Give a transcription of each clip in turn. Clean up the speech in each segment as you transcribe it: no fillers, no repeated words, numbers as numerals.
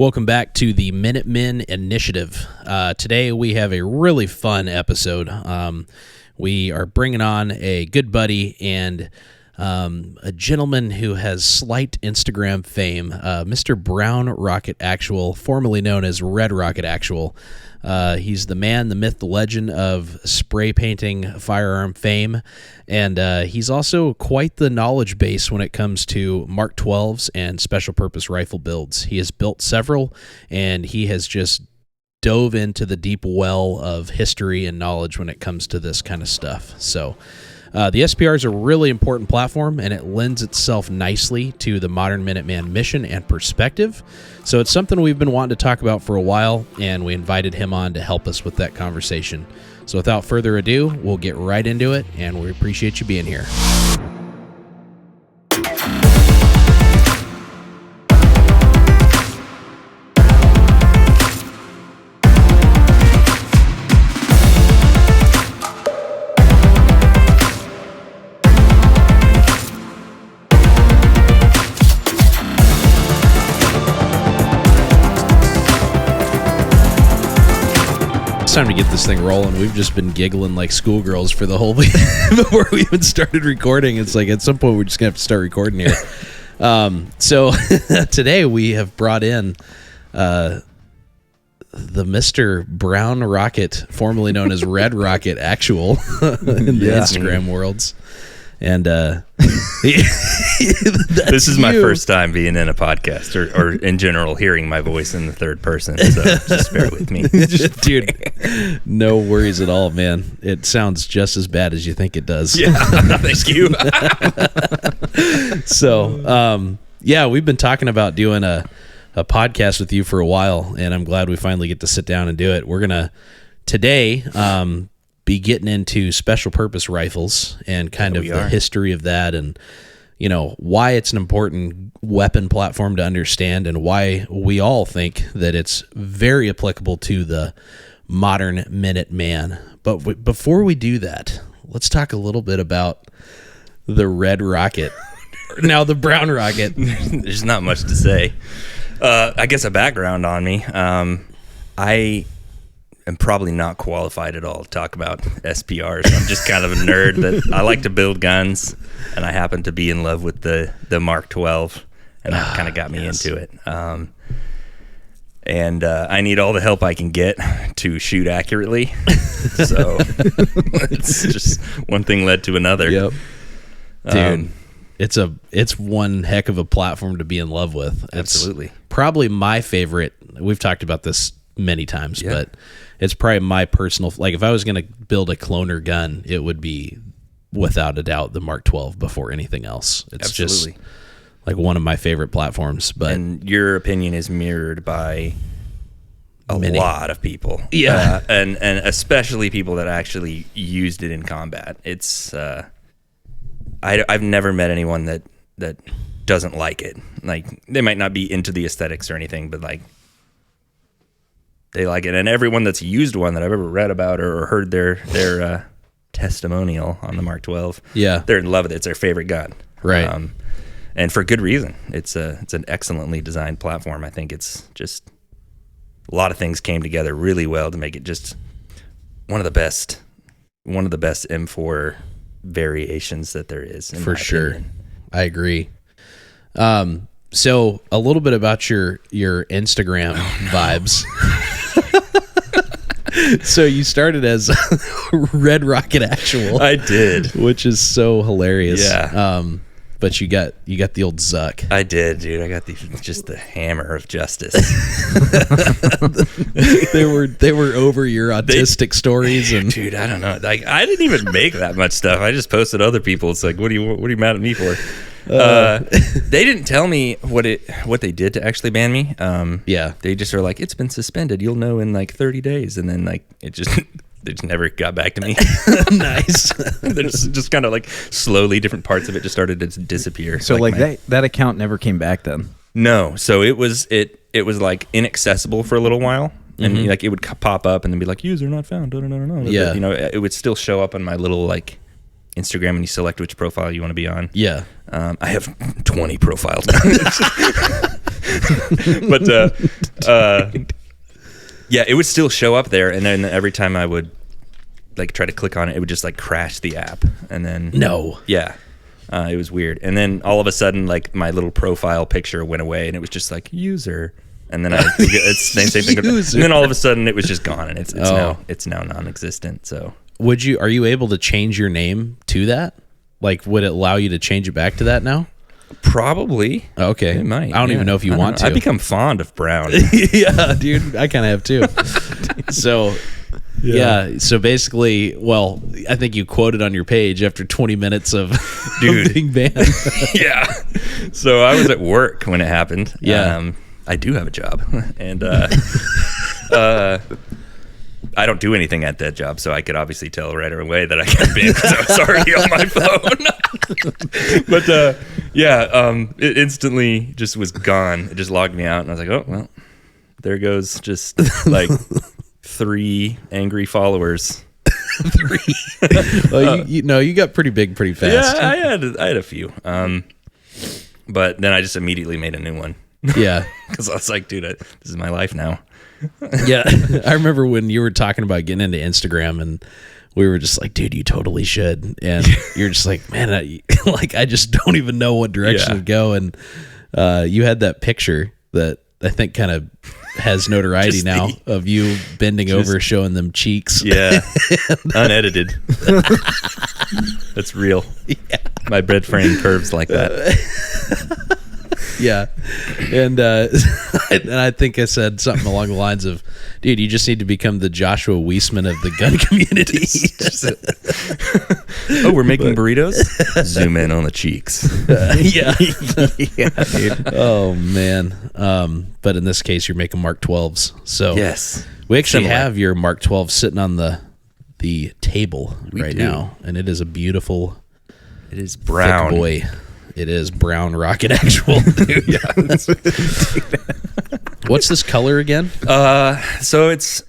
Welcome back to the Minutemen Initiative. Today we have a really fun episode. We are bringing on a good buddy and a gentleman who has slight Instagram fame, Mr. Brown Rocket Actual, formerly known as Red Rocket Actual. He's the man, the myth, the legend of spray painting firearm fame, and he's also quite the knowledge base when it comes to Mark 12s and special purpose rifle builds. He has built several, and he has just dove into the deep well of history and knowledge when it comes to this kind of stuff. So the SPR is a really important platform, and it lends itself nicely to the modern Minuteman mission and perspective. So it's something we've been wanting to talk about for a while, and we invited him on to help us with that conversation. So without further ado, we'll get right into it, and we appreciate you being here. It's time to get this thing rolling. We've just been giggling like schoolgirls for the whole week before we even started recording. It's like at some point we're just gonna have to start recording here. So today we have brought in the Mr. Brown Rocket, formerly known as Red Rocket Actual in the Instagram worlds. And this is my first time being in a podcast or in general hearing my voice in the third person, so just bear with me. Dude, no worries at all, man. It sounds just as bad as you think it does. Yeah, thank you. So we've been talking about doing a podcast with you for a while, and I'm glad we finally get to sit down and do it. We're gonna today be getting into special purpose rifles and kind of the history of that, and why it's an important weapon platform to understand, and why we all think that it's very applicable to the modern Minuteman. But before we do that, let's talk a little bit about the Red Rocket. Now the Brown Rocket. There's not much to say. I guess a background on me. I am probably not qualified at all to talk about SPRs. I'm just kind of a nerd that I like to build guns, and I happen to be in love with the Mark 12, and that kind of got me into it. And I need all the help I can get to shoot accurately. So it's just one thing led to another. Yep. Dude, it's one heck of a platform to be in love with. It's absolutely probably my favorite. We've talked about this many times, but it's probably my personal, like if I was going to build a cloner gun, it would be without a doubt the Mark 12 before anything else. It's just like one of my favorite platforms. But and your opinion is mirrored by a lot of people. Yeah. And especially people that actually used it in combat. It's I've never met anyone that doesn't like it. Like, they might not be into the aesthetics or anything, but like they like it. And everyone that's used one that I've ever read about or heard their testimonial on the Mark 12, they're in love with it. It's their favorite gun. Right. And for good reason. It's an excellently designed platform. I think it's just a lot of things came together really well to make it just one of the best M4 variations that there is. For sure. Opinion. I agree. So a little bit about your Instagram vibes. So you started as Red Rocket Actual. I did, which is so hilarious. Yeah. But you got the old Zuck. I did, dude. I got just the hammer of justice. they were over your autistic stories, and dude, I don't know. Like, I didn't even make that much stuff. I just posted other people. It's like, what are you mad at me for? They didn't tell me what they did to actually ban me. They just are like, it's been suspended. You'll know in like 30 days, and then like they just never got back to me. Nice. They're just kind of like slowly different parts of it just started to disappear. So like that account never came back then? No. So it was like inaccessible for a little while. And like it would pop up and then be like, user not found. No. Yeah. But, it would still show up on my little like Instagram, and you select which profile you want to be on. Yeah. I have 20 profiles. But yeah, it would still show up there, and then every time I would like try to click on it, it would just like crash the app, and then yeah, it was weird. And then all of a sudden, like my little profile picture went away, and it was just like user, and then it's the same thing. And then all of a sudden, it was just gone, and it's now non-existent. So are you able to change your name to that? Like, would it allow you to change it back to that now? Probably. Okay. It might. I don't even know if you want to. I've become fond of brown. Yeah, dude. I kind of have too. So, yeah. So basically, well, I think you quoted on your page after 20 minutes of being banned. Yeah. So I was at work when it happened. Yeah. I do have a job. And I don't do anything at that job, so I could obviously tell right away that I got banned because I was already on my phone. But it instantly just was gone. It just logged me out, and I was like, oh, well, there goes just like 3 angry followers. 3. Well, you got pretty big pretty fast. Yeah, I had a few. But then I just immediately made a new one. Yeah. Because I was like, dude, this is my life now. Yeah. I remember when you were talking about getting into Instagram, and we were just like, dude, you totally should. And you're just like, man, I just don't even know what direction to go. And you had that picture that I think kind of has notoriety now of you bending over, showing them cheeks. Yeah. Unedited. That's real. Yeah. My bed frame curves like that. Yeah. And I think I said something along the lines of, dude, you just need to become the Joshua Weissman of the gun community. Oh, we're making burritos? Zoom in on the cheeks. Yeah. Yeah, dude. Oh, man. But in this case, you're making Mark 12s. So yes, we actually have your Mark 12 sitting on the table right now. And it is a beautiful, it is brown. Thick boy. It is brown rocket actual, dude. Yeah. What's this color again? So it's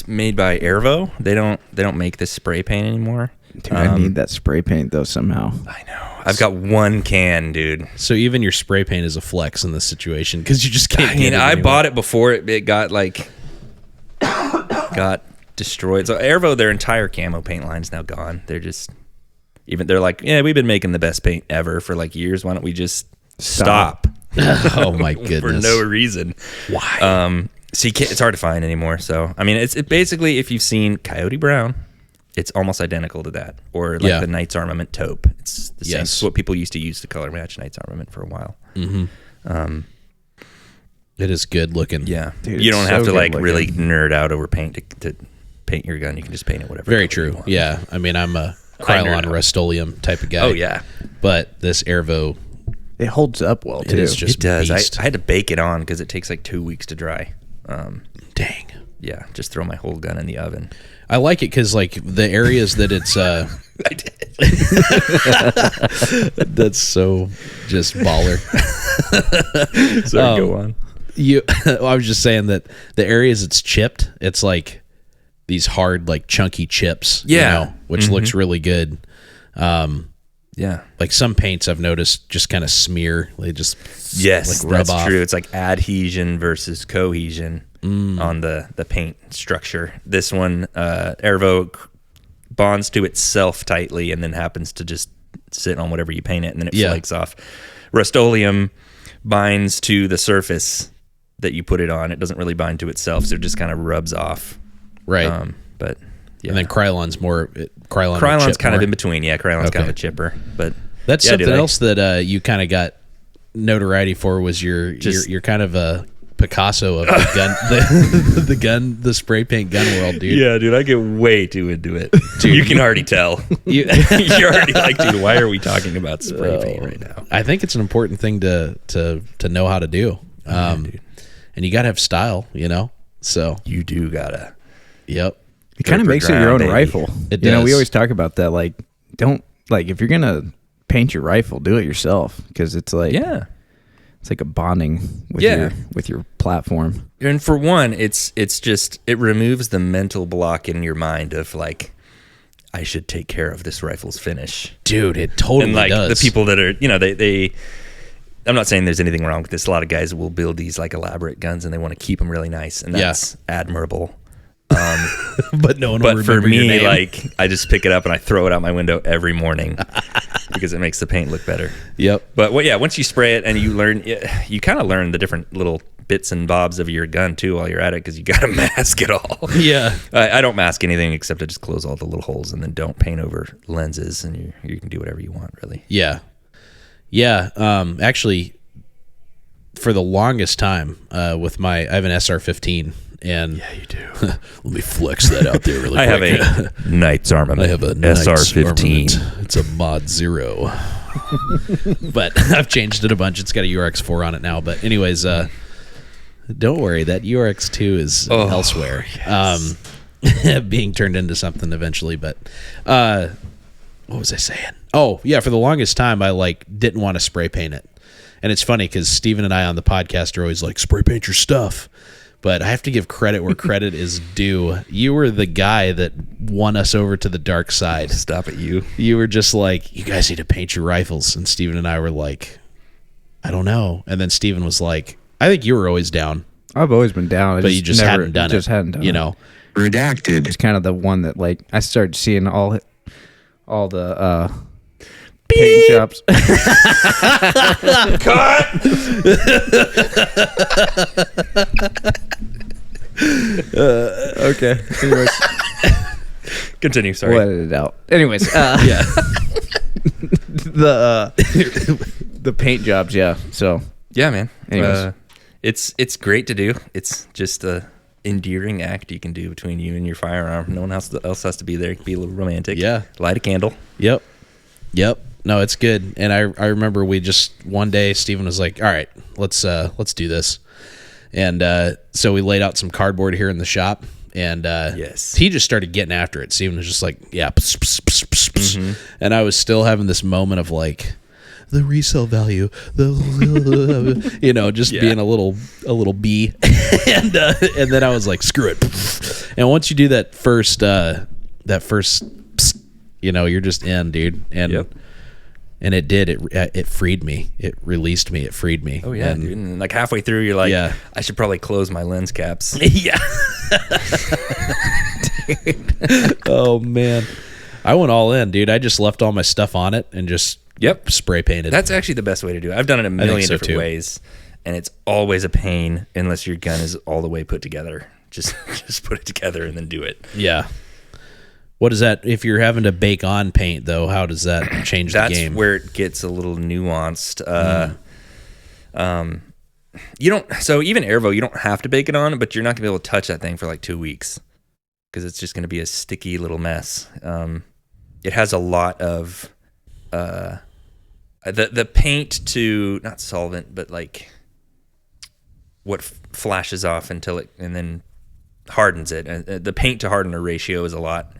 made by Airvo. They don't make this spray paint anymore. Dude, I need that spray paint though somehow. I know. I've got 1 can, dude. So even your spray paint is a flex in this situation because you just can't. I bought it before it got destroyed. So Airvo, their entire camo paint line is now gone. They're like, yeah, we've been making the best paint ever for like years. Why don't we just stop? Oh my goodness. For no reason. Why? So it's hard to find anymore. So I mean, it's basically, if you've seen Coyote Brown, it's almost identical to that, or like the Knight's Armament taupe. It's the same. It's what people used to use to color match Knight's Armament for a while. Mm-hmm. It is good looking. Yeah, dude, you don't have to like really nerd out over paint to paint your gun. You can just paint it whatever. Very true. Yeah, I mean, I'm a Krylon Rust-Oleum type of guy. Oh yeah, but this Airvo, it holds up well too. It does. I had to bake it on because it takes like 2 weeks to dry. Dang. Yeah, just throw my whole gun in the oven. I like it because like the areas that it's I did. That's so just baller. So go on. I was just saying that the areas it's chipped, it's like these hard, like chunky chips, which looks really good. Yeah, like some paints I've noticed just kind of smear. They just like rub that's off. True. It's like adhesion versus cohesion on the paint structure. This one, Airvo bonds to itself tightly and then happens to just sit on whatever you paint it, and then it flakes off. Rust-Oleum binds to the surface that you put it on. It doesn't really bind to itself, so it just kind of rubs off. Right. But yeah. And then Krylon's more Krylon's kind of in between. Yeah, Krylon's kind of a chipper. But that's something else that you kind of got notoriety for was you're kind of a Picasso of the gun, the spray paint gun world, dude. Yeah, dude, I get way too into it. Dude, you can already tell. You're already like, dude, why are we talking about spray paint right now? I think it's an important thing to know how to do. And you got to have style, So you do gotta. Yep. It kind of makes it your own rifle. It does. We always talk about that. Like, don't if you're gonna paint your rifle, do it yourself because it's like it's like a bonding with your platform. And for one, it's just it removes the mental block in your mind of like, I should take care of this rifle's finish, dude. It totally and like does. the people that are I'm not saying there's anything wrong with this. A lot of guys will build these like elaborate guns and they want to keep them really nice, and that's admirable. But no one will But for remember your me, name. like, I just pick it up and I throw it out my window every morning because it makes the paint look better. Yep. But once you spray it and you learn, you kind of learn the different little bits and bobs of your gun too while you're at it, because you got to mask it all. Yeah. I don't mask anything except I just close all the little holes and then don't paint over lenses, and you can do whatever you want, really. Yeah. Yeah. Actually, for the longest time, I have an SR-15. And Yeah, you do. let me flex that out there really quick. I have a Knight's Armament. I have a Knight's SR-15. Armament. It's a Mod 0. But I've changed it a bunch. It's got a URX-4 on it now. But anyways, don't worry. That URX-2 is elsewhere. Yes. Being turned into something eventually. But what was I saying? Oh, yeah. For the longest time, I didn't want to spray paint it. And it's funny because Steven and I on the podcast are always like, spray paint your stuff. But I have to give credit where credit is due. You were the guy that won us over to the dark side. Stop it, you. You were just like, you guys need to paint your rifles. And Steven and I were like, I don't know. And then Steven was like, I think you were always down. I've always been down. But you just hadn't done it. Just hadn't done it. You know? Redacted. It's kind of the one that, I started seeing all the paint shops. Cut! Okay. Anyways, Continue, sorry. we'll edit it out. Anyways, Yeah. the paint jobs, yeah. So, Yeah, man. Anyways. It's great to do. It's just a endearing act you can do between you and your firearm. No one else has to be there. It can be a little romantic. Yeah. Light a candle. Yep. No, it's good. And I remember we just one day Steven was like, all right, let's do this. And so we laid out some cardboard here in the shop, and Yes. he just started getting after it. Steven was just like, yeah, pss, pss, pss, pss, pss. And I was still having this moment of like the resale value, just Yeah. being a little bee. And then I was like, screw it. And once you do that first pss, you're just in, dude. And Yep. and it did. It freed me. It released me. It freed me. Oh, yeah, And- dude. And like halfway through, you're like, Yeah. I should probably close my lens caps. Yeah. Oh man, I went all in, dude. I just left all my stuff on it and just spray painted. That's actually the best way to do it. I've done it a million so, different too. ways, and it's always a pain unless your gun is all the way put together. Just put it together and then do it. Yeah. What is that? If you're having to bake on paint, though, how does that change the game? That's where it gets a little nuanced. You don't. So even Airvo, you don't have to bake it on, but you're not gonna be able to touch that thing for like 2 weeks because it's just gonna be a sticky little mess. It has a lot of the paint to not solvent, but like what flashes off until it and then hardens it. The paint to hardener ratio is a lot.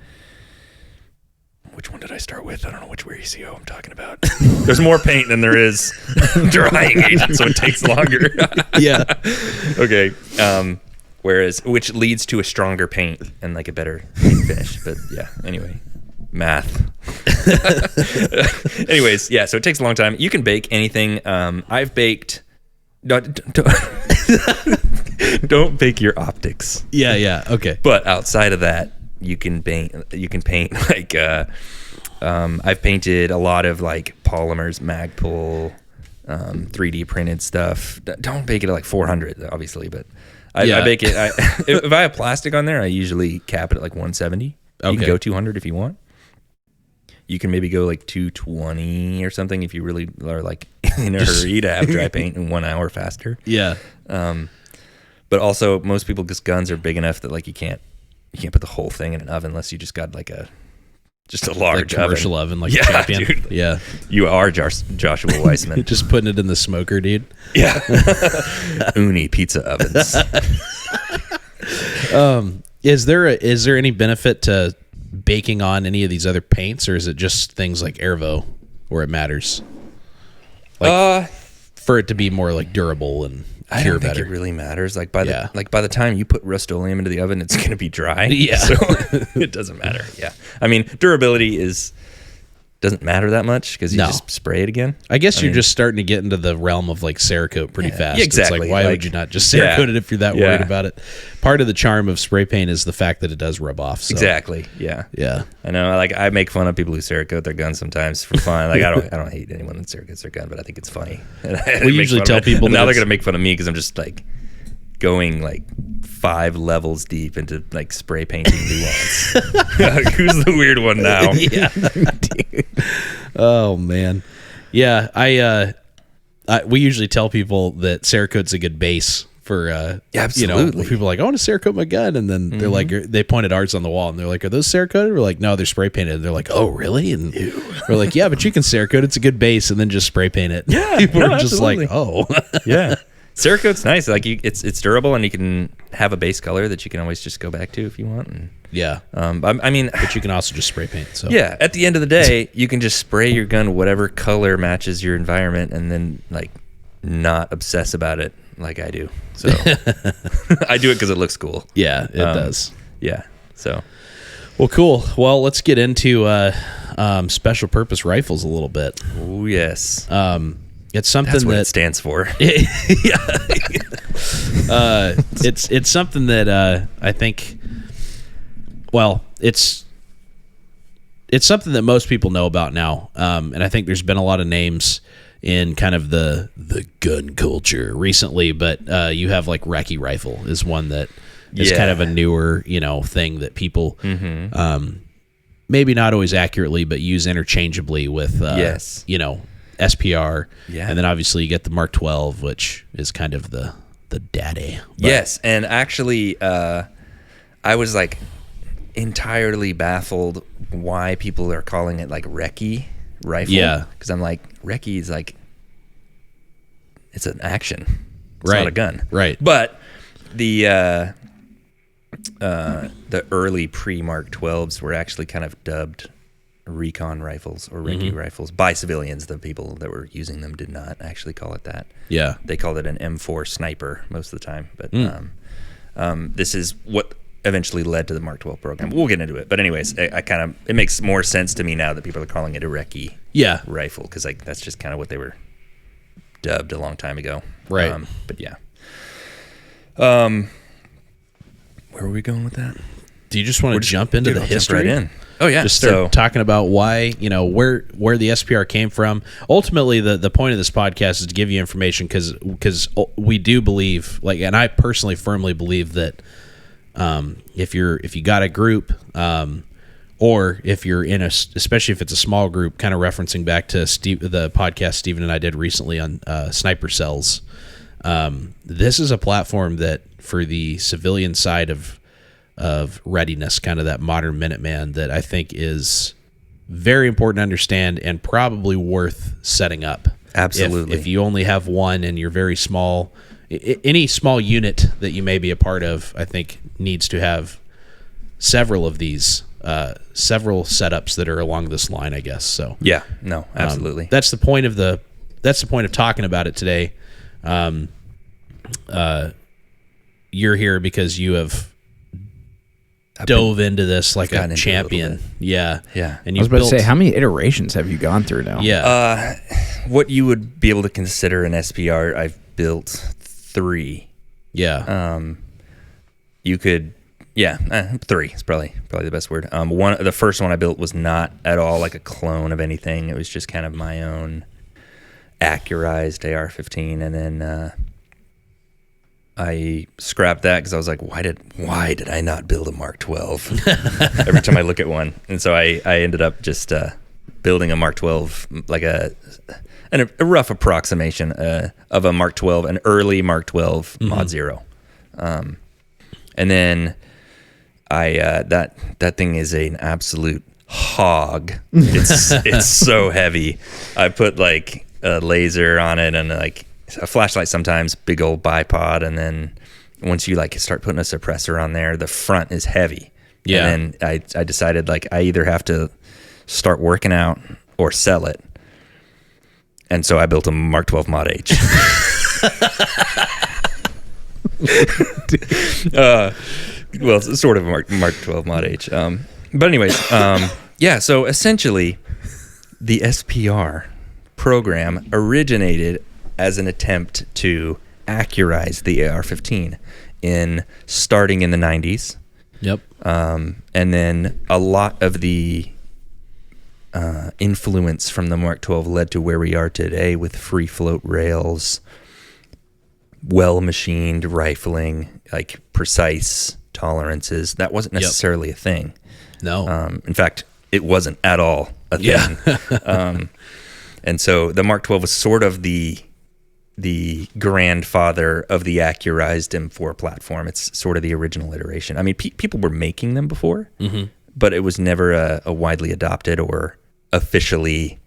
Which one did I start with? I don't know which ratio I'm talking about. There's more paint than there is drying agent, so it takes longer. Yeah. Okay. Which leads to a stronger paint and like a better paint finish. But yeah, anyway, math. Anyways, yeah, so it takes a long time. You can bake anything. I've baked. Don't bake your optics. Yeah. Okay. But outside of that, you can paint like I've painted a lot of like polymers, Magpul, 3D printed stuff. Don't bake it at like 400, obviously, but I bake it. If I have plastic on there, I usually cap it at like 170. You Okay. can go 200 if you want. You can maybe go like 220 or something if you really are like in a hurry to have dry paint in 1 hour faster. Yeah. But also, most people's guns are big enough that like you can't put the whole thing in an oven unless you just got like a large commercial oven, like Yeah, a champion. dude. Yeah. You are Joshua Weissman. Just putting it in the smoker, dude. Yeah. Uni pizza ovens. Is there any benefit to baking on any of these other paints, or is it just things like Airvo where it matters? For it to be more like durable and I cure don't think better. it really matters. Like by the time you put Rust-Oleum into the oven, it's going to be dry. Yeah. So it doesn't matter. Yeah. I mean, durability is doesn't matter that much because you just spray it again. I guess you're just starting to get into the realm of like Cerakote pretty fast. Yeah, exactly. It's like, why would you not just Cerakote it if you're that worried about it? Part of the charm of spray paint is the fact that it does rub off. So. Exactly. Yeah. Yeah. I know. Like I make fun of people who Cerakote their guns sometimes for fun. Like I don't hate anyone that Cerakotes their gun, but I think it's funny. We usually tell people now they're gonna make fun of me because I'm just like going like 5 levels deep into like spray painting nuance. Like, who's the weird one now? Yeah. Oh man. Yeah. We usually tell people that Cerakote's a good base for absolutely. when people are like, I want to Cerakote my gun, and then they're like, they point at ours on the wall and they're like, are those Cerakoted? We're like, no, they're spray painted. And they're like, oh really? And we're like, yeah, but you can Cerakote, it's a good base, and then just spray paint it. Yeah. People are just like, oh. Yeah. Cerakote's nice. Like it's durable, and you can have a base color that you can always just go back to if you want. And, yeah. I mean, but you can also just spray paint. So yeah, at the end of the day, you can just spray your gun whatever color matches your environment, and then like not obsess about it like I do. So I do it because it looks cool. Yeah, it does. Yeah. So well, cool. Well, let's get into special purpose rifles a little bit. Oh yes. It's something That's what that it stands for. It's something that I think. Well, it's something that most people know about now, and I think there's been a lot of names in kind of the gun culture recently. But you have like RECCE Rifle is one that is kind of a newer thing that people maybe not always accurately, but use interchangeably with SPR, and then obviously you get the Mark 12, which is kind of the daddy. But yes, and actually, I was like entirely baffled why people are calling it like RECCE Rifle. Yeah, because I'm like, RECCE is like, it's an action, it's not a gun, right? But the early pre-Mark 12s were actually kind of dubbed recon rifles or RECCE rifles by civilians. The people that were using them did not actually call it that. Yeah, they called it an M4 sniper most of the time. But this is what eventually led to the Mark 12 program. We'll get into it. But anyways, it makes more sense to me now that people are calling it a RECCE rifle, because like that's just kind of what they were dubbed a long time ago. Right. But yeah. Where are we going with that? Do you just want to jump into the history? Jump right in. Oh yeah, just start talking about why, where the SPR came from. Ultimately, the point of this podcast is to give you information because we do believe, like, and I personally firmly believe that if you got a group, or if you're in especially if it's a small group, kind of referencing back to the podcast Steven and I did recently on sniper cells. This is a platform that for the civilian side of readiness, kind of that modern Minuteman, that I think is very important to understand and probably worth setting up. Absolutely. If you only have one and you're very small, any small unit that you may be a part of, I think needs to have several of these, several setups that are along this line, I guess. So yeah, no, absolutely. That's the point of talking about it today. You're here because you have dove into this like a champion. Yeah. And I was about to say, how many iterations have you gone through now? Yeah. What you would be able to consider an SPR, I've built 3. Yeah. You could, 3 is probably the best word. The first one I built was not at all like a clone of anything. It was just kind of my own accurized AR-15, and then I scrapped that because I was like, why did I not build a Mark 12 every time I look at one? And so I ended up just building a Mark 12, like a rough approximation of a Mark 12, an early Mark 12 Mod 0. And then that thing is an absolute hog. It's so heavy. I put like a laser on it and like a flashlight sometimes, big old bipod, and then once you like start putting a suppressor on there, the front is heavy. Yeah. And then I decided like I either have to start working out or sell it. And so I built a Mark 12 Mod H. Well, it's sort of a Mark 12 Mod H. But anyways, so essentially the SPR program originated as an attempt to accurize the AR-15 starting in the 90s. Yep. And then a lot of the influence from the Mark 12 led to where we are today with free float rails, well-machined rifling, like precise tolerances. That wasn't necessarily a thing. No. In fact, it wasn't at all a thing. And so the Mark 12 was sort of the grandfather of the accurized M4 platform. It's sort of the original iteration. I mean, people were making them before, but it was never a widely adopted or officially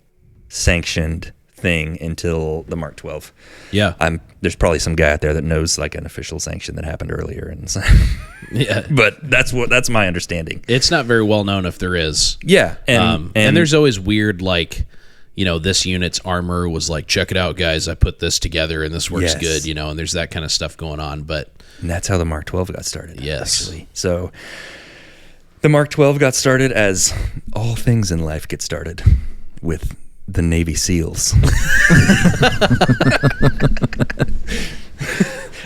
sanctioned thing until the Mark 12. Yeah. There's probably some guy out there that knows like an official sanction that happened earlier, and yeah. But that's my understanding. It's not very well known if there is. Yeah, and there's always weird, like, you know, this unit's armor was like, check it out, guys, I put this together and this works good, you know, and there's that kind of stuff going on. And that's how the Mark 12 got started. Yes. Actually. So the Mark 12 got started as all things in life get started with the Navy SEALs.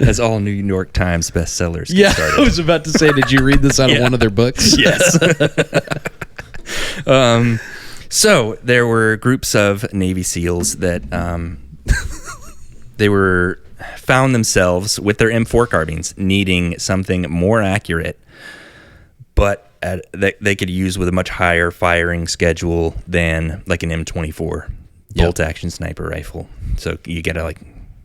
As all New York Times bestsellers get started. I was about to say, did you read this out of one of their books? Yes. So there were groups of Navy SEALs that they found themselves with their M4 carbines needing something more accurate, but they could use with a much higher firing schedule than like an M24 bolt action sniper rifle. So you get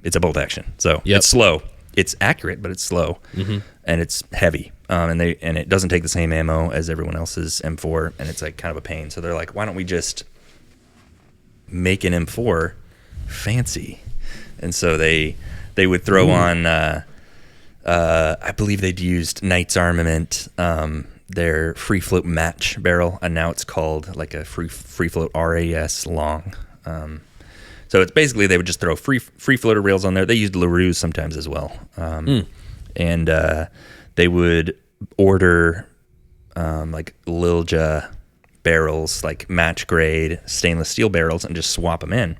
it's a bolt action. So it's slow. It's accurate, but it's slow, and it's heavy. And it doesn't take the same ammo as everyone else's M4, and it's like kind of a pain. So they're like, why don't we just make an M4 fancy? And so they would throw on, I believe they'd used Knight's Armament, their free float match barrel, and now it's called like a free float RAS long. So it's basically they would just throw free floater rails on there. They used LaRue's sometimes as well. And they would order like Lilja barrels, like match grade stainless steel barrels, and just swap them in.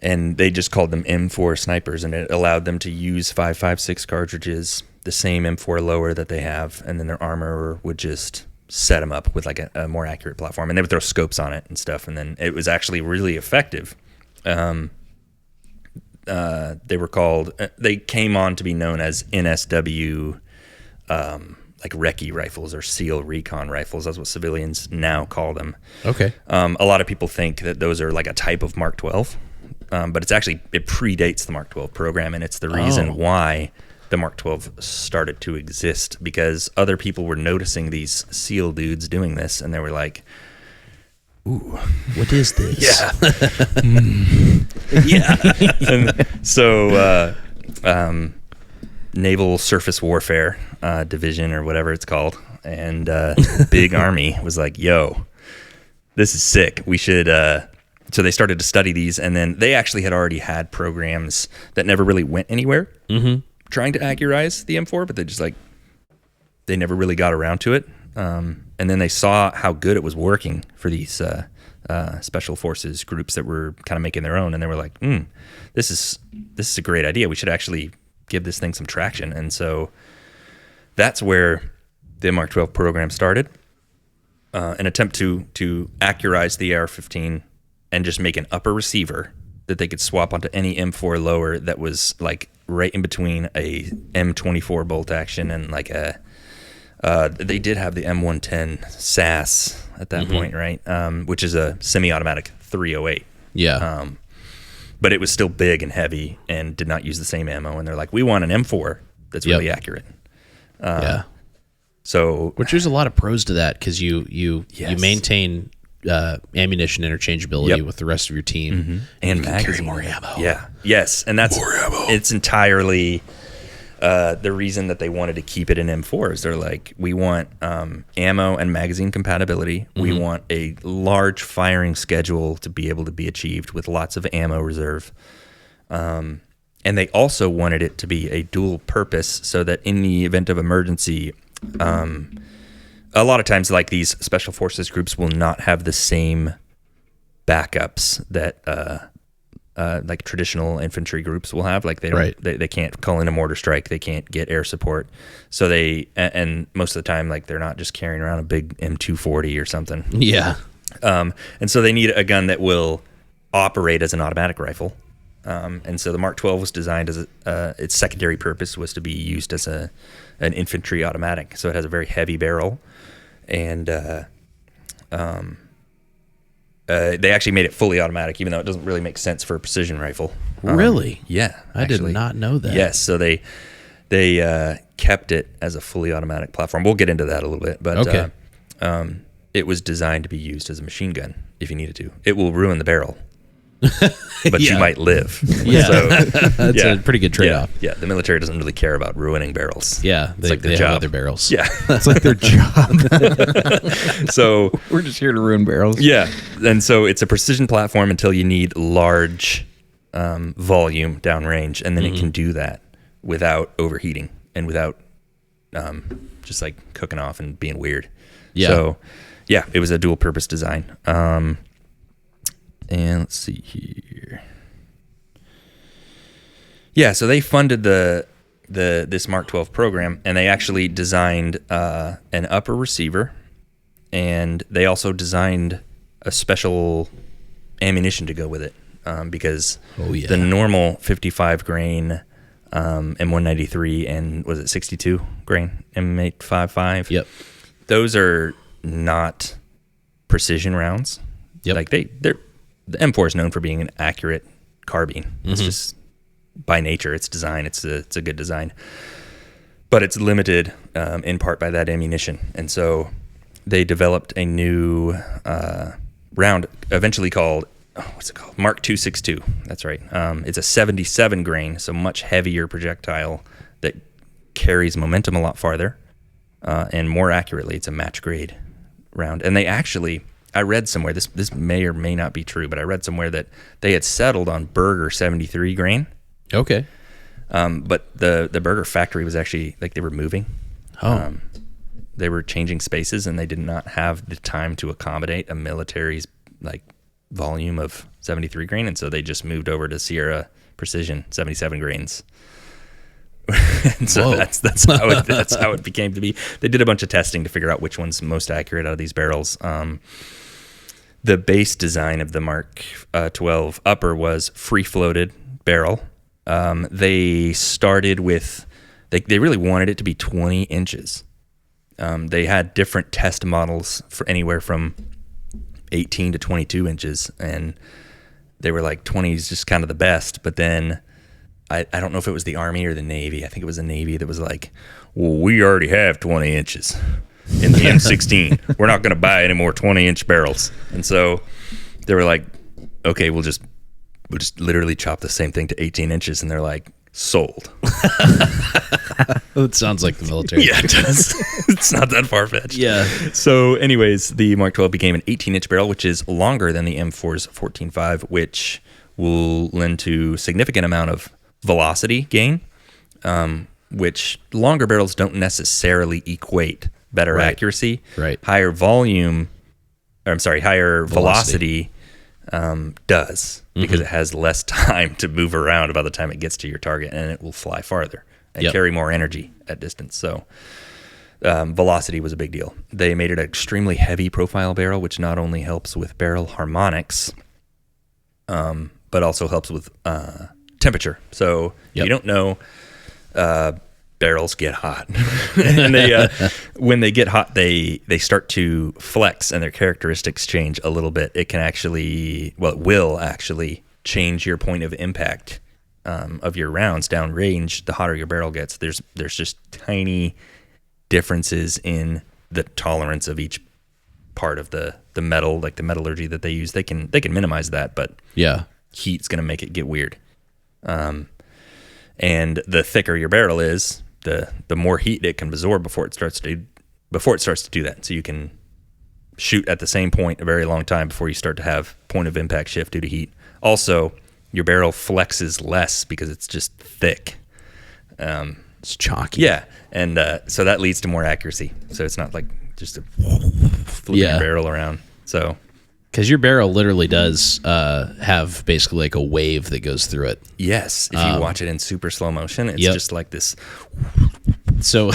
And they just called them M4 snipers, and it allowed them to use 5.56 cartridges, the same M4 lower that they have, and then their armor would just set them up with like a more accurate platform, and they would throw scopes on it and stuff, and then it was actually really effective. They came on to be known as NSW, like RECCE rifles or SEAL recon rifles. That's what civilians now call them. Okay. A lot of people think that those are like a type of Mark 12, but it predates the Mark 12 program, and it's the reason why the Mark 12 started to exist, because other people were noticing these SEAL dudes doing this, and they were like, ooh, what is this? Yeah. Yeah. And so Naval Surface Warfare Division, or whatever it's called, and Big Army was like, yo, this is sick. We should... So they started to study these, and then they actually had already had programs that never really went anywhere trying to accurize the M4, but they never really got around to it. And then they saw how good it was working for these special forces groups that were kind of making their own, and they were like, this is a great idea. We should actually give this thing some traction. And so that's where the Mark 12 program started, an attempt to accurize the AR-15 and just make an upper receiver that they could swap onto any M4 lower that was like right in between a M24 bolt action and like they did have the M110 SAS at that point, right? Which is a semi-automatic 308. Yeah. But it was still big and heavy and did not use the same ammo. And they're like, we want an M4 that's really accurate. Yeah. So, which there's a lot of pros to that, because you maintain ammunition interchangeability with the rest of your team, and you can carry more ammo. Yeah. Yes, and that's more ammo. It's entirely the reason that they wanted to keep it in M4s. They're like, we want ammo and magazine compatibility. We want a large firing schedule to be able to be achieved with lots of ammo reserve. And they also wanted it to be a dual purpose, so that in the event of emergency, a lot of times, like these special forces groups will not have the same backups that like traditional infantry groups will have. Like they don't, they can't call in a mortar strike. They can't get air support. So and most of the time, like they're not just carrying around a big M240 or something. Yeah. And so they need a gun that will operate as an automatic rifle. And so the Mark 12 was designed as its secondary purpose was to be used as an infantry automatic. So it has a very heavy barrel, and they actually made it fully automatic, even though it doesn't really make sense for a precision rifle. Really? Yeah. I did not know that. Yes. So they kept it as a fully automatic platform. We'll get into that a little bit, but okay. It was designed to be used as a machine gun if you needed to. It will ruin the barrel, but you might live. Yeah. So, that's a pretty good trade-off. Yeah. The military doesn't really care about ruining barrels. Yeah. It's like their job. Have other barrels. Yeah. It's like their job. So we're just here to ruin barrels. Yeah. And so it's a precision platform until you need large volume downrange, and then it can do that without overheating and without just like cooking off and being weird. Yeah. So yeah, it was a dual purpose design. And let's see here. Yeah, so they funded this Mark 12 program, and they actually designed an upper receiver, and they also designed a special ammunition to go with it, because the normal 55 grain M193 and was it 62 grain M855? Yep. Those are not precision rounds. Yep. Like the M4 is known for being an accurate carbine. It's just by nature, its design, it's a good design, but it's limited in part by that ammunition. And so they developed a new round, eventually called Mark 262. That's right. It's a 77 grain, so much heavier projectile that carries momentum a lot farther and more accurately. It's a match grade round, and they actually. I read somewhere, this may or may not be true, but I read somewhere that they had settled on Berger 73 grain. Okay. But the Berger factory was actually, like, they were moving. Oh. They were changing spaces, and they did not have the time to accommodate a military's, like, volume of 73 grain, and so they just moved over to Sierra Precision 77 grains. And so that's how it became to be. They did a bunch of testing to figure out which one's most accurate out of these barrels. The base design of the Mark 12 upper was free-floated barrel. They started with, they really wanted it to be 20 inches. They had different test models for anywhere from 18 to 22 inches, and they were like 20 is just kind of the best, but then I don't know if it was the Army or the Navy. I think it was the Navy that was like, well, we already have 20 inches in the M16. We're not going to buy any more 20-inch barrels. And so they were like, okay, we'll just literally chop the same thing to 18 inches. And they're like, sold. It sounds like the military. Yeah, it does. It's not that far-fetched. Yeah. So anyways, the Mark 12 became an 18-inch barrel, which is longer than the M4's 14.5, which will lend to significant amount of velocity gain, which longer barrels don't necessarily equate better accuracy. Right. Higher velocity does, because it has less time to move around by the time it gets to your target, and it will fly farther and carry more energy at distance. So velocity was a big deal. They made it an extremely heavy profile barrel, which not only helps with barrel harmonics, but also helps with temperature. So if you don't know, barrels get hot, and when they get hot, they start to flex, and their characteristics change a little bit. It can actually, it will actually change your point of impact of your rounds downrange. The hotter your barrel gets, there's just tiny differences in the tolerance of each part of the metal, like the metallurgy that they use. They can minimize that, but heat's going to make it get weird. And the thicker your barrel is, the more heat it can absorb before it starts to do that. So you can shoot at the same point a very long time before you start to have point of impact shift due to heat. Also, your barrel flexes less because it's just thick. It's chalky. Yeah, and so that leads to more accuracy. So it's not like just to flip your barrel around. So, because your barrel literally does have basically like a wave that goes through it. Yes, if you watch it in super slow motion, it's just like this. So,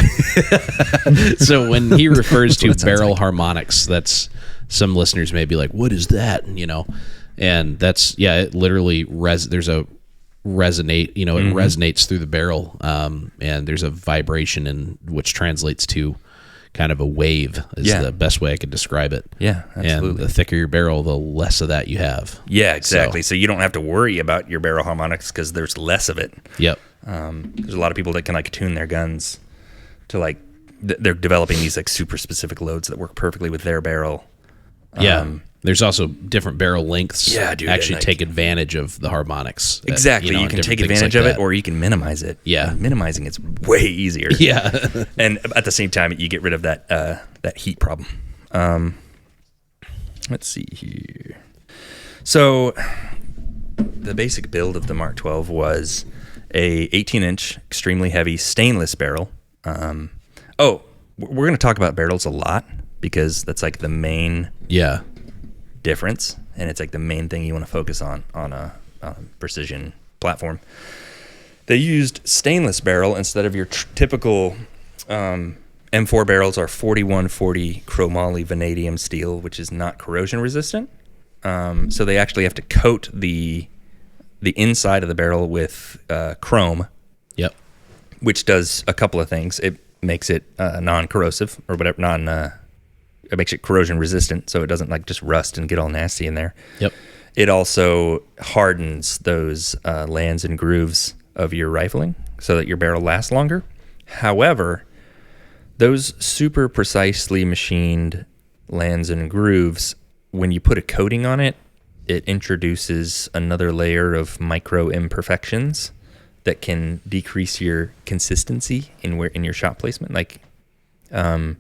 so when he refers to barrel harmonics, that's, some listeners may be like, "What is that?" You know, and that's, it literally there's a resonate. You know, it resonates through the barrel, and there's a vibration, in which translates to kind of a wave. Is the best way I could describe it. Yeah, absolutely. And the thicker your barrel, the less of that you have. Yeah, exactly. So you don't have to worry about your barrel harmonics because there's less of it. Yep. There's a lot of people that can like tune their guns to like they're developing these like super specific loads that work perfectly with their barrel. There's also different barrel lengths. Yeah, dude, actually like, take advantage of the harmonics. Exactly. You can take advantage of it, or you can minimize it. Yeah. And minimizing it's way easier. Yeah. And at the same time, you get rid of that heat problem. Let's see here. So the basic build of the Mark 12 was a 18-inch, extremely heavy stainless barrel. We're going to talk about barrels a lot because that's like the main difference, and it's like the main thing you want to focus on a precision platform. They used stainless barrel instead of your typical M4 barrels are 4140 chromoly vanadium steel, which is not corrosion resistant. So they actually have to coat the inside of the barrel with chrome. Yep. Which does a couple of things. It makes it non-corrosive or whatever, it makes it corrosion resistant, so it doesn't like just rust and get all nasty in there. Yep. It also hardens those lands and grooves of your rifling so that your barrel lasts longer. However, those super precisely machined lands and grooves, when you put a coating on it, it introduces another layer of micro imperfections that can decrease your consistency in your shot placement. Like, when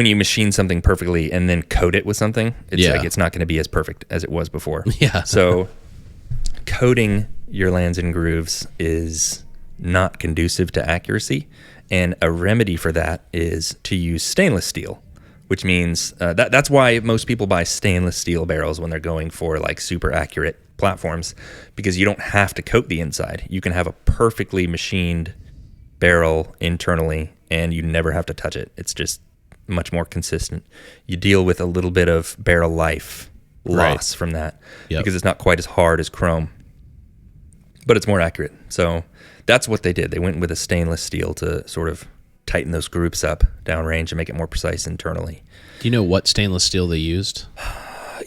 you machine something perfectly and then coat it with something, it's like it's not going to be as perfect as it was before. Yeah. So coating your lands and grooves is not conducive to accuracy, and a remedy for that is to use stainless steel, which means that's why most people buy stainless steel barrels when they're going for like super accurate platforms, because you don't have to coat the inside. You can have a perfectly machined barrel internally and you never have to touch it. It's just much more consistent. You deal with a little bit of barrel life loss from that because it's not quite as hard as chrome, but it's more accurate. So that's what they did. They went with a stainless steel to sort of tighten those groups up downrange and make it more precise internally. Do you know what stainless steel they used?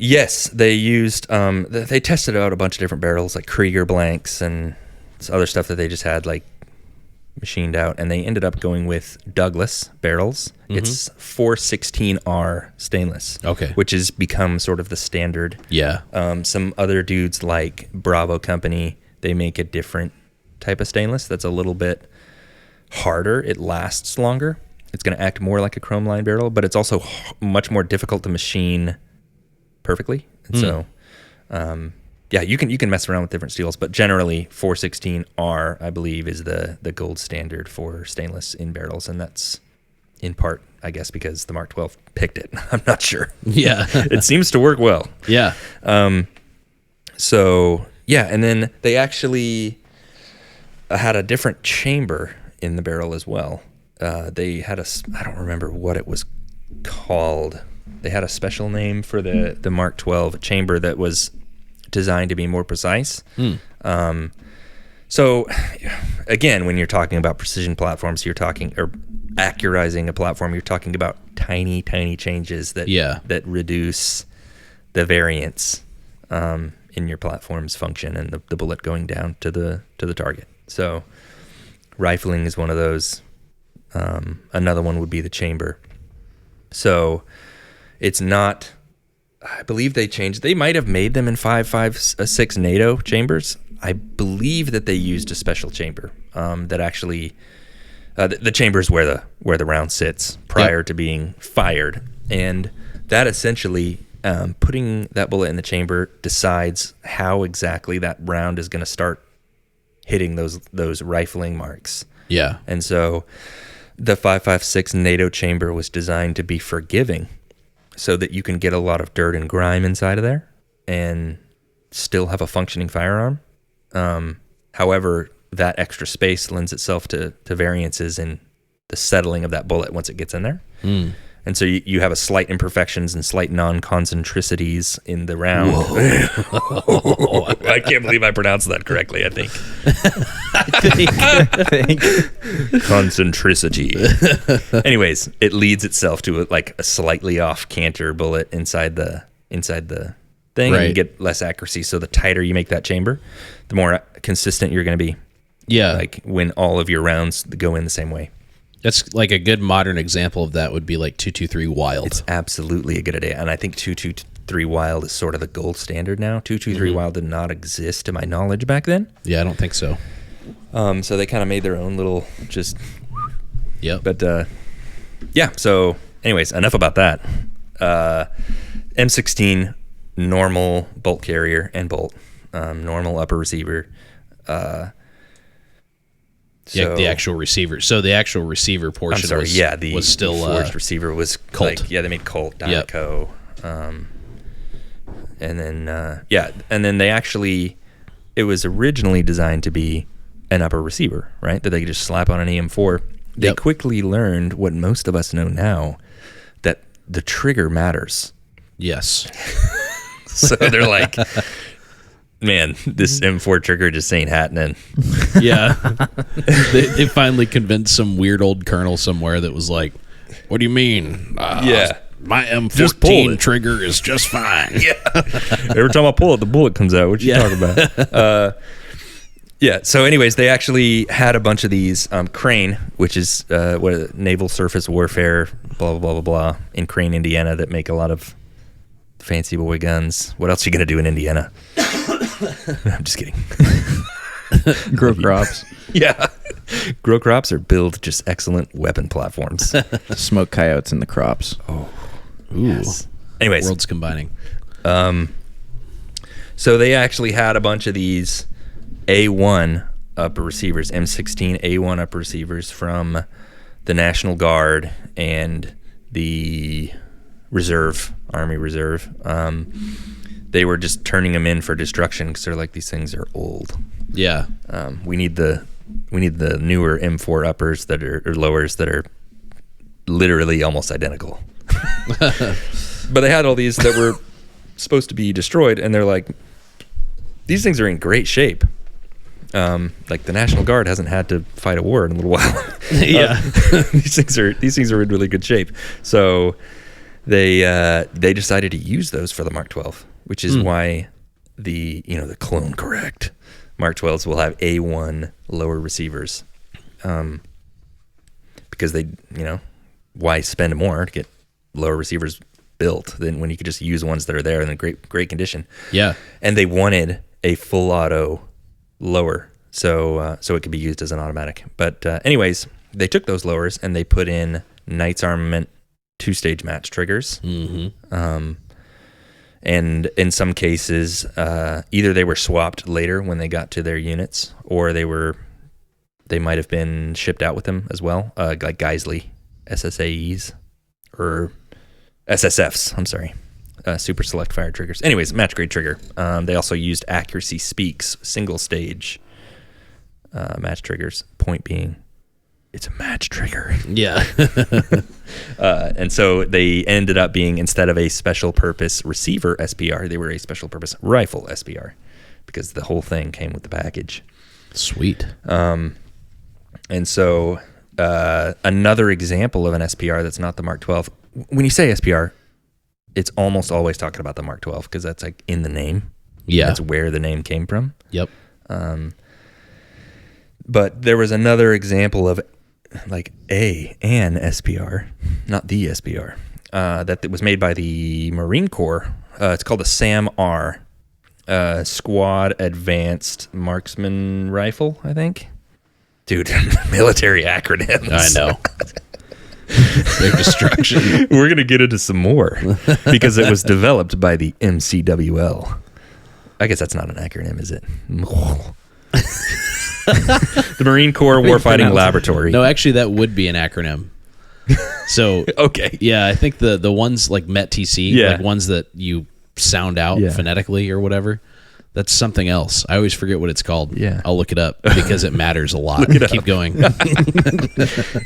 Yes, they used, they tested out a bunch of different barrels like Krieger blanks and other stuff that they just had like machined out, and they ended up going with Douglas barrels. Mm-hmm. It's 416R stainless, which has become sort of the standard. Yeah. Some other dudes like Bravo Company, they make a different type of stainless that's a little bit harder. It lasts longer. It's going to act more like a chrome line barrel, but it's also much more difficult to machine perfectly. And so, you can mess around with different steels, but generally 416R, I believe, is the gold standard for stainless in barrels, and that's in part, I guess, because the Mark 12 picked it. I'm not sure. Yeah. It seems to work well. Yeah. And then they actually had a different chamber in the barrel as well. They had I don't remember what it was called. They had a special name for the Mark 12 chamber that was designed to be more precise. So again, when you're talking about precision platforms, or accurizing a platform, you're talking about tiny changes that reduce the variance in your platform's function and the bullet going down to the target. So rifling is one of those. Another one would be the chamber. So it's not, I believe they changed. They might have made them in 5.56 NATO chambers. I believe that they used a special chamber that actually, the chamber is where the round sits prior to being fired, and that essentially putting that bullet in the chamber decides how exactly that round is going to start hitting those rifling marks. Yeah, and so The 5.56 NATO chamber was designed to be forgiving so that you can get a lot of dirt and grime inside of there and still have a functioning firearm. However, that extra space lends itself to variances in the settling of that bullet once it gets in there. And so you have a slight imperfections and slight non-concentricities in the round. I can't believe I pronounced that correctly, I think. Concentricity. Anyways, it leads itself to like a slightly off canter bullet inside the thing, right. And you get less accuracy. So the tighter you make that chamber, the more consistent you're going to be. Yeah. Like when all of your rounds go in the same way. That's like a good modern example of that would be like 223 Wild. It's absolutely a good idea. And I think 223 Wild is sort of the gold standard now. 223 Wild did not exist to my knowledge back then. Yeah, I don't think so. So they kind of made their own little just... Yep. But yeah, so anyways, enough about that. M16, normal bolt carrier and bolt. Normal upper receiver. So, the actual receiver. So the actual receiver portion was still forged receiver was Colt. Like, they made Colt, Dynaco, and then they actually, it was originally designed to be an upper receiver, right? That they could just slap on an EM4. They quickly learned what most of us know now, that the trigger matters. Yes. So they're like, man, this M4 trigger just ain't happening. Yeah. they finally convinced some weird old colonel somewhere that was like, what do you mean? My M14 trigger is just fine. Every time I pull it, the bullet comes out. What you talking about? So anyways, they actually had a bunch of these Crane, which is naval surface warfare, blah, blah, blah, blah, blah, in Crane, Indiana, that make a lot of fancy boy guns. What else are you going to do in Indiana? I'm just kidding. Grow crops. Yeah. Grow crops or build just excellent weapon platforms. Smoke coyotes in the crops. Oh. Ooh. Yes. Anyways. Worlds combining. So they actually had a bunch of these A1 upper receivers, M16 A1 upper receivers from the National Guard and the Army Reserve. They were just turning them in for destruction because they're like, these things are old. Yeah. We need the newer M4 uppers that are or lowers that are literally almost identical. But they had all these that were supposed to be destroyed, and they're like, these things are in great shape. Like the National Guard hasn't had to fight a war in a little while. Yeah. These things are in really good shape. So they decided to use those for the Mark 12, which is why the clone correct Mark 12s will have A1 lower receivers, because they, why spend more to get lower receivers built than when you could just use ones that are there in a great condition. Yeah. And they wanted a full auto lower, so it could be used as an automatic. But anyways, they took those lowers and they put in Knights Armament 2-stage match triggers. And in some cases, either they were swapped later when they got to their units, or they might have been shipped out with them as well, like Geisley SSAEs or SSFs. I'm sorry, super select fire triggers. Anyways, match grade trigger. They also used accuracy speaks, single stage match triggers. Point being, it's a match trigger. Yeah. And so they ended up being, instead of a special purpose receiver SPR, they were a special purpose rifle SPR, because the whole thing came with the package. Sweet. And so another example of an SPR that's not the Mark 12, when you say SPR, it's almost always talking about the Mark 12, because that's like in the name. Yeah. That's where the name came from. Yep. But there was another example of like an SPR, not the SPR, that was made by the Marine Corps. It's called the SAM-R, Squad Advanced Marksman Rifle, I think. Dude, military acronyms. I know. Big destruction. We're going to get into some more because it was developed by the MCWL. I guess that's not an acronym, is it? The Marine Corps Warfighting Laboratory. No, actually, that would be an acronym. So okay, yeah, I think the ones like METTC, like ones that you sound out phonetically or whatever. That's something else. I always forget what it's called. Yeah, I'll look it up because it matters a lot. Keep going.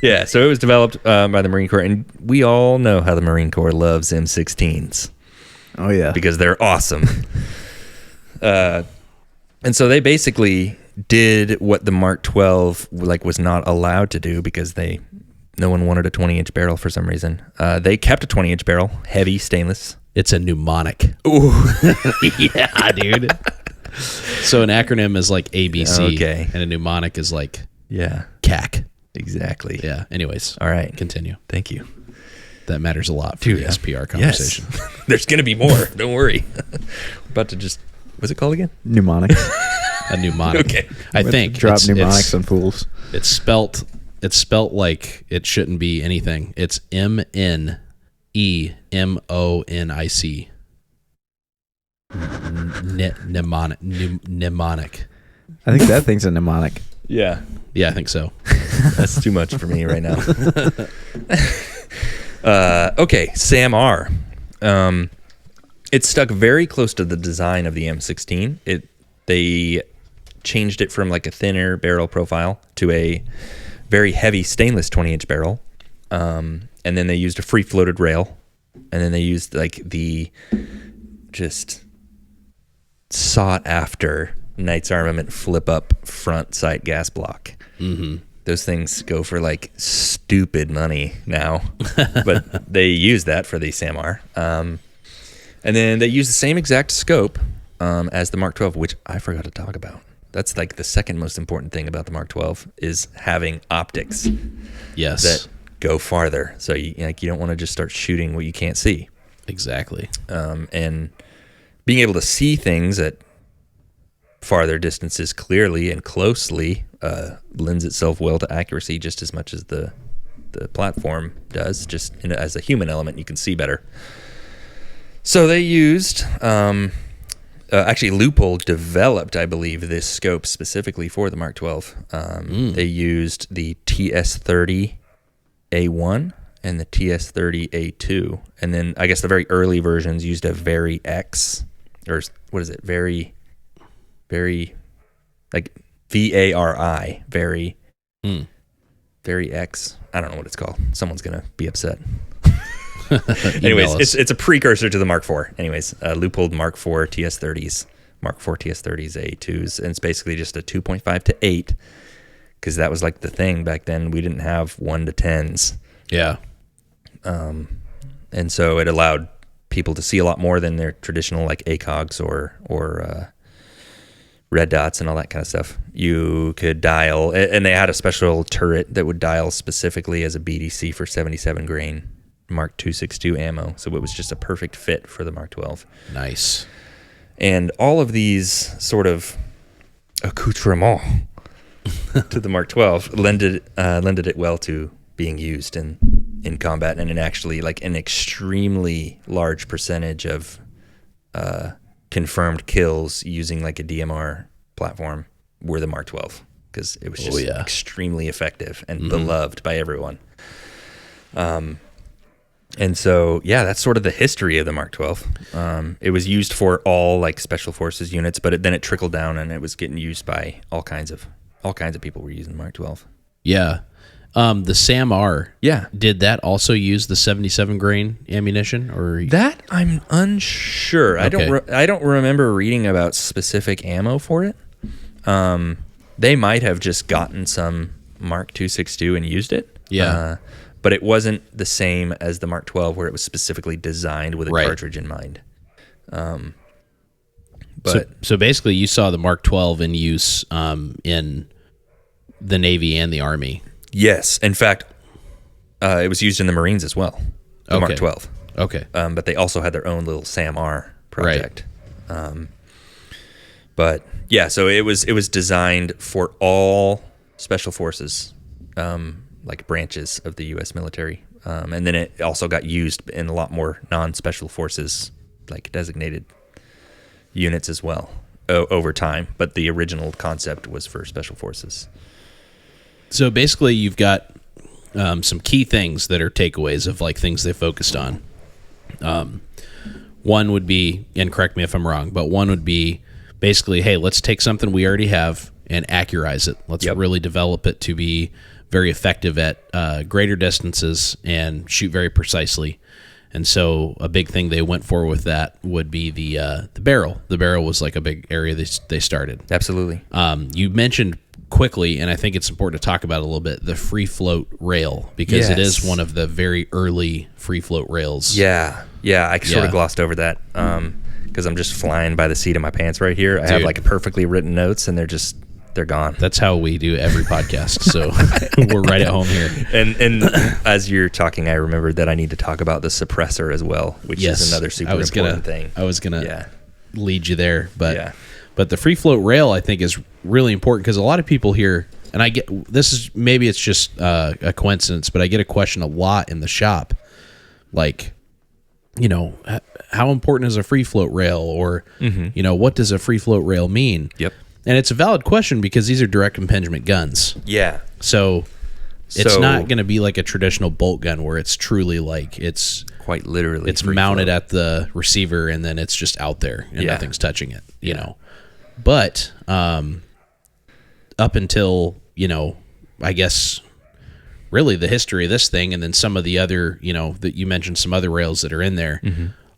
Yeah, so it was developed by the Marine Corps, and we all know how the Marine Corps loves M16s. Oh yeah, because they're awesome. And so they basically did what the Mark 12 was not allowed to do because no one wanted a 20-inch barrel for some reason. They kept a 20-inch barrel, heavy stainless. It's a mnemonic. Ooh, yeah, dude. So an acronym is like ABC, okay, and a mnemonic is like CAC. Exactly. Yeah. Anyways, all right, continue. Thank you. That matters a lot for the SPR conversation. Yes. There's going to be more. Don't worry. We're about to just, what's it called again? Mnemonics. A mnemonic. Okay. I think drop mnemonics on fools. It's spelt like it shouldn't be anything. It's MNEMONIC. Mnemonic. I think that thing's a mnemonic. Yeah. Yeah, I think so. That's too much for me right now. Okay, SAM-R. It's stuck very close to the design of the M16. They changed it from like a thinner barrel profile to a very heavy stainless 20-inch barrel. And then they used a free-floated rail. And then they used like the just sought-after Knight's Armament flip-up front sight gas block. Mm-hmm. Those things go for like stupid money now, but they use that for the SAM-R. And then they use the same exact scope as the Mark 12, which I forgot to talk about. That's like the second most important thing about the Mark 12 is having optics. Yes. That go farther. So you don't want to just start shooting what you can't see. Exactly. And being able to see things at farther distances clearly and closely lends itself well to accuracy just as much as the platform does. Just as a human element, you can see better. So they used, actually Leupold developed, I believe, this scope specifically for the Mark 12. They used the TS30A1 and the TS30A2. And then I guess the very early versions used a RECCE, or what is it? Very, like VARI, very X. I don't know what it's called. Someone's going to be upset. Anyways, it's a precursor to the Mark IV. Anyways, Leupold Mark IV TS30s, Mark IV TS30s A2s, and it's basically just a 2.5 to 8 because that was like the thing back then. We didn't have 1 to 10s. Yeah. And so it allowed people to see a lot more than their traditional like ACOGs or red dots and all that kind of stuff. You could dial, and they had a special turret that would dial specifically as a BDC for 77 grain Mark 262 ammo. So it was just a perfect fit for the Mark 12. Nice. And all of these sort of accoutrements to the Mark 12 lended it well to being used in combat, and in actually like an extremely large percentage of confirmed kills using like a DMR platform were the Mark 12 because it was just extremely effective and beloved by everyone. And so, that's sort of the history of the Mark 12. It was used for all like special forces units, but then it trickled down and it was getting used by all kinds of people were using the Mark 12. Yeah. The SAM-R. Yeah. Did that also use the 77 grain ammunition, or that I'm unsure. Okay. I don't remember reading about specific ammo for it. They might have just gotten some Mark 262 and used it. Yeah. But it wasn't the same as the Mark 12 where it was specifically designed with a cartridge in mind. So basically you saw the Mark 12 in use in the Navy and the Army. Yes. In fact, it was used in the Marines as well, the Mark 12. Okay. But they also had their own little SAM-R project. Right. But yeah, so it was designed for all special forces, like branches of the U.S. military. And then it also got used in a lot more non-special forces, like designated units as well. over time, but the original concept was for special forces. So basically, you've got some key things that are takeaways of like things they focused on. One would be, and correct me if I'm wrong, but one would be basically, hey, let's take something we already have and accurize it. Let's really develop it to be very effective at greater distances and shoot very precisely. And so a big thing they went for with that would be the barrel. The barrel was like a big area they started. Absolutely. You mentioned quickly, and I think it's important to talk about a little bit, the free float rail, because it is one of the very early free float rails. Yeah, I sort of glossed over that because I'm just flying by the seat of my pants right here. I have like perfectly written notes, and they're gone. That's how we do every podcast, so we're right at home here. And as you're talking, I remembered that I need to talk about the suppressor as well, which is another super important thing. I was gonna lead you there, but the free float rail I think is really important because a lot of people here, and I get this is maybe it's just a coincidence, but I get a question a lot in the shop, like, you know, how important is a free float rail, or you know, what does a free float rail mean? Yep. And it's a valid question because these are direct impingement guns. Yeah. So it's not going to be like a traditional bolt gun where it's truly like it's quite literally it's mounted at the receiver and then it's just out there and nothing's touching it, you know. But up until, you know, I guess really the history of this thing, and then some of the other, you know, that you mentioned some other rails that are in there,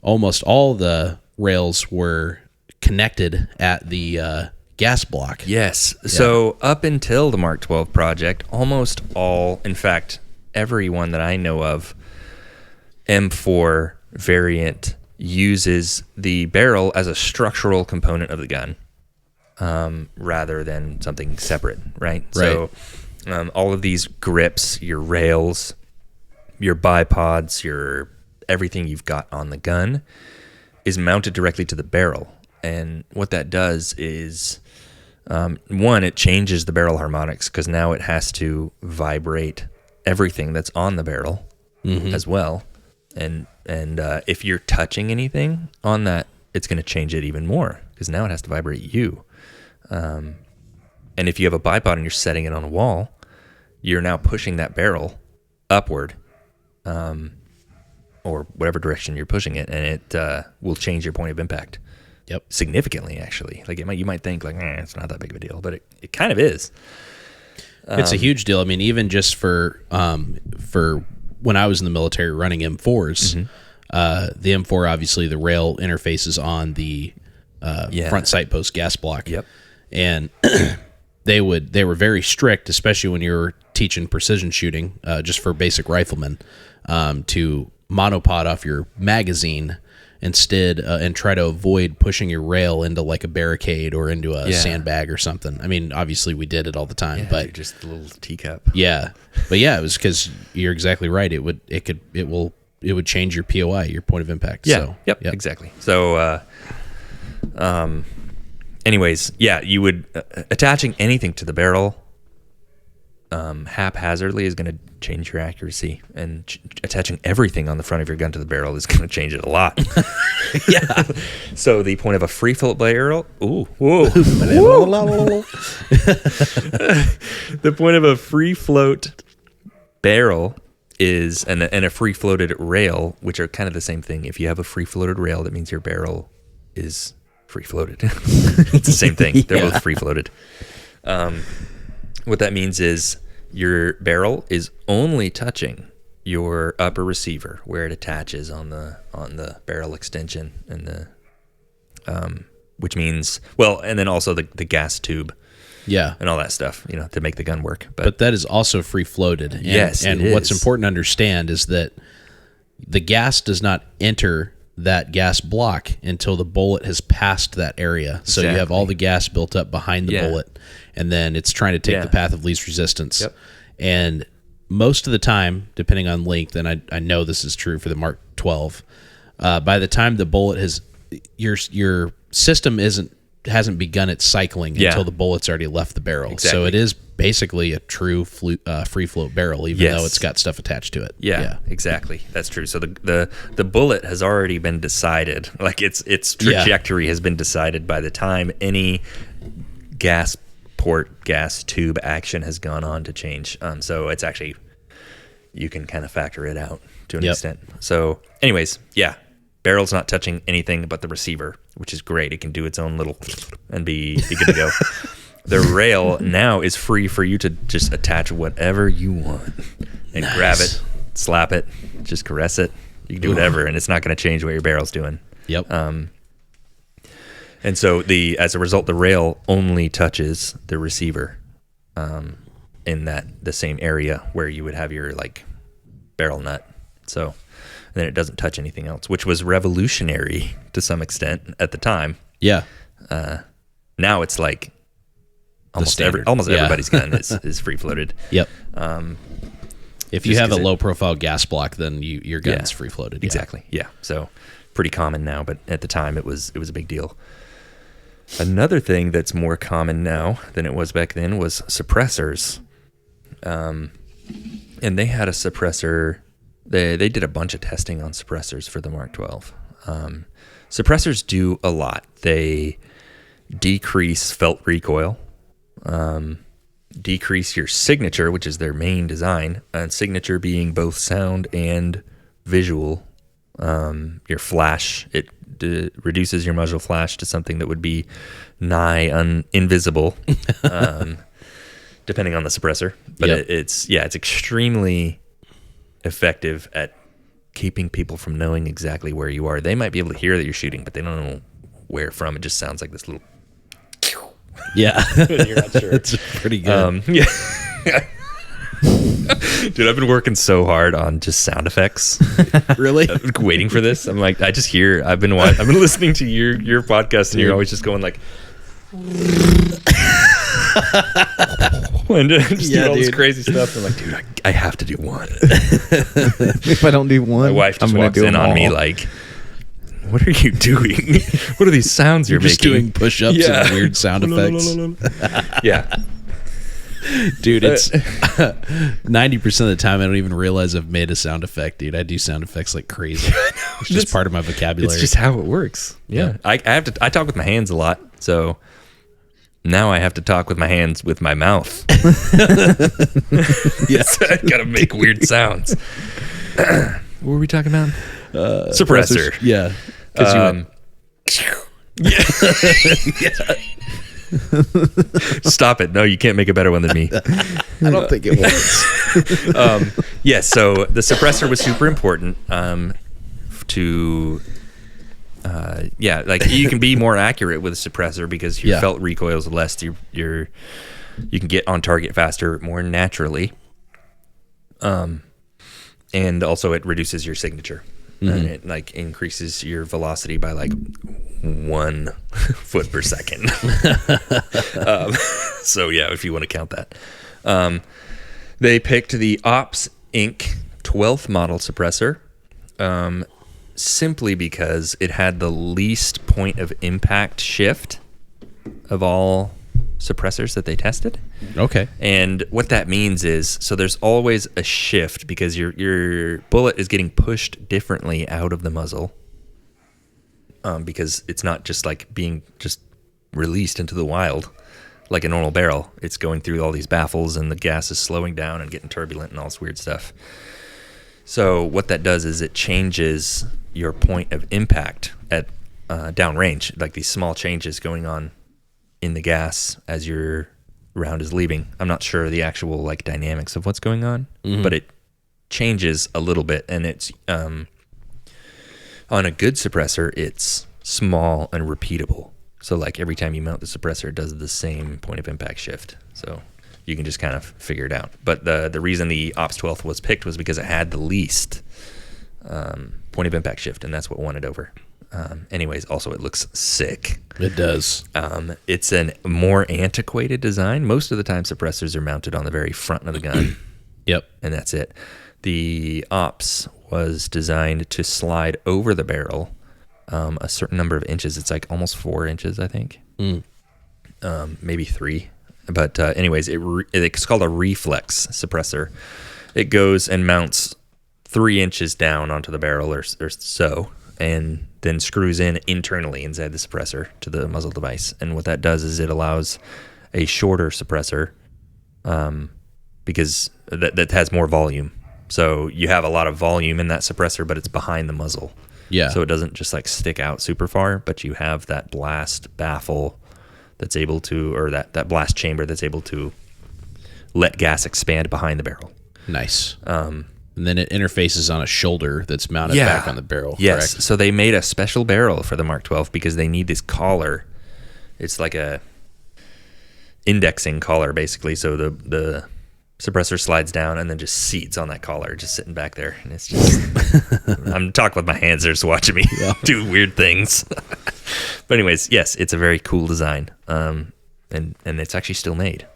almost all the rails were connected at the gas block. Yes. So up until the Mark 12 project, almost all, in fact, everyone that I know of, M4 variant uses the barrel as a structural component of the gun, rather than something separate, right? So all of these grips, your rails, your bipods, your everything you've got on the gun is mounted directly to the barrel. And what that does is, one, it changes the barrel harmonics because now it has to vibrate everything that's on the barrel as well. And if you're touching anything on that, it's going to change it even more because now it has to vibrate you. And if you have a bipod and you're setting it on a wall, you're now pushing that barrel upward, or whatever direction you're pushing it, and it will change your point of impact. Yep, significantly actually. Like you might think like, it's not that big of a deal, but it kind of is. It's a huge deal. I mean, even just for when I was in the military running M4s, the M4 obviously the rail interfaces on the front sight post gas block. Yep, and they were very strict, especially when you were teaching precision shooting, just for basic riflemen, to monopod off your magazine instead, and try to avoid pushing your rail into like a barricade or into a sandbag or something. I mean, obviously we did it all the time, but just a little teacup. Yeah, but it was because you're exactly right. It would change your POI, your point of impact. Yeah. So, yep. Exactly. So, anyways, you would attaching anything to the barrel haphazardly is going to change your accuracy, and attaching everything on the front of your gun to the barrel is going to change it a lot. So the point of a free float barrel, the point of a free float barrel is, and a free floated rail, which are kind of the same thing. If you have a free floated rail, that means your barrel is free floated. It's the same thing. They're both free floated. What that means is your barrel is only touching your upper receiver where it attaches on the barrel extension, and the which means, well, and then also the gas tube, and all that stuff, you know, to make the gun work. But that is also free floated. And, yes, and what's important to understand is that the gas does not enter that gas block until the bullet has passed that area. Exactly. So you have all the gas built up behind the bullet, and then it's trying to take the path of least resistance. Yep. And most of the time, depending on length, and I know this is true for the Mark 12, by the time the bullet has, your system hasn't begun its cycling until the bullet's already left the barrel. Exactly. So it is basically a true free float barrel, even though it's got stuff attached to it. Yeah, exactly. That's true. So the bullet has already been decided. Like its trajectory has been decided by the time any gas port, gas tube action has gone on to change. So it's actually, you can kind of factor it out to an extent. So anyways, barrel's not touching anything but the receiver, which is great. It can do its own little and be good to go. The rail now is free for you to just attach whatever you want and grab it, slap it, just caress it. You can do whatever, and it's not going to change what your barrel's doing. Yep. And so as a result, the rail only touches the receiver in the same area where you would have your like barrel nut. So then it doesn't touch anything else, which was revolutionary to some extent at the time. Yeah. Now it's like almost everybody's gun is free floated. Yep. If you have a low profile gas block, then your gun's free floated. Exactly. Yeah. So pretty common now, but at the time it was a big deal. Another thing that's more common now than it was back then was suppressors. And they had a suppressor. They did a bunch of testing on suppressors for the Mark 12. Suppressors do a lot. They decrease felt recoil, decrease your signature, which is their main design, and signature being both sound and visual. Your flash, it reduces your muzzle flash to something that would be nigh invisible, depending on the suppressor. But it's extremely effective at keeping people from knowing exactly where you are. They might be able to hear that you're shooting, but they don't know where from. It just sounds like this little. Yeah, you're not sure. It's pretty good. Dude, I've been working so hard on just sound effects. Really? Waiting for this. I'm like, I just hear. I've been listening to your podcast, and you're always just going like. And just do all this crazy stuff. I'm like, dude, I have to do one. If I don't do one, my wife just walks in on me like, what are you doing? What are these sounds you're just making? Doing push-ups and weird sound effects. Yeah. Dude, it's 90% of the time I don't even realize I've made a sound effect, dude. I do sound effects like crazy. It's just part of my vocabulary. It's just how it works. Yeah. I talk with my hands a lot, so now I have to talk with my hands with my mouth. Yeah. So I gotta make weird sounds. What were we talking about? Suppressor. Yeah. Stop it. No, you can't make a better one than me. I don't think it works. So the suppressor was super important to like you can be more accurate with a suppressor because your felt recoil is less. You can get on target faster, more naturally. And also it reduces your signature. And it like increases your velocity by like 1 foot per second. So yeah, if you want to count that. They picked the Ops Inc. 12th model suppressor simply because it had the least point of impact shift of all suppressors that they tested. Okay. And what that means is, so there's always a shift because your bullet is getting pushed differently out of the muzzle, because it's not just like being just released into the wild like a normal barrel. It's going through all these baffles and the gas is slowing down and getting turbulent and all this weird stuff. So what that does is it changes your point of impact at downrange, like these small changes going on in the gas as your round is leaving. I'm not sure the actual like dynamics of what's going on, but it changes a little bit, and it's on a good suppressor, it's small and repeatable. So like every time you mount the suppressor, it does the same point of impact shift. So you can just kind of figure it out. But the reason the Ops 12th was picked was because it had the least point of impact shift, and that's what won it over. Anyways, also it looks sick. It does. It's a more antiquated design. Most of the time suppressors are mounted on the very front of the gun. Yep. And that's it. The Ops was designed to slide over the barrel a certain number of inches. It's like almost 4 inches, I think. Maybe 3. But anyways, it's called a reflex suppressor. It goes and mounts 3 inches down onto the barrel or so, and then screws in internally inside the suppressor to the muzzle device. And what that does is it allows a shorter suppressor, because that has more volume. So you have a lot of volume in that suppressor, but it's behind the muzzle. Yeah. So it doesn't just like stick out super far, but you have that blast baffle that's able to, or that blast chamber that's able to let gas expand behind the barrel. Nice. And then it interfaces on a shoulder that's mounted back on the barrel. Yes. Correct? So they made a special barrel for the Mark 12 because they need this collar. It's like a indexing collar, basically. So the suppressor slides down and then just seats on that collar, just sitting back there. And it's just, I'm talking with my hands. They're just watching me do weird things. But anyways, yes, it's a very cool design. And it's actually still made.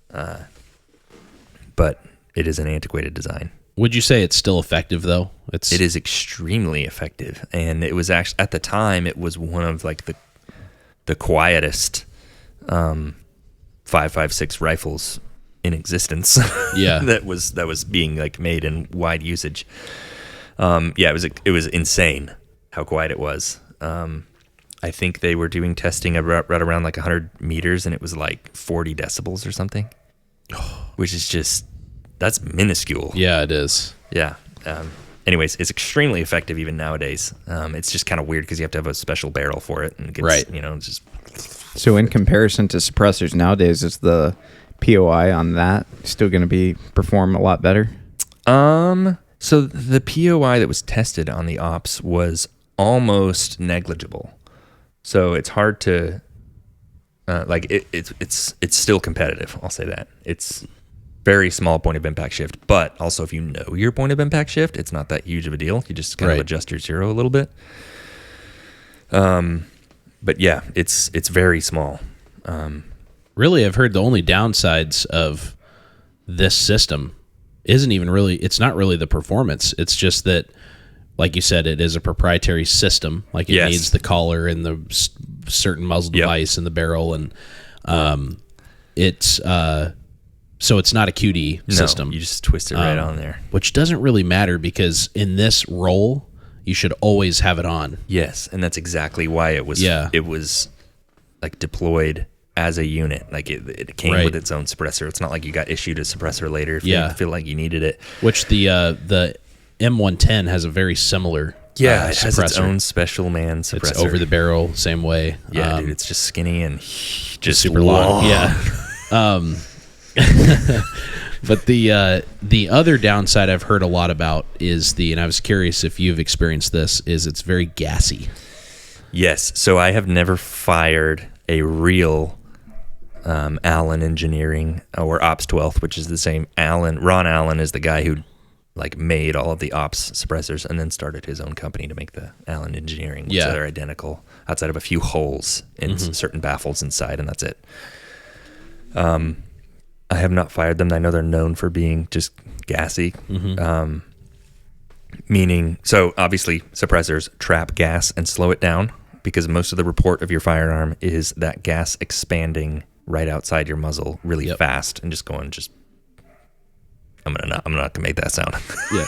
But it is an antiquated design. Would you say it's still effective though? It is extremely effective. And it was actually, at the time, it was one of like the quietest 5.56 rifles in existence. Yeah. that was being like made in wide usage. It was insane how quiet it was. I think they were doing testing right around like 100 meters, and it was like 40 decibels or something, which is just, that's minuscule. Yeah, it is. Yeah. Anyways, it's extremely effective even nowadays. It's just kind of weird because you have to have a special barrel for it, and it gets, right. Just. So in comparison to suppressors nowadays, is the POI on that still going to perform a lot better? So the POI that was tested on the ops was almost negligible. So it's hard to, it's still competitive. I'll say that. It's very small point of impact shift, but also if you know your point of impact shift, it's not that huge of a deal. You just kind of adjust your zero a little bit. But yeah, it's very small. Really, I've heard the only downsides of this system it's not really the performance. It's just that, like you said, it is a proprietary system. Like it needs the collar and the certain muzzle device in the barrel, and so it's not a QD system. You just twist it right on there. Which doesn't really matter because in this role, you should always have it on. Yes, and that's exactly why it was. Yeah. It was like deployed as a unit. Like it came with its own suppressor. It's not like you got issued a suppressor later if you feel like you needed it. Which the M110 has a very similar it has its own special man suppressor. It's over the barrel, same way. Yeah, dude, it's just skinny and just super long. Yeah. But the other downside I've heard a lot about is and I was curious if you've experienced this, is it's very gassy. Yes. So I have never fired a real Allen Engineering or Ops 12, which is the same Allen. Ron Allen is the guy who like made all of the Ops suppressors and then started his own company to make the Allen Engineering, which are identical outside of a few holes in certain baffles inside, and that's it. I have not fired them. I know they're known for being just gassy. Meaning, so obviously suppressors trap gas and slow it down, because most of the report of your firearm is that gas expanding right outside your muzzle really fast and just going I'm not gonna make that sound. Yeah.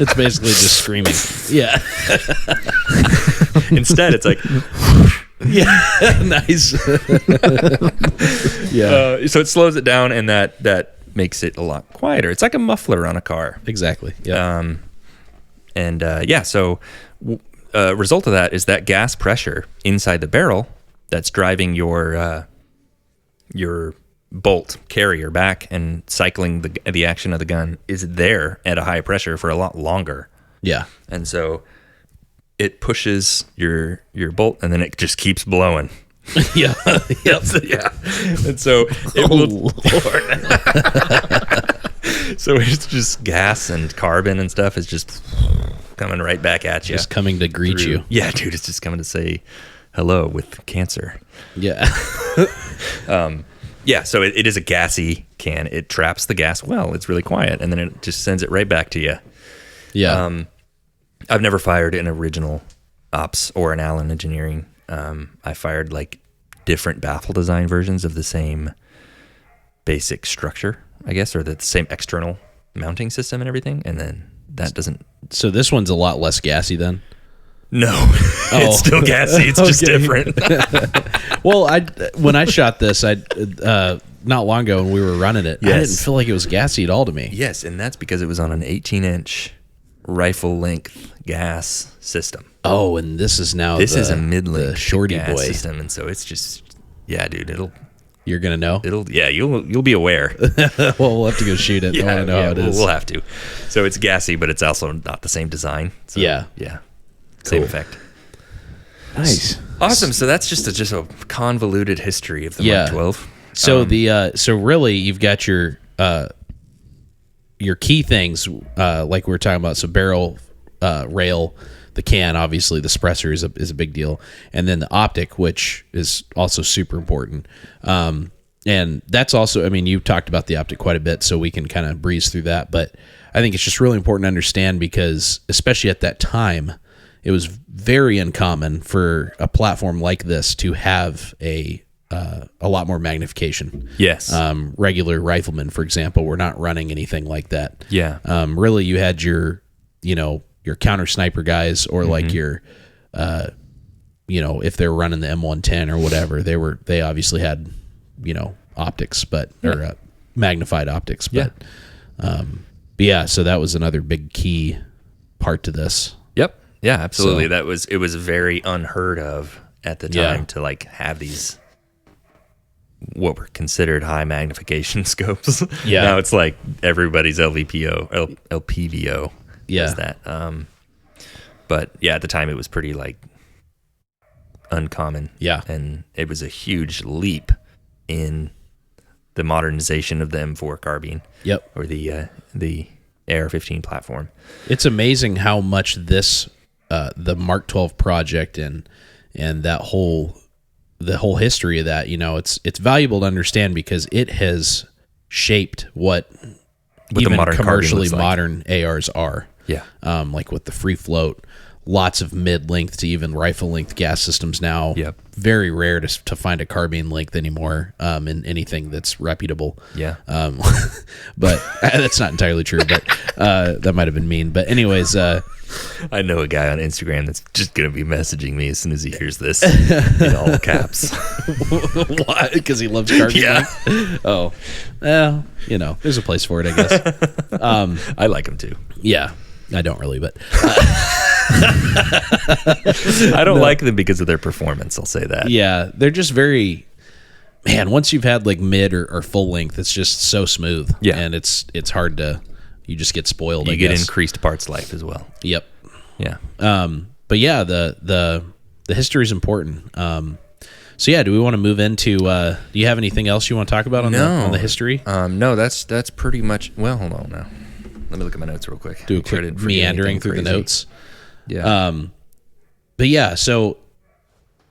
It's basically just screaming. Yeah. Instead it's like yeah. Nice. Yeah. So it slows it down, and that makes it a lot quieter. It's like a muffler on a car. Exactly. Yeah. So result of that is that gas pressure inside the barrel that's driving your bolt carrier back and cycling the action of the gun is there at a high pressure for a lot longer. Yeah. And so it pushes your bolt, and then it just keeps blowing. Yeah. Yep. Yeah. And so it will. So it's just gas and carbon and stuff is just coming right back at you. Just coming to greet you. Yeah, dude, it's just coming to say hello with cancer. Yeah. Yeah, so it is a gassy can. It traps the gas well. It's really quiet, and then it just sends it right back to you. Yeah. I've never fired an original Ops or an Allen Engineering. I fired like different baffle design versions of the same basic structure, I guess, or the same external mounting system and everything, and then that doesn't. So this one's a lot less gassy then? No, it's still gassy. It's just different. Well, when I shot this, not long ago when we were running it, I didn't feel like it was gassy at all to me. Yes, and that's because it was on an 18-inch rifle length gas system. Oh, and this is now is a mid-length shorty gas boy system, and so it's just dude. You're gonna know. You'll be aware. Well, we'll have to go shoot it. I want to know how it is. We'll have to. So it's gassy, but it's also not the same design. So, yeah. Same effect. Nice. Awesome. So that's just a convoluted history of the Mark 12. So so really you've got your key things like we were talking about. So barrel, rail, the can, obviously the suppressor is a big deal, and then the optic, which is also super important. And that's also, I mean, you talked about the optic quite a bit, so we can kind of breeze through that. But I think it's just really important to understand because, especially at that time, it was very uncommon for a platform like this to have a lot more magnification. Yes. Regular riflemen, for example, were not running anything like that. Yeah. Really, you had your counter sniper guys, or like your, if they're running the M110 or whatever, they obviously had, optics, or magnified optics. But yeah, so that was another big key part to this. Yep. Yeah, absolutely. So, it was very unheard of at the time to like have these what were considered high magnification scopes. Yeah. Now it's like everybody's LPVO is that. But yeah, at the time it was pretty like uncommon. Yeah. And it was a huge leap in the modernization of the M4 carbine. Yep. Or the AR-15 platform. It's amazing how much this the Mark 12 project and the whole history of that, it's valuable to understand because it has shaped what even the modern commercially modern ARs are. Yeah. Like with the free float, lots of mid-length to even rifle-length gas systems now. Yep. Very rare to find a carbine length anymore in anything that's reputable. Yeah. But that's not entirely true, but that might have been mean. But anyways... I know a guy on Instagram that's just going to be messaging me as soon as he hears this in all caps. Why? Because he loves carbine? Yeah. Oh. Well, there's a place for it, I guess. I like him too. Yeah. I don't really, but... I don't like them because of their performance, I'll say that. Yeah. They're just very... Man, once you've had like mid or full length, it's just so smooth. Yeah. And it's hard to... You just get spoiled. You get increased parts life as well. Yep. Yeah. But yeah, the history is important. So yeah, do we want to move into? Do you have anything else you want to talk about on the history? No, that's pretty much. Well, hold on now. Let me look at my notes real quick. Do a quick meandering through the notes. Yeah. But yeah, so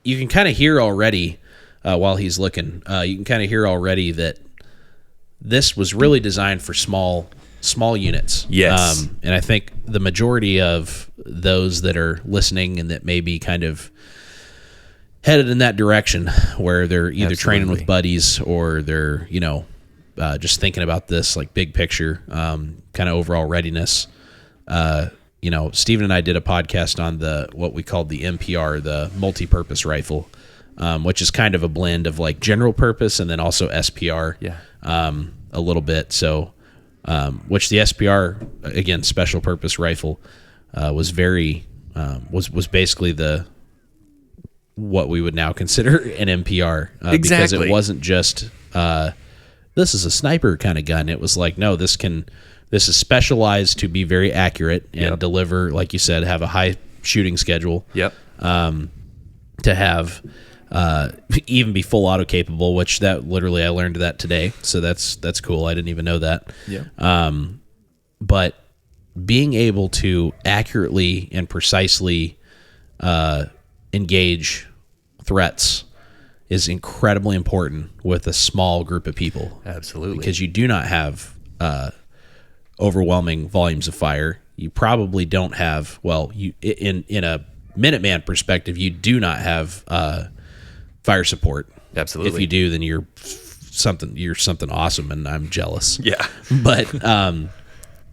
you can kind of hear already while he's looking. You can kind of hear already that this was really designed for small units. Yes. And I think the majority of those that are listening and that may be kind of headed in that direction where they're either training with buddies or they're, just thinking about this like big picture, kind of overall readiness. Steven and I did a podcast on what we called the MPR, the multi-purpose rifle, which is kind of a blend of like general purpose and then also SPR. Yeah. A little bit. So, which the SPR, again, special purpose rifle, was very was basically what we would now consider an MPR, because it wasn't just this is a sniper kind of gun. It was like, no, this is specialized to be very accurate and deliver, like you said, have a high shooting schedule. Yep. To have even be full auto capable, which that literally I learned that today. So that's cool. I didn't even know that. Yeah. But being able to accurately and precisely engage threats is incredibly important with a small group of people. Absolutely. Because you do not have overwhelming volumes of fire. You probably don't have, in a Minuteman perspective, you do not have fire support. Absolutely. If you do, then you're you're something awesome, and I'm jealous. Yeah. But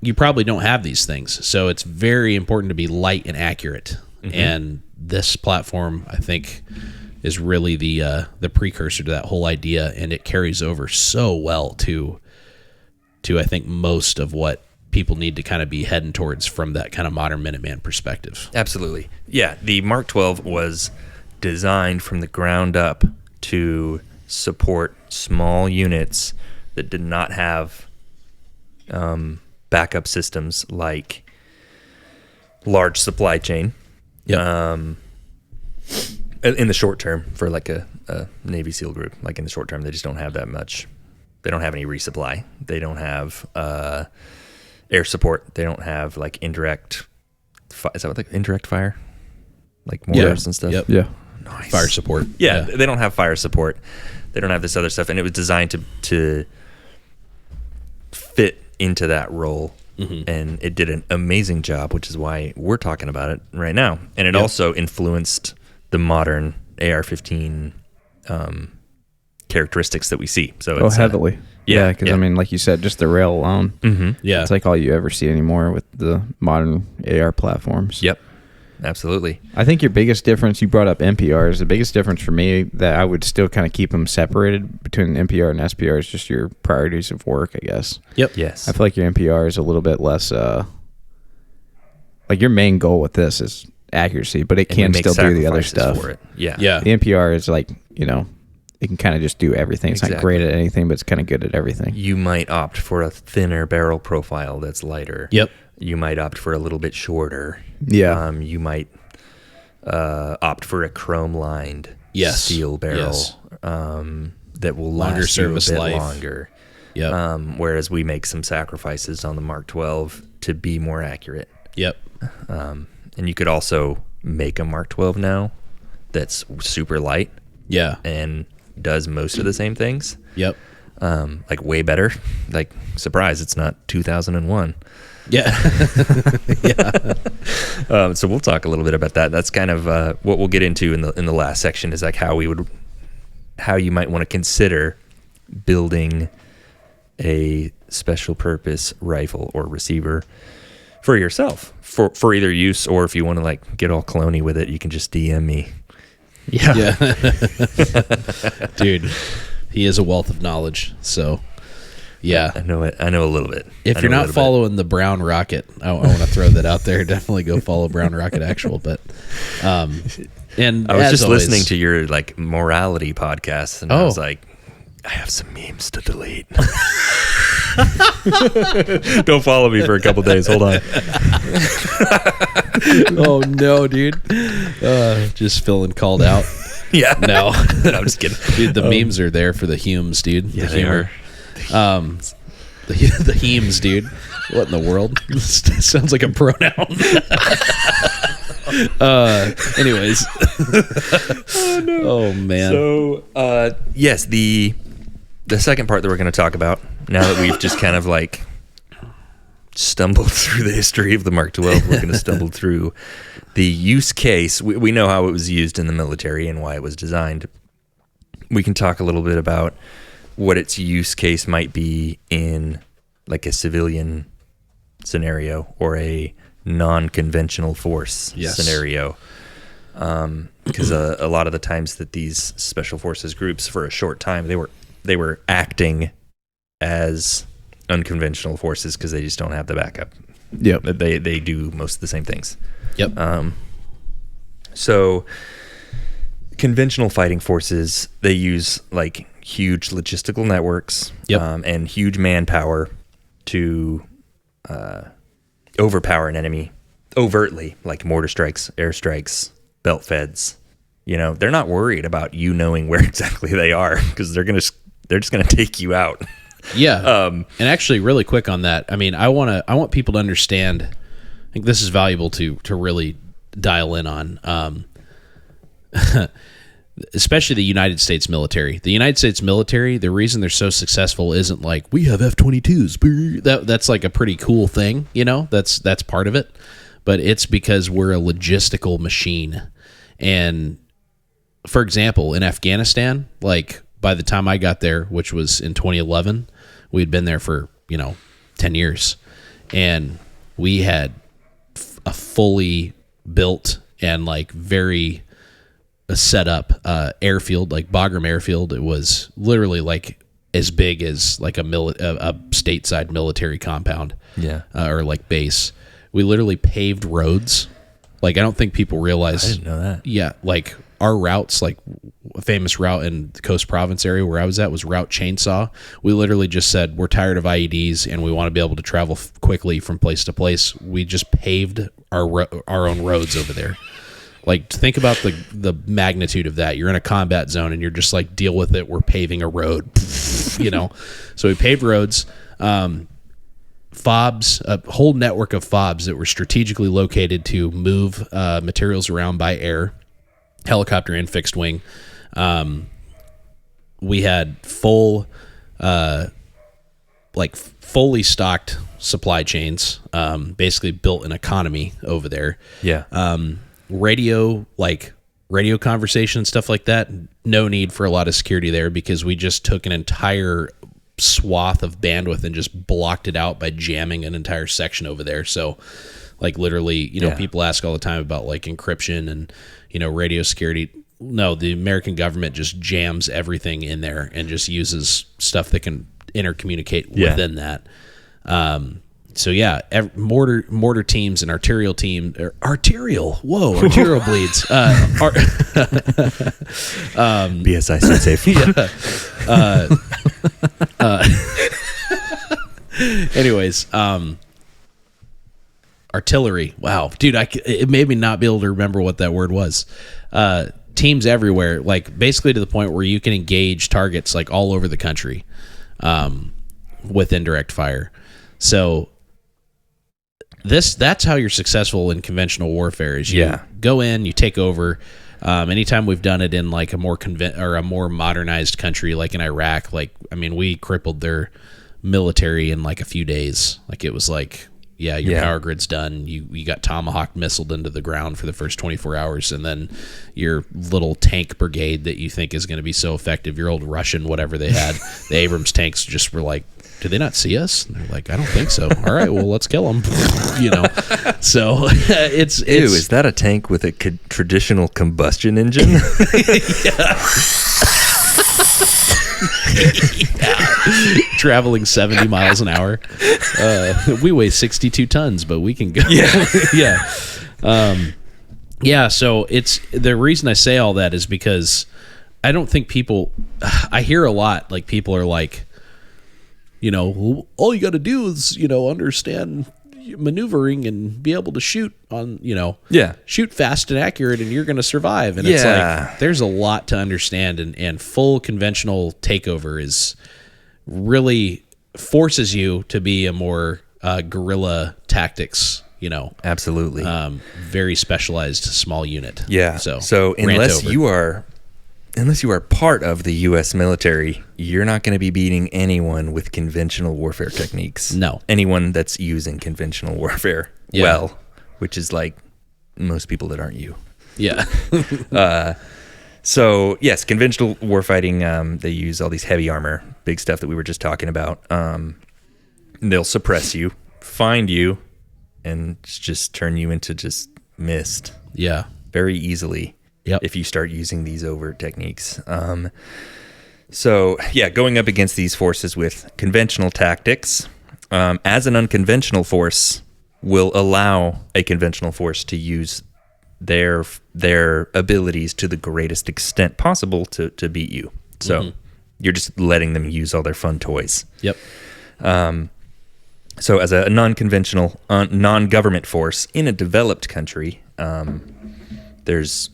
you probably don't have these things, so it's very important to be light and accurate. And this platform, I think, is really the precursor to that whole idea, and it carries over so well to I think most of what people need to kind of be heading towards from that kind of modern Minuteman perspective. Absolutely. Yeah, the Mark 12 was designed from the ground up to support small units that did not have backup systems like large supply chain. Yep. In the short term, for like a Navy SEAL group, like in the short term, they just don't have that much. They don't have any resupply. They don't have air support. They don't have like indirect. Is that what indirect fire? Like mortars and stuff. Yep. Yeah. Nice. Fire support. Yeah, they don't have fire support. They don't have this other stuff, and it was designed to fit into that role. And it did an amazing job, which is why we're talking about it right now. And it also influenced the modern AR-15 characteristics that we see. So it's, heavily. Because I mean, like you said, just the rail alone. Yeah, it's like all you ever see anymore with the modern AR platforms. Yep, absolutely. I think your biggest difference, you brought up NPRs. The biggest difference for me that I would still kind of keep them separated between NPR and SPR is just your priorities of work, I guess. Yep. Yes. I feel like your NPR is a little bit less. Like your main goal with this is accuracy, but it can still do the other stuff. For it. Yeah. Yeah. The NPR is like, it can kind of just do everything. It's not great at anything, but it's kind of good at everything. You might opt for a thinner barrel profile that's lighter. Yep. You might opt for a little bit shorter. Yeah. You might opt for a chrome-lined steel barrel that will longer last service you a bit life. longer. Yep. Whereas we make some sacrifices on the Mark 12 to be more accurate. Yep. And you could also make a Mark 12 now that's super light. Yeah. And does most of the same things. Yep. Like way better. Like, surprise, it's not 2001. Yeah. Yeah. So we'll talk a little bit about that. That's kind of what we'll get into in the last section, is like how you might want to consider building a special purpose rifle or receiver for yourself, for either use, or if you want to like get all cloney with it, you can just DM me. Yeah. Dude, he is a wealth of knowledge. So, yeah. I know it. I know a little bit. If you're not following the Brown Rocket, I want to throw that out there. Definitely go follow Brown Rocket Actual. But, and I was just always, listening to your like morality podcast, and I was like, I have some memes to delete. Don't follow me for a couple days. Hold on. Oh no, dude! Just feeling called out. Yeah. No, I'm just kidding. Dude, the memes are there for the humes, dude. Yeah, the they humor. The hemes, dude. What in the world? Sounds like a pronoun. Anyways. Oh no. Oh man. So yes, the second part that we're going to talk about, now that we've just kind of like stumbled through the history of the Mark 12, we're going to stumble through the use case. We know how it was used in the military and why it was designed. We can talk a little bit about what its use case might be in like a civilian scenario or a non-conventional force scenario. Because a lot of the times that these special forces groups, for a short time, they were acting as unconventional forces because they just don't have the backup. Yep. They do most of the same things. Yep. So conventional fighting forces, they use like huge logistical networks and huge manpower to overpower an enemy overtly, like mortar strikes, airstrikes, belt feds. They're not worried about you knowing where exactly they are because they're just gonna take you out. Yeah. And actually, really quick on that, I mean, I want people to understand. I think this is valuable to really dial in on, especially the United States military. The United States military, the reason they're so successful isn't like we have F-22s. That's like a pretty cool thing, That's part of it, but it's because we're a logistical machine. And for example, in Afghanistan, like by the time I got there, which was in 2011, we'd been there for 10 years, and we had a fully built and like very set up airfield, like Bagram Airfield. It was literally like as big as like a stateside military compound, or like base. We literally paved roads. Like, I don't think people realize. I didn't know that. Yeah, like our routes, like a famous route in the Coast Province area where I was at was Route Chainsaw. We literally just said we're tired of IEDs and we want to be able to travel quickly from place to place. We just paved our own roads over there. Like, think about the magnitude of that. You're in a combat zone and you're just like, deal with it. We're paving a road, So we paved roads, FOBs, a whole network of FOBs that were strategically located to move materials around by air, helicopter and fixed wing. We had fully stocked supply chains, basically built an economy over there. Yeah. Radio conversation, stuff like that. No need for a lot of security there because we just took an entire swath of bandwidth and just blocked it out by jamming an entire section over there. So like literally, people ask all the time about like encryption and, radio security. No, the American government just jams everything in there and just uses stuff that can intercommunicate within that. So yeah, mortar teams and arterial team, arterial bleeds. BSI safe. Anyways, artillery. Wow, dude, it made me not be able to remember what that word was. Teams everywhere, like basically to the point where you can engage targets like all over the country with indirect fire. So that's how you're successful in conventional warfare. Is you go in, you take over. Anytime we've done it in like a more modernized country, like in Iraq, we crippled their military in like a few days. Like it was like, your power grid's done. You got tomahawk missiled into the ground for the first 24 hours, and then your little tank brigade that you think is going to be so effective, your old Russian whatever they had, the Abrams tanks just were like, do they not see us? And they're like, I don't think so. All right, well, let's kill them. So it's is that a tank with a traditional combustion engine? Traveling 70 miles an hour. We weigh 62 tons, but we can go. So it's the reason I say all that is because I don't think I hear a lot, like people are like, all you got to do is, understand maneuvering and be able to shoot on, shoot fast and accurate and you're going to survive. And it's like, there's a lot to understand, and full conventional takeover is really forces you to be a more guerrilla tactics, Absolutely. Very specialized small unit. Yeah. So unless you are part of the U.S. military, you're not going to be beating anyone with conventional warfare techniques. No. Anyone that's using conventional warfare which is like most people that aren't you. Yeah. So, yes, conventional warfighting, they use all these heavy armor, big stuff that we were just talking about. They'll suppress you, find you, and just turn you into just mist. Yeah. Very easily. Yep. If you start using these overt techniques. Going up against these forces with conventional tactics, as an unconventional force, will allow a conventional force to use their abilities to the greatest extent possible to beat you. So you're just letting them use all their fun toys. Yep. So as a non-conventional, non-government force in a developed country, it's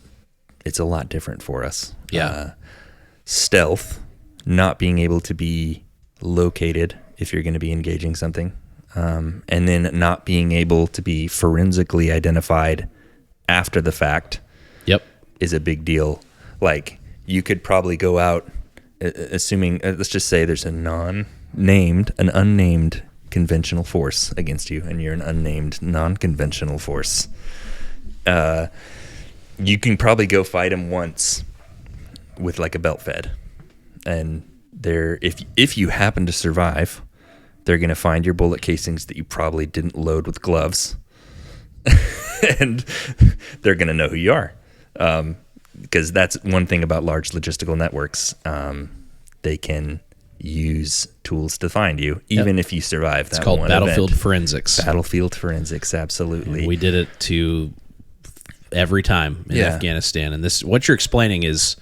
a lot different for us. Yeah. Stealth, not being able to be located if you're going to be engaging something, and then not being able to be forensically identified after the fact. Yep. Is a big deal. Like, you could probably go out, assuming, let's just say there's an unnamed conventional force against you, and you're an unnamed non-conventional force. You can probably go fight him once with like a belt fed. And if you happen to survive, they're going to find your bullet casings that you probably didn't load with gloves, and they're going to know who you are. Because that's one thing about large logistical networks. They can use tools to find you, even if you survive. It's called battlefield forensics. Battlefield forensics, absolutely. And we did it to every time in Afghanistan, and this what you're explaining is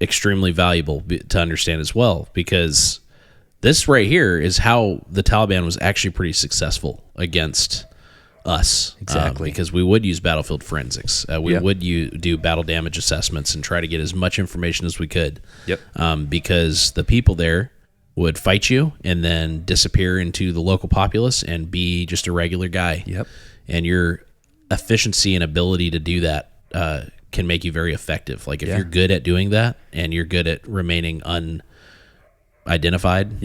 extremely valuable to understand as well, because this right here is how the Taliban was actually pretty successful against us. Exactly. Because we would use battlefield forensics. We would do battle damage assessments and try to get as much information as we could. Yep. Because the people there would fight you and then disappear into the local populace and be just a regular guy. Yep. And your efficiency and ability to do that can make you very effective. Like if you're good at doing that and you're good at remaining unidentified,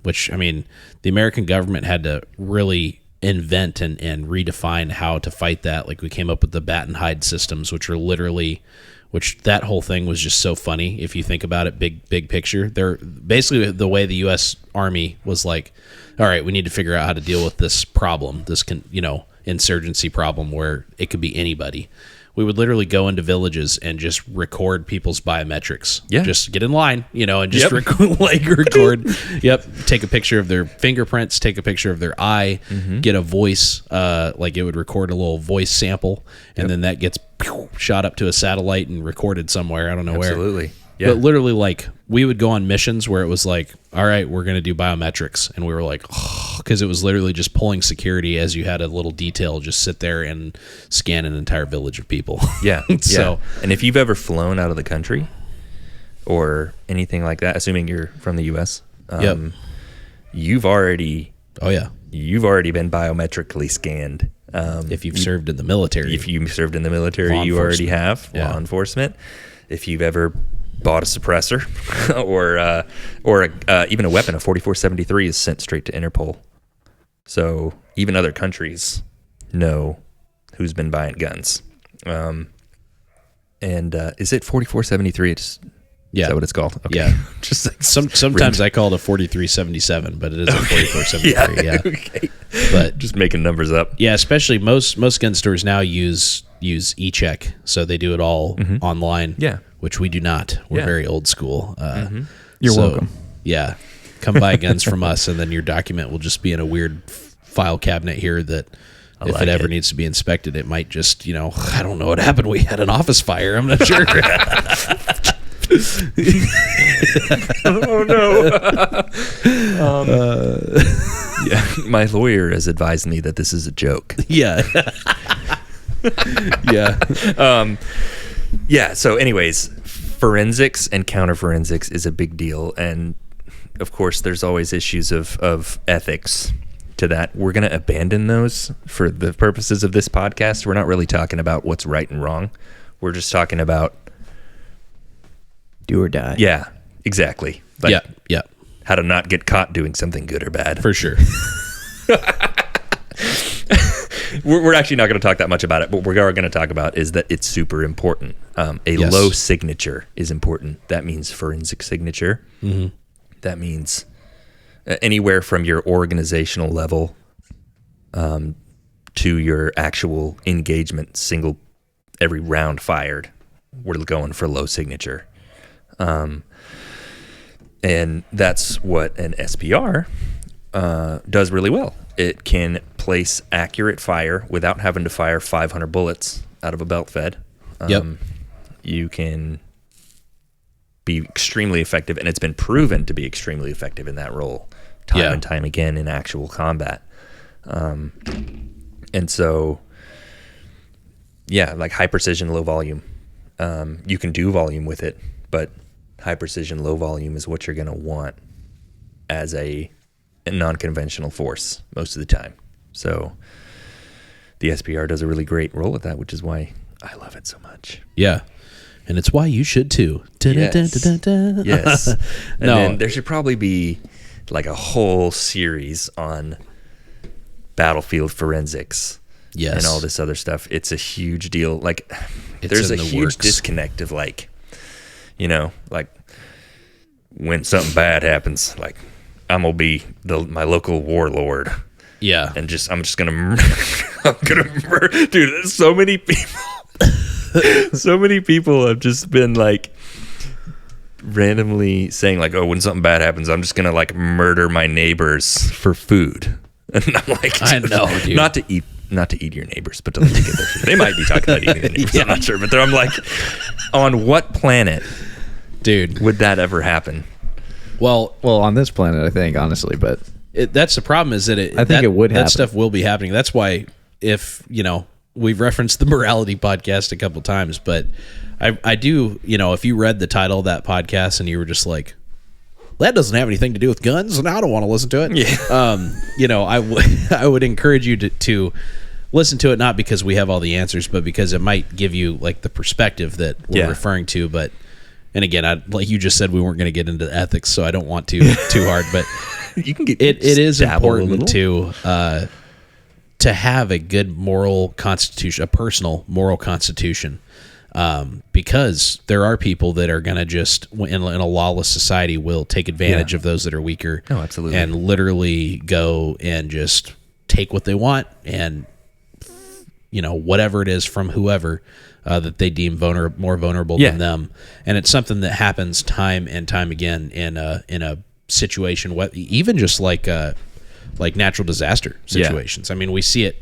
which, I mean, the American government had to really invent and redefine how to fight that. Like we came up with the bat and hide systems, which that whole thing was just so funny if you think about it, big picture. They're basically the way the U.S. Army was like, all right, we need to figure out how to deal with this problem, this insurgency problem where it could be anybody. We would literally go into villages and just record people's biometrics. Yeah. Just get in line, and just record. Take a picture of their fingerprints, take a picture of their eye, get a voice, like it would record a little voice sample, and then that gets shot up to a satellite and recorded somewhere. I don't know where. Absolutely. Yeah. But literally, like, we would go on missions where it was like, all right, we're going to do biometrics. And we were like, because it was literally just pulling security as you had a little detail just sit there and scan an entire village of people. Yeah. And if you've ever flown out of the country or anything like that, assuming you're from the U.S., you've already been biometrically scanned. If you've served in the military. If you served in the military, you already have law enforcement. If you've ever bought a suppressor or even a weapon, a 4473 is sent straight to Interpol. So even other countries know who's been buying guns. And is it 4473? Is that what it's called? Okay. Yeah. Just like sometimes I call it a 4377, but it is a 4473. Okay. But just making numbers up. Yeah, especially most gun stores now use e-check, so they do it all online. Yeah. Which we do not. We're very old school. You're welcome. Yeah. Come buy guns from us, and then your document will just be in a weird file cabinet here that if it ever needs to be inspected, it might just, I don't know what happened. We had an office fire. I'm not sure. Oh, no. My lawyer has advised me that this is a joke. Yeah. So anyways, forensics and counterforensics is a big deal. And of course, there's always issues of ethics to that. We're going to abandon those for the purposes of this podcast. We're not really talking about what's right and wrong. We're just talking about do or die. Yeah, exactly. Like, yeah. How to not get caught doing something good or bad. For sure. We're actually not going to talk that much about it, but what we are going to talk about is that it's super important. Low signature is important. That means forensic signature. Mm-hmm. That means anywhere from your organizational level to your actual engagement, every round fired, we're going for low signature. And that's what an SPR does really well. It can place accurate fire without having to fire 500 bullets out of a belt fed. You can be extremely effective, and it's been proven to be extremely effective in that role time and time again in actual combat. And so, like high precision, low volume. You can do volume with it, but high precision, low volume is what you're going to want as a non-conventional force most of the time. So the SPR does a really great role at that, which is why I love it so much. Yeah. And it's why you should too. Yes. And then there should probably be like a whole series on battlefield forensics. Yes. And all this other stuff. It's a huge deal. Like there's a huge disconnect of like when something bad happens, like I'm gonna be my local warlord. Yeah, and I'm just gonna murder, dude. So many people have just been like randomly saying like, oh, when something bad happens, I'm just gonna like murder my neighbors for food. And I'm like, I know, dude. not to eat your neighbors, but to let you get their food. They might be talking about eating their neighbors. I'm not sure, but I'm like, on what planet, dude, would that ever happen? Well, on this planet, I think, honestly, but that's the problem is that I think it would happen. That stuff will be happening. That's why, if we've referenced the morality podcast a couple times, but I do, if you read the title of that podcast and you were just like, that doesn't have anything to do with guns, and I don't want to listen to it. Yeah. I would encourage you to listen to it, not because we have all the answers, but because it might give you like the perspective that we're referring to. But, and again, like you just said, we weren't going to get into ethics, so I don't want to too hard. But you can get it is important to have a good moral constitution, a personal moral constitution. Because there are people that are going to just, in a lawless society, will take advantage of those that are weaker. Oh, absolutely. And literally go and just take what they want and, whatever it is from whoever that they deem more vulnerable than them. And it's something that happens time and time again in a situation, even just like natural disaster situations. I mean, we see it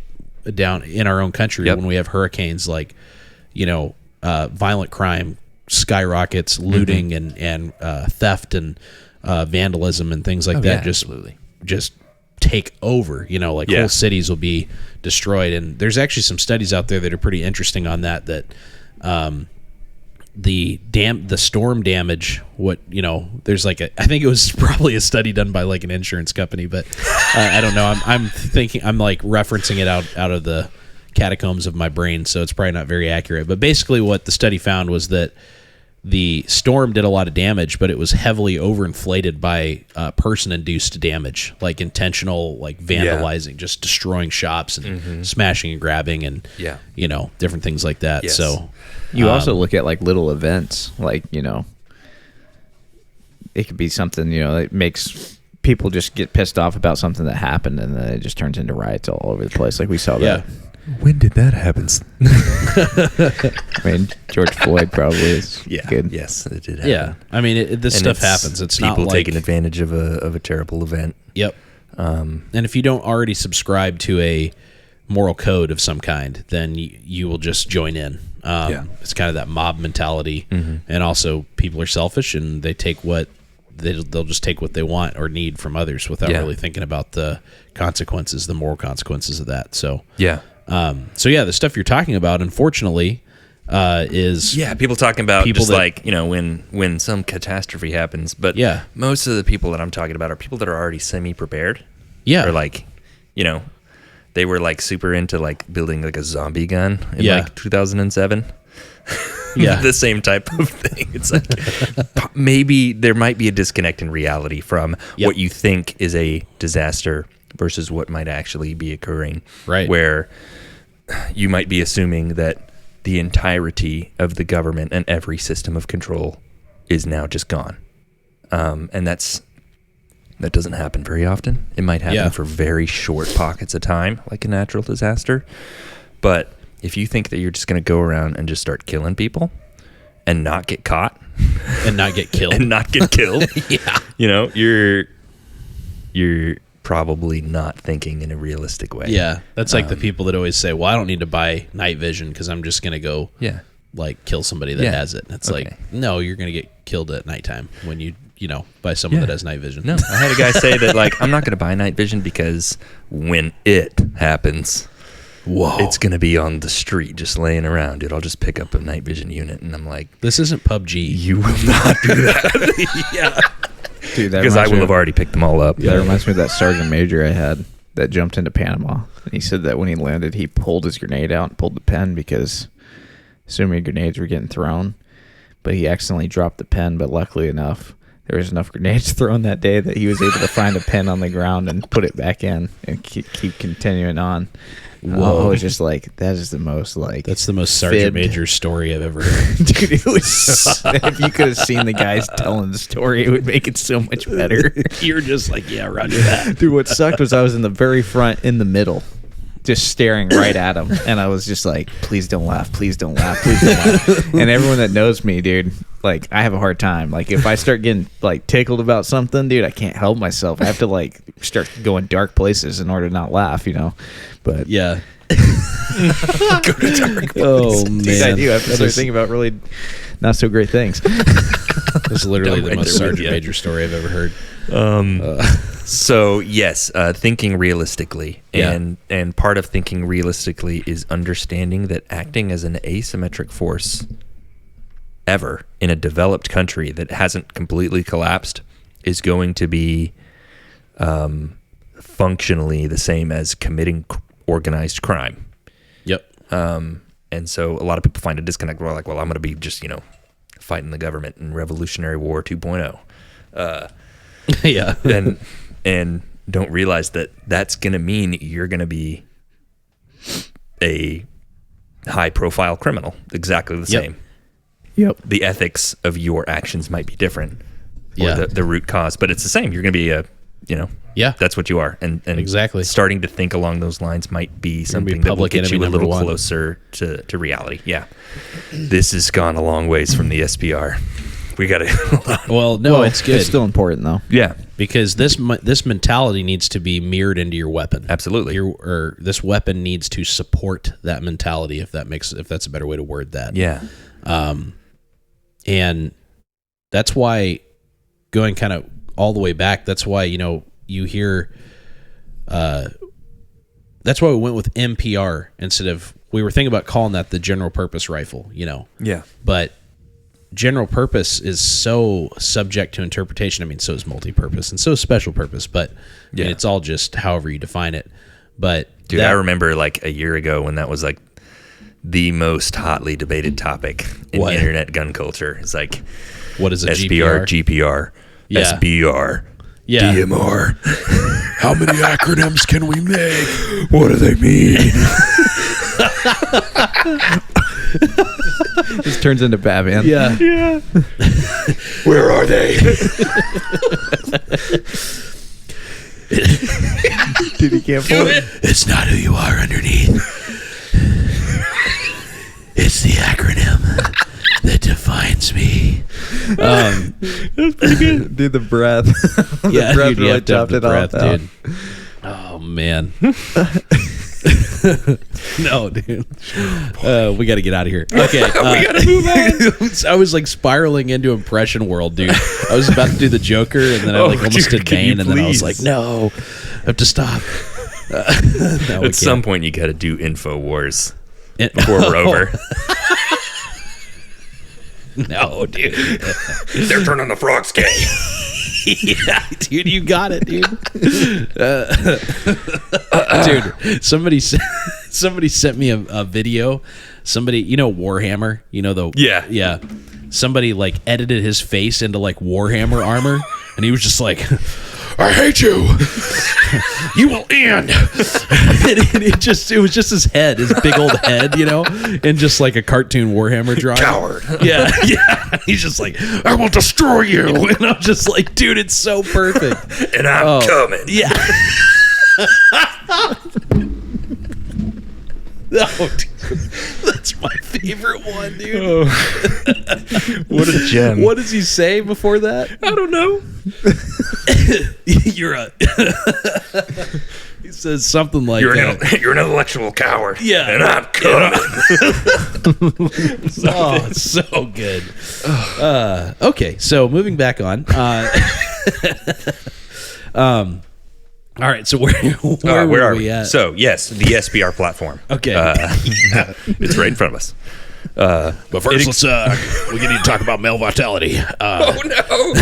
down in our own country when we have hurricanes, like, violent crime skyrockets, looting and theft and vandalism and things like that. Just take over. Whole cities will be destroyed. And there's actually some studies out there that are pretty interesting on that. The storm damage. There's I think it was probably a study done by like an insurance company, but I don't know. I'm thinking I'm like referencing it out of the catacombs of my brain, so it's probably not very accurate. But basically what the study found was that the storm did a lot of damage, but it was heavily overinflated by person-induced damage, like intentional, like vandalizing, just destroying shops and smashing and grabbing and different things like that. Yes. So you also look at like little events, like it could be something that makes people just get pissed off about something that happened, and then it just turns into riots all over the place. Like we saw that. When did that happen? I mean, George Floyd probably is good. Yes, it did happen. Yeah, I mean, this stuff happens. It's people not like taking advantage of a terrible event. Yep. And if you don't already subscribe to a moral code of some kind, then you will just join in. It's kind of that mob mentality, and also people are selfish and they take they'll just take what they want or need from others without really thinking about the consequences, the moral consequences of that. So the stuff you're talking about, unfortunately, is people talking about when some catastrophe happens. But most of the people that I'm talking about are people that are already semi-prepared. Or they were like super into like building like a zombie gun in like 2007. The same type of thing. It's like maybe there might be a disconnect in reality from what you think is a disaster versus what might actually be occurring. Right. Where you might be assuming that the entirety of the government and every system of control is now just gone. And that doesn't happen very often. It might happen for very short pockets of time, like a natural disaster. But if you think that you're just going to go around and just start killing people and not get caught and not get killed you're probably not thinking in a realistic way. That's like the people that always say, well, I don't need to buy night vision because I'm just going to go like kill somebody that has it. And it's like, no, you're going to get killed at nighttime when you by someone that has night vision. No, I had a guy say that like, I'm not going to buy night vision because when it happens, it's going to be on the street just laying around, dude. I'll just pick up a night vision unit. And I'm like, this isn't PUBG. You will not do that. Dude, because I will have already picked them all up. That reminds me of that sergeant major I had that jumped into Panama. And he said that when he landed, he pulled his grenade out and pulled the pen because so many grenades were getting thrown. But he accidentally dropped the pen, but luckily enough, there was enough grenades thrown that day that he was able to find a pin on the ground and put it back in and keep continuing on. I was just like, that is the most like. That's the most Sergeant Major story I've ever heard. Dude, it was. If you could have seen the guys telling the story, it would make it so much better. You're just like, yeah, roger that. Dude, what sucked was I was in the very front, in the middle, just staring right at him, and I was just like, please don't laugh, please don't laugh, please don't laugh. And everyone that knows me, dude, like, I have a hard time. Like, if I start getting like tickled about something, dude, I can't help myself. I have to like start going dark places in order to not laugh, you know. But yeah. Go to dark places. Oh man, dude, I do have to start thinking about really not so great things. That's literally the most Sergeant Major story I've ever heard. So yes, thinking realistically, and part of thinking realistically is understanding that acting as an asymmetric force ever in a developed country that hasn't completely collapsed is going to be functionally the same as committing organized crime. Yep. And so a lot of people find a disconnect. We're like, well, I'm going to be just, fighting the government in Revolutionary War 2.0. Yeah. and don't realize that that's going to mean you're going to be a high-profile criminal, exactly the same. Yep. The ethics of your actions might be different, Yeah. or the root cause, but it's the same. You're going to be Yeah. that's what you are. And Exactly. starting to think along those lines might be something that will public get you a enemy little number one. closer to reality. Yeah. This has gone a long ways from the SPR. We got to. Well, no, it's good. It's still important though. Yeah. Because this mentality needs to be mirrored into your weapon. Absolutely. Or this weapon needs to support that mentality, if that's a better way to word that. Yeah. And that's why, going kind of all the way back, that's why, you hear, that's why we went with MPR instead of, we were thinking about calling that the general purpose rifle, Yeah. but general purpose is so subject to interpretation. I mean, so is multi-purpose and so is special purpose, but I mean, it's all just however you define it. But dude, I remember like a year ago when that was like the most hotly debated topic in internet gun culture. It's like, what is a SPR, GPR? GPR, SBR, Yeah. DMR. How many acronyms can we make? What do they mean? This turns into Batman. Yeah. Yeah. Where are they? Dude, you can't pull it. It's not who you are underneath. It's the acronym that defines me. That's pretty good. Dude, the breath. Yeah, the breath dude, you really have to have chopped the it breath, off. dude. Oh man. No, dude. We got to get out of here. Okay, we got to move on. I was like spiraling into impression world, dude. I was about to do the Joker, and then I almost did Bane, and then I was like, no, I have to stop. No, At some point, you got to do InfoWars before we're over. No, dude. They're turning the frogs gay. Yeah, dude, you got it, dude. Dude, somebody sent me a video. Somebody, Warhammer, Yeah. Somebody like edited his face into like Warhammer armor, and he was just like, I hate you. You will end. And it was just his head, his big old head, and just like a cartoon Warhammer drawing. Coward. Yeah. He's just like, I will destroy you. And I'm just like, dude, it's so perfect. And I'm coming. Yeah. Oh, dude. That's my favorite one, dude. What a gem. What does he say before that? I don't know. He says something like, You're an intellectual coward. Yeah. And I'm coming. oh, so good. Okay, so moving back on. All right, so where are we at? So, yes, the SPR platform. Okay. It's right in front of us. But first, we need to talk about male vitality. Oh, no.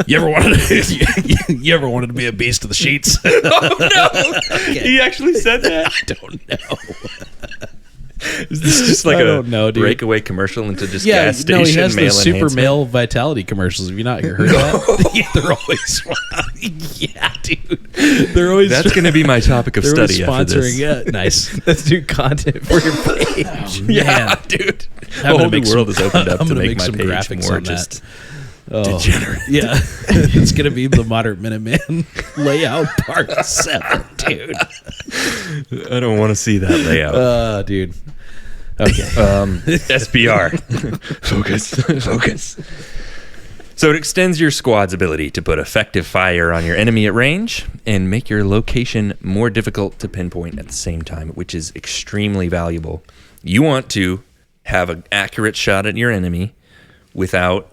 You ever wanted to be a beast of the sheets? Oh, no. Okay. He actually said that? I don't know. Is this just like I a don't know, dude. breakaway commercial into just Yeah, gas station no, he has mail those super enhancement? male vitality commercials. Have you not heard that? Yeah, they're always, yeah, dude. They're always. That's going to be my topic of they're always study after this. sponsoring. Yeah, nice. Let's do content for your page. Oh, Yeah, man. dude. I'm The gonna whole make new world some- is opened up I'm to gonna make make my some page graphics more on that. just Oh, degenerate. yeah, it's gonna be the Modern Minuteman layout part 7, dude. I don't want to see that layout. Dude. Okay. SBR. Focus. So it extends your squad's ability to put effective fire on your enemy at range and make your location more difficult to pinpoint at the same time, which is extremely valuable. You want to have an accurate shot at your enemy without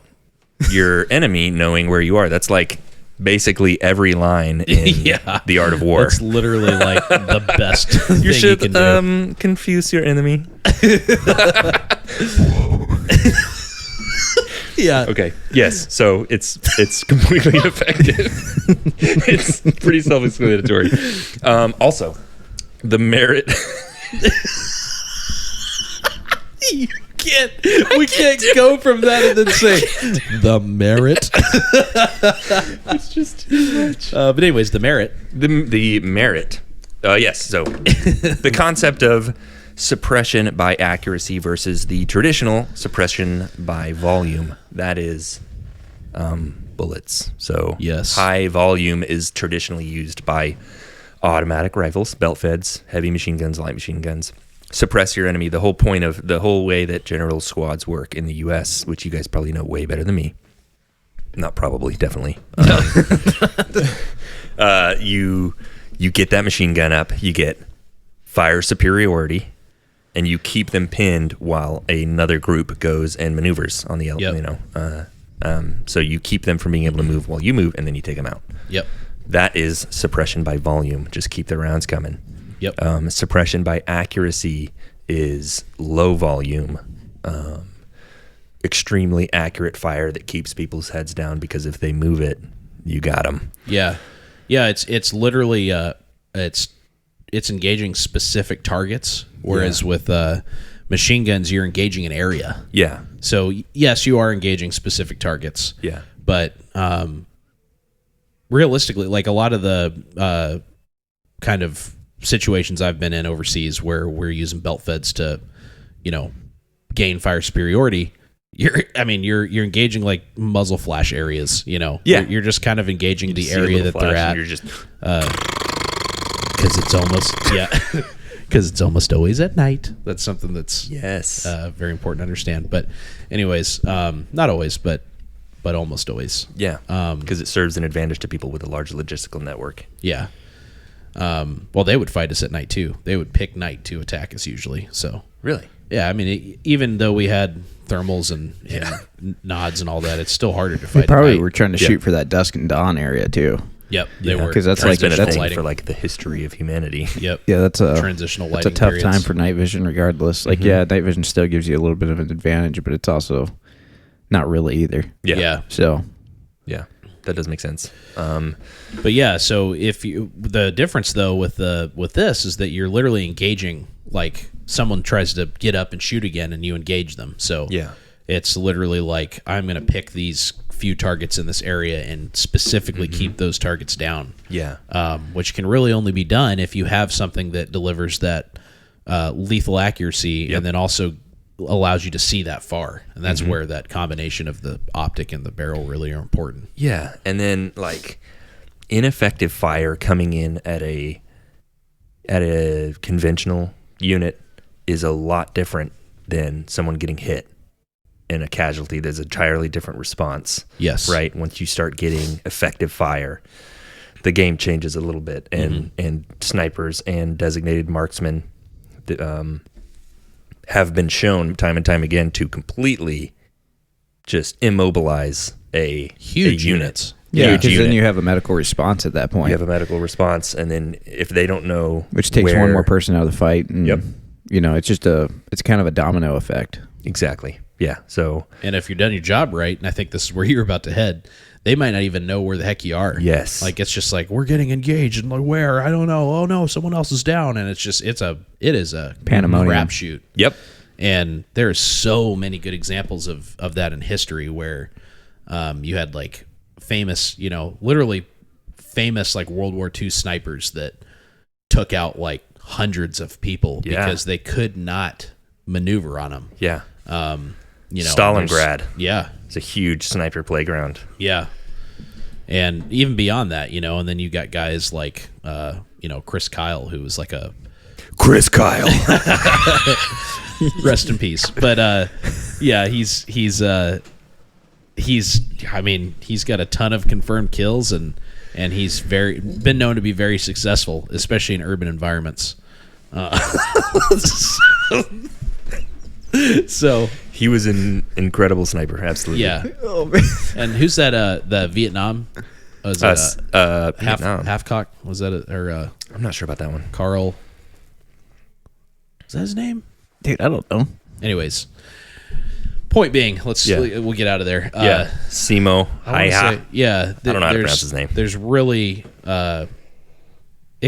your enemy knowing where you are. That's like basically every line in Yeah. The Art of War. That's literally like the best thing You you should can do. confuse your enemy. Yeah. Okay. Yes. So it's completely effective. It's pretty self-explanatory. Also, the merit. You can't. We can't go from that and then say the merit. It's just too much. But anyways, the merit. The merit. Yes. So the concept of suppression by accuracy versus the traditional suppression by volume. That is bullets. So Yes. high volume is traditionally used by automatic rifles, belt feds, heavy machine guns, light machine guns. Suppress your enemy. The whole point of the whole way that general squads work in the U.S., which you guys probably know way better than me. Not probably, definitely. You get that machine gun up, you get fire superiority, and you keep them pinned while another group goes and maneuvers on the Yep. so you keep them from being able to move while you move, and then you take them out. Yep. That is suppression by volume. Just keep the rounds coming. Yep. Suppression by accuracy is low volume, extremely accurate fire that keeps people's heads down, because if they move it, you got them. Yeah. Yeah. It's literally it's engaging specific targets, whereas with machine guns, you're engaging an area. Yeah. So yes, you are engaging specific targets. Yeah. But realistically, like a lot of the kind of situations I've been in overseas where we're using belt feds to, gain fire superiority, you're engaging like muzzle flash areas. Yeah. You're just kind of engaging the See a area little that they're flash at. and you're just Because it's almost because it's almost always at night. That's something that's yes. very important to understand. But anyways, not always, but almost always. Yeah. Because it serves an advantage to people with a large logistical network. Yeah. Well, they would fight us at night too. They would pick night to attack us usually. So Really? yeah, I mean, even though we had thermals and nods and all that, it's still harder to fight. They probably at night. were trying to shoot for that dusk and dawn area too. Yep, they were, 'cause that's That's like- been a that's thing lighting. for like the history of humanity. Yep. Yeah, that's a Transitional That's a lighting tough periods. time for night vision, regardless. Like, yeah, night vision still gives you a little bit of an advantage, but it's also not really either. Yeah. So Yeah. That does make sense. But yeah, so the difference though with this is that you're literally engaging, like someone tries to get up and shoot again and you engage them. So Yeah. it's literally like, I'm going to pick these few targets in this area and specifically keep those targets down. Yeah. Which can really only be done if you have something that delivers that lethal accuracy and then also allows you to see that far. And that's where that combination of the optic and the barrel really are important. Yeah. And then like ineffective fire coming in at a conventional unit is a lot different than someone getting hit in a casualty. There's an entirely different response. Yes. Right. Once you start getting effective fire, the game changes a little bit, and snipers and designated marksmen have been shown time and time again to completely just immobilize a Huge unit. units. yeah, Huge because then unit. you have a medical response at that point, You have a medical response, and then if they don't know, which takes where, one more person out of the fight. And, Yep. it's kind of a domino effect. Exactly. Yeah. So And if you've done your job right, and I think this is where you're about to head, they might not even know where the heck you are. Yes. Like, it's just like, we're getting engaged, and like, where? I don't know. Oh no, someone else is down, and it is a Pandemonium. crapshoot. Yep. And there's so many good examples of that in history where you had like famous, literally famous like World War II snipers that took out like hundreds of people because they could not maneuver on them. Yeah. Stalingrad. Yeah. It's a huge sniper playground. Yeah. And even beyond that, and then you got guys like, Chris Kyle, who was like Chris Kyle. Rest in peace. But he's got a ton of confirmed kills and he's been known to be very successful, especially in urban environments. So he was an incredible sniper, absolutely. Yeah. Oh, man. And who's that? The Vietnam? Was it Vietnam. Halfcock? Was that or I'm not sure about that one. Carl? Is that his name? Dude, I don't know. Anyways, point being, we'll get out of there. Simo. I don't know how to pronounce his name. There's really, it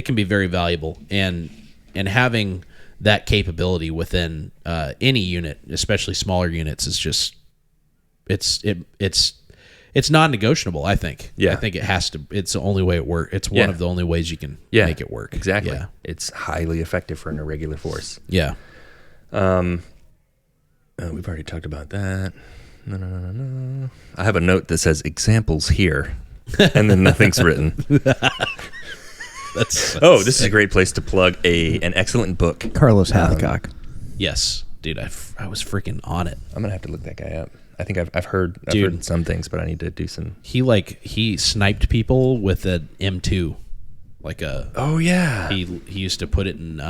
can be very valuable, and having that capability within any unit, especially smaller units, is just it's non-negotiable. I think. Yeah. I think it has to. It's the only way it works. It's one of the only ways you can make it work. Exactly. Yeah. It's highly effective for an irregular force. Yeah. We've already talked about that. No. I have a note that says examples here, and then nothing's written. This is a great place to plug an excellent book. Carlos Hathcock. Yes, dude, I was freaking on it. I'm gonna have to look that guy up. I think I've heard some things, but I need to do some. He sniped people with an M2, like a. Oh yeah. He used to put it in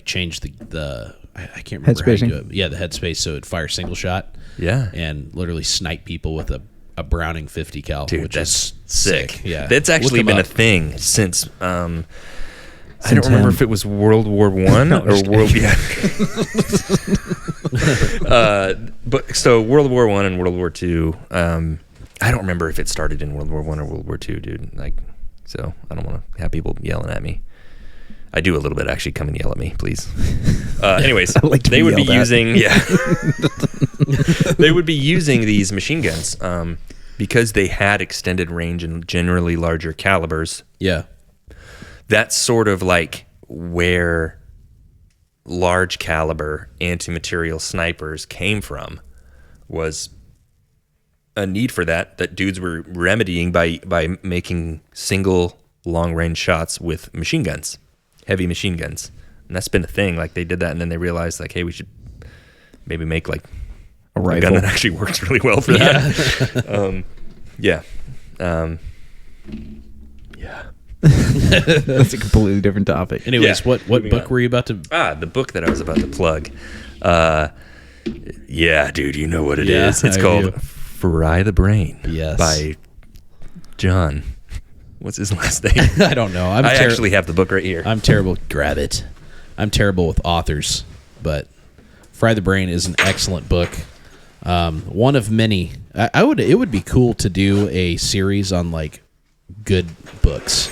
change the I can't remember how you do it. Yeah, the headspace so it'd fire single shot. Yeah. And literally snipe people with a Browning 50 cal, dude, which that's is sick. Yeah, that's actually been a thing since. I don't remember if it was World War I or World. Yeah. But so World War I and World War II. I don't remember if it started in World War I or World War II, dude. So I don't want to have people yelling at me. I do a little bit, actually. Come and yell at me, please. Anyways, they would be using they would be using these machine guns because they had extended range and generally larger calibers. Yeah, that's sort of like where large caliber anti-material snipers came from. Was a need for that dudes were remedying by making single long range shots with machine guns. Heavy machine guns, and that's been a thing. Like they did that, and then they realized, like, hey, we should maybe make like a rifle gun that actually works really well for that. Yeah. That's a completely different topic. Anyways, what book were you about to? The book that I was about to plug. Yeah, dude, you know what it is. It's called "Fry the Brain." Yes, by John. What's his last name? I don't know. I actually have the book right here. I'm terrible. Grab it. I'm terrible with authors, but Fry the Brain is an excellent book. One of many. It would be cool to do a series on like good books.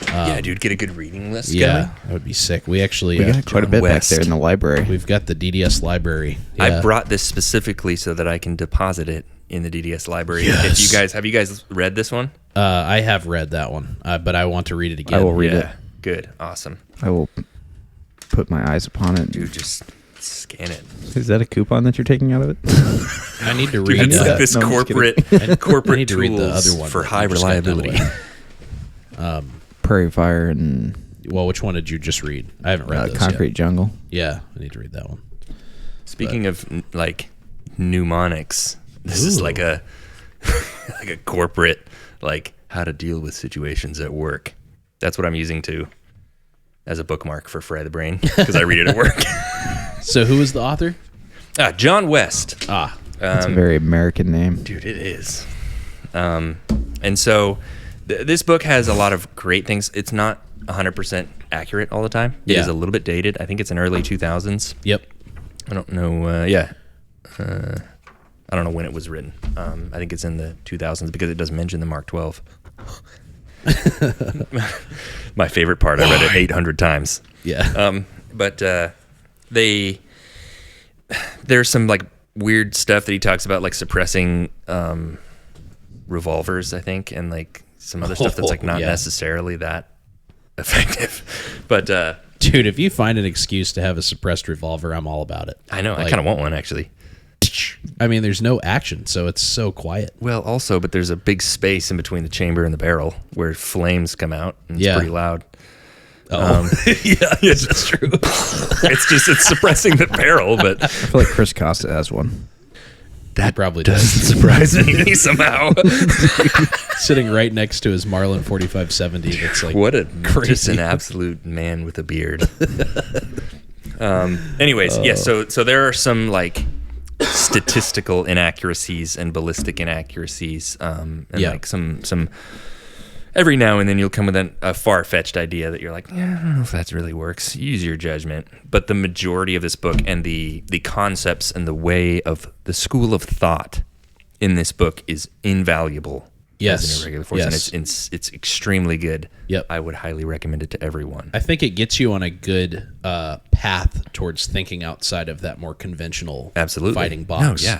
Yeah, dude, get a good reading list. Yeah, that would be sick. We actually got quite a bit back there in the library. We've got the DDS library. Yeah. I brought this specifically so that I can deposit it in the DDS library. Yes. Have you guys read this one? I have read that one, but I want to read it again. I will read it. Good, awesome. I will put my eyes upon it. Dude, just scan it. Is that a coupon that you're taking out of it? I need to read it's like this corporate need to read the other one for high reliability. Prairie Fire and which one did you just read? I haven't read those Concrete yet. Jungle. Yeah, I need to read that one. Speaking of like mnemonics, this is like a like a corporate like how to deal with situations at work. That's what I'm using as a bookmark for Fry the Brain because I read it at work. So who is the author? John West. That's a very American name. Dude, it is. And so this book has a lot of great things. It's not 100% accurate all the time. It is a little bit dated. I think it's in early 2000s. Yep. I don't know. I don't know when it was written. I think it's in the 2000s because it does mention the Mark 12. My favorite part. I read it 800 times. Yeah. But there's some like weird stuff that he talks about, like suppressing revolvers, I think, and like some other stuff that's like not necessarily that effective. But dude, if you find an excuse to have a suppressed revolver, I'm all about it. I know. Like, I kind of want one, actually. I mean, there's no action, so it's so quiet. Well, also, but there's a big space in between the chamber and the barrel where flames come out, and it's pretty loud. Oh, yeah, that's true. It's suppressing the barrel, but I feel like Chris Costa has one. That probably doesn't surprise me somehow. Sitting right next to his Marlin 4570. That's like what a crazy. Just an absolute man with a beard. Anyways, yeah. So there are some like statistical inaccuracies and ballistic inaccuracies, and like some. Every now and then you'll come with a far-fetched idea that you're like, yeah, I don't know if that really works. Use your judgment. But the majority of this book and the concepts and the way of the school of thought in this book is invaluable. Yes. As an irregular force, yes. And it's extremely good. Yep. I would highly recommend it to everyone. I think it gets you on a good path towards thinking outside of that more conventional fighting box. No,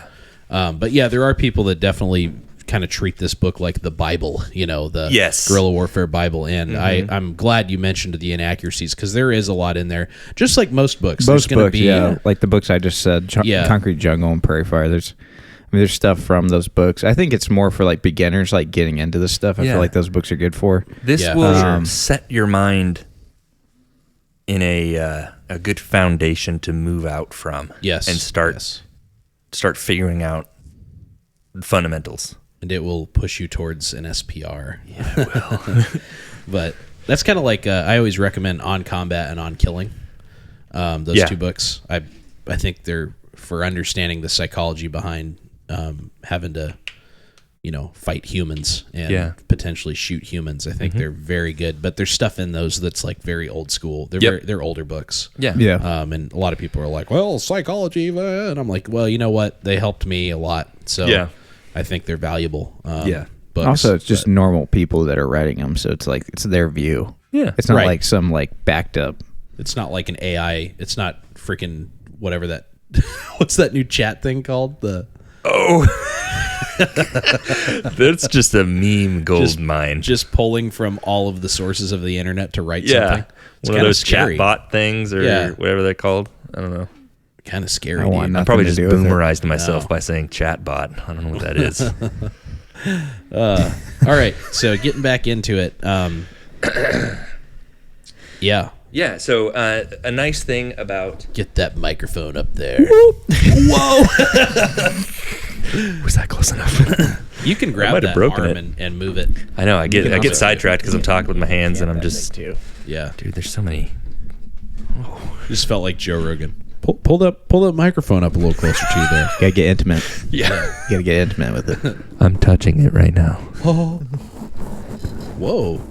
yeah. But yeah, there are people that definitely kind of treat this book like the Bible, the guerrilla warfare Bible. And I'm glad you mentioned the inaccuracies because there is a lot in there, just like most books. Most books, like the books I just said, Concrete Jungle and Prairie Fire. There's stuff from those books. I think it's more for like beginners, like getting into this stuff. I feel like those books are good for. This will set your mind in a good foundation to move out from. Yes, and start figuring out fundamentals. And it will push you towards an SPR. Yeah, it will. But that's kind of like I always recommend On Combat and On Killing. Those two books. I think they're for understanding the psychology behind having to, fight humans and potentially shoot humans. I think they're very good. But there's stuff in those that's like very old school. They're older books. Yeah. And a lot of people are like, well, psychology, and I'm like, well, you know what? They helped me a lot. So I think they're valuable. Books, also, it's just normal people that are writing them, so it's like it's their view. Yeah, it's not like some like backed up. It's not like an AI. It's not freaking whatever that. What's that new chat thing called? That's just a meme gold mine. Just pulling from all of the sources of the internet to write something. It's one of those scary. chatbot things or whatever they're called. I don't know. Kind of scary. I probably just boomerized myself by saying chatbot. I don't know what that is. All right, so getting back into it. Yeah, so a nice thing about... Get that microphone up there. Whoa! Was that close enough? You can grab that arm and move it. I know, I get sidetracked because I'm talking with my hands and I'm just... Yeah. Dude, there's so many... Just felt like Joe Rogan. Pull that microphone up a little closer to you there. Gotta get intimate. Yeah. Gotta get intimate with it. I'm touching it right now. Oh. Whoa.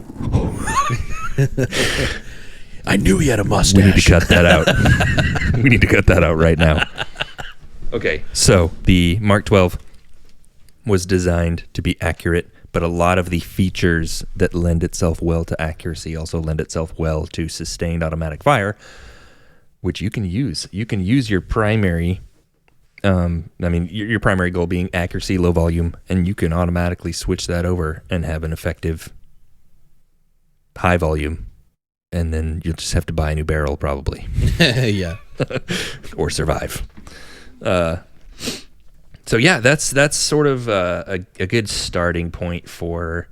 I knew he had a mustache. We need to cut that out. We need to cut that out right now. Okay, so the Mark 12 was designed to be accurate, but a lot of the features that lend itself well to accuracy also lend itself well to sustained automatic fire, which you can use. You can use your primary, your primary goal being accuracy, low volume, and you can automatically switch that over and have an effective high volume, and then you'll just have to buy a new barrel probably. Yeah. Or survive. So yeah, that's sort of a good starting point for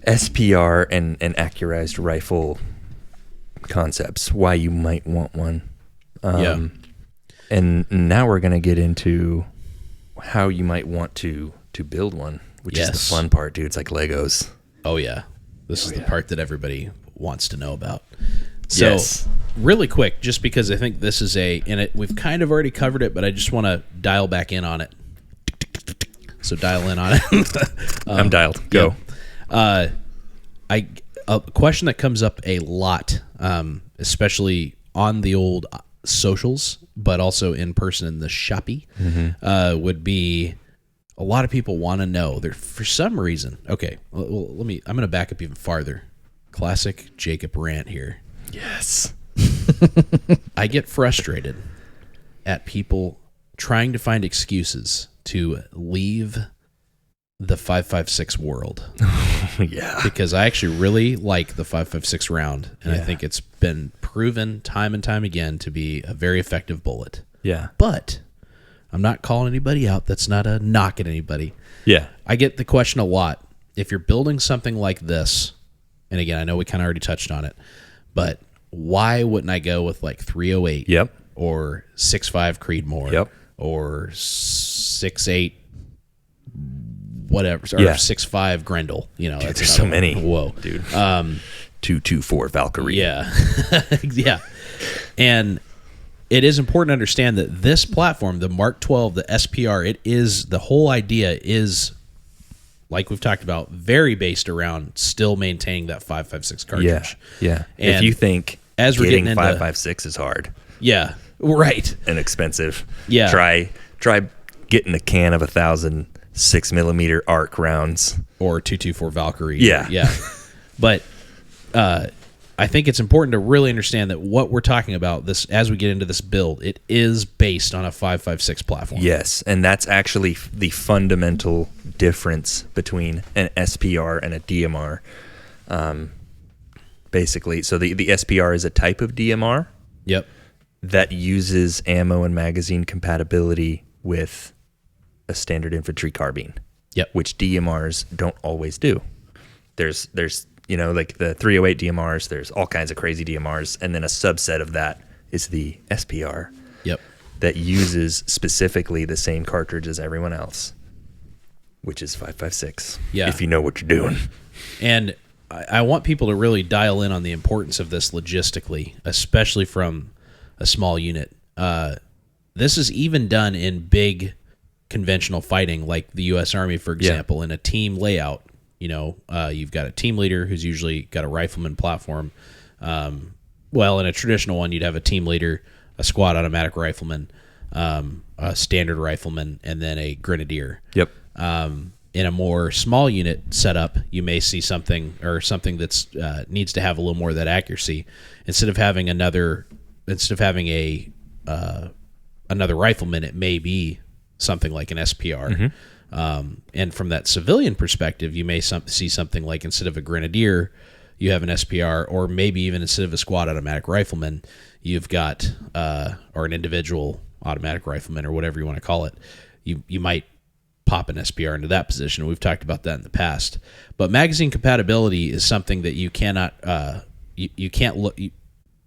SPR and accurized rifle concepts, why you might want one. And now we're going to get into how you might want to build one, which is the fun part, dude. It's like Legos. Oh yeah. This is the part that everybody wants to know about. So really quick, just because I think this is we've kind of already covered it, but I just want to dial back in on it. So dial in on it. I'm dialed. Go. A question that comes up a lot, especially on the old socials, but also in person in the shoppy, would be a lot of people want to know there for some reason. Okay, well, I'm going to back up even farther. Classic Jacob rant here. Yes. I get frustrated at people trying to find excuses to leave the 5.56 world. Yeah. Because I actually really like the 5.56 round, and I think it's been proven time and time again to be a very effective bullet. Yeah. But I'm not calling anybody out. That's not a knock at anybody. Yeah. I get the question a lot. If you're building something like this, and again, I know we kind of already touched on it, but why wouldn't I go with like 308? Yep. Or 6.5 Creedmoor? Yep. Or 6.8 whatever, or 6.5 Grendel. You know, Dude, that's there's so one. many. Whoa. Dude. 224 Valkyrie. Yeah. Yeah. And it is important to understand that this platform, the Mark 12, the SPR, it is, the whole idea is, like we've talked about, very based around still maintaining that 5.56 cartridge. Yeah. And if you think as we're getting getting into 5.56 is hard. Yeah. Right. And expensive. Yeah. Try getting a can of 1,000 6mm arc rounds. Or 224 Valkyrie. Yeah. Yeah. But I think it's important to really understand that what we're talking about, this as we get into this build, it is based on a 5.56 platform. Yes, and that's actually the fundamental difference between an SPR and a DMR. Basically, so the SPR is a type of DMR. Yep. That uses ammo and magazine compatibility with a standard infantry carbine. Yep. Which DMRs don't always do. There's like the 308 DMRs, there's all kinds of crazy DMRs, and then a subset of that is the SPR. Yep. That uses specifically the same cartridge as everyone else, which is 5.56. Yeah. If you know what you're doing. And I want people to really dial in on the importance of this logistically, especially from a small unit. This is even done in big conventional fighting, like the U.S. Army, for example, in a team layout. You know, you've got a team leader who's usually got a rifleman platform. Well, in a traditional one, you'd have a team leader, a squad automatic rifleman, a standard rifleman, and then a grenadier. Yep. In a more small unit setup, you may see something that's needs to have a little more of that accuracy. Instead of having another rifleman, it may be something like an SPR. And from that civilian perspective, you may see something like, instead of a grenadier, you have an SPR, or maybe even instead of a squad automatic rifleman, you've got or an individual automatic rifleman, or whatever you want to call it. You might pop an SPR into that position. We've talked about that in the past. But magazine compatibility is something that you cannot you can't look.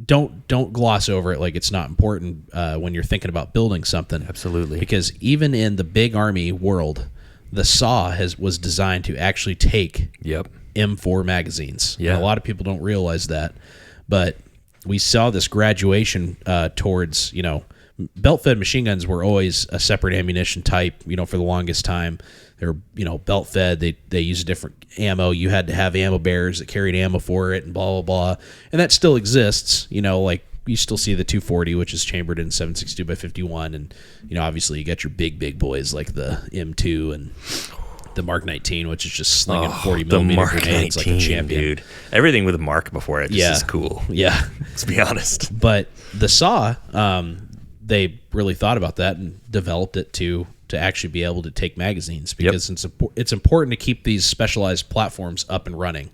Don't gloss over it like it's not important when you're thinking about building something. Absolutely. Because even in the big army world, the SAW was designed to actually take M4 magazines. Yeah. And a lot of people don't realize that. But we saw this graduation towards, belt-fed machine guns were always a separate ammunition type, for the longest time. They were, belt-fed. They use a different ammo. You had to have ammo bearers that carried ammo for it, and blah, blah, blah. And that still exists. Like you still see the 240, which is chambered in 7.62 by 51. And, obviously you got your big boys like the M2 and the Mark 19, which is just slinging 40 millimeter grenades like a champion. Dude. Everything with a Mark before it just is cool. Yeah. Let's be honest. But the SAW, they really thought about that and developed it to actually be able to take magazines, because it's important to keep these specialized platforms up and running,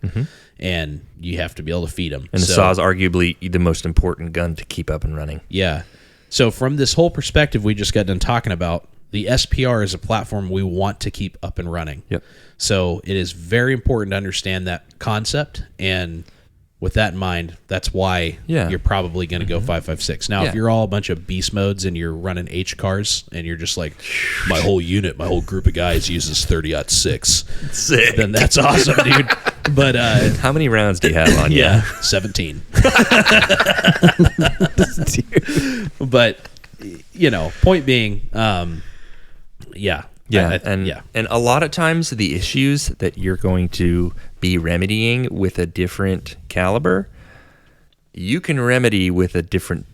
and you have to be able to feed them. And the SAW is arguably the most important gun to keep up and running. Yeah. So from this whole perspective we just got done talking about, the SPR is a platform we want to keep up and running. Yep. So it is very important to understand that concept, and with that in mind, that's why you're probably going to go 5.56. Now, if you're all a bunch of beast modes and you're running H cars and you're just like, my whole group of guys uses 30-06, sick, then that's awesome, dude. But how many rounds do you have on you? 17. But point being, and a lot of times the issues that you're going to be remedying with a different caliber, you can remedy with a different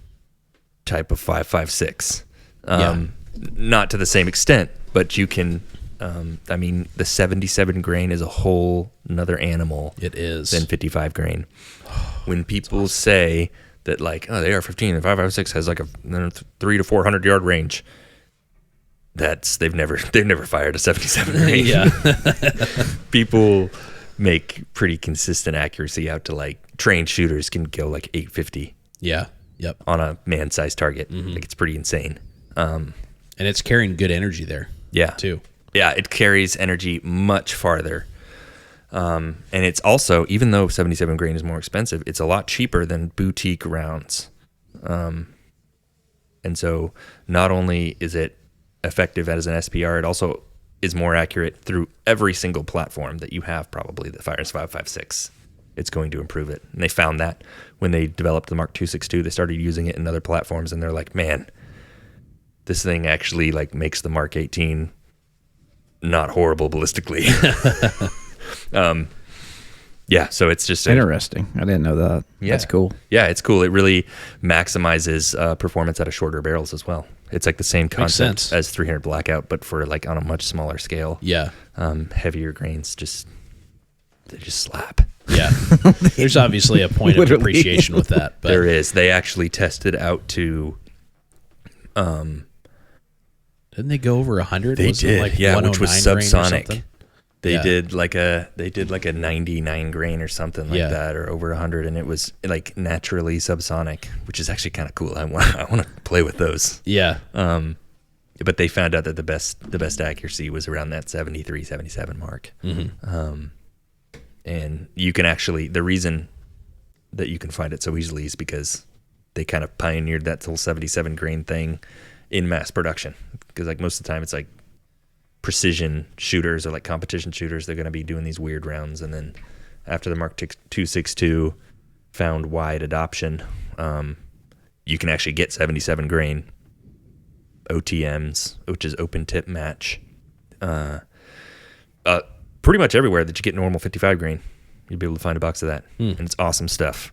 type of 5.56. Not to the same extent, but you can. I mean, the 77 grain is a whole another animal. It is than 55 grain. When people say that, like, oh, the AR-15 and 5.56 has like a 300 to 400 yard range, they've never fired a 77 grain. Yeah. People make pretty consistent accuracy out to, like, trained shooters can go like 850. Yeah. Yep. On a man-sized target. Like, it's pretty insane. And it's carrying good energy there. Yeah. Too. Yeah, it carries energy much farther. And it's also, even though 77 grain is more expensive, it's a lot cheaper than boutique rounds. And so not only is it effective as an SPR, it also is more accurate through every single platform that you have probably that fires 5.56. It's going to improve it. And they found that when they developed the Mark 262, they started using it in other platforms, and they're like, man, this thing actually, like, makes the Mark 18 not horrible ballistically. Yeah, so it's just interesting. I didn't know that. Yeah. That's cool. Yeah, it's cool. It really maximizes performance out of shorter barrels as well. It's like the same concept as 300 Blackout, but for, like, on a much smaller scale. Yeah. Heavier grains they just slap. Yeah. There's obviously a point of appreciation with that. But there is. They actually tested out to didn't they go over 100? They did, like which was subsonic. They Yeah. did like a 99 grain or something like that, or over 100, and it was like naturally subsonic, which is actually kind of cool. I want to play with those. Yeah. But they found out that the best accuracy was around that 73, 77 mark. Mm-hmm. And you can actually, the reason that you can find it so easily is because they kind of pioneered that whole 77 grain thing in mass production. Because, like, most of the time it's like precision shooters or like competition shooters. They're going to be doing these weird rounds. And then after the Mark 262 found wide adoption, you can actually get 77 grain OTMs, which is open tip match, pretty much everywhere that you get normal 55 grain. You'd be able to find a box of that. And it's awesome stuff.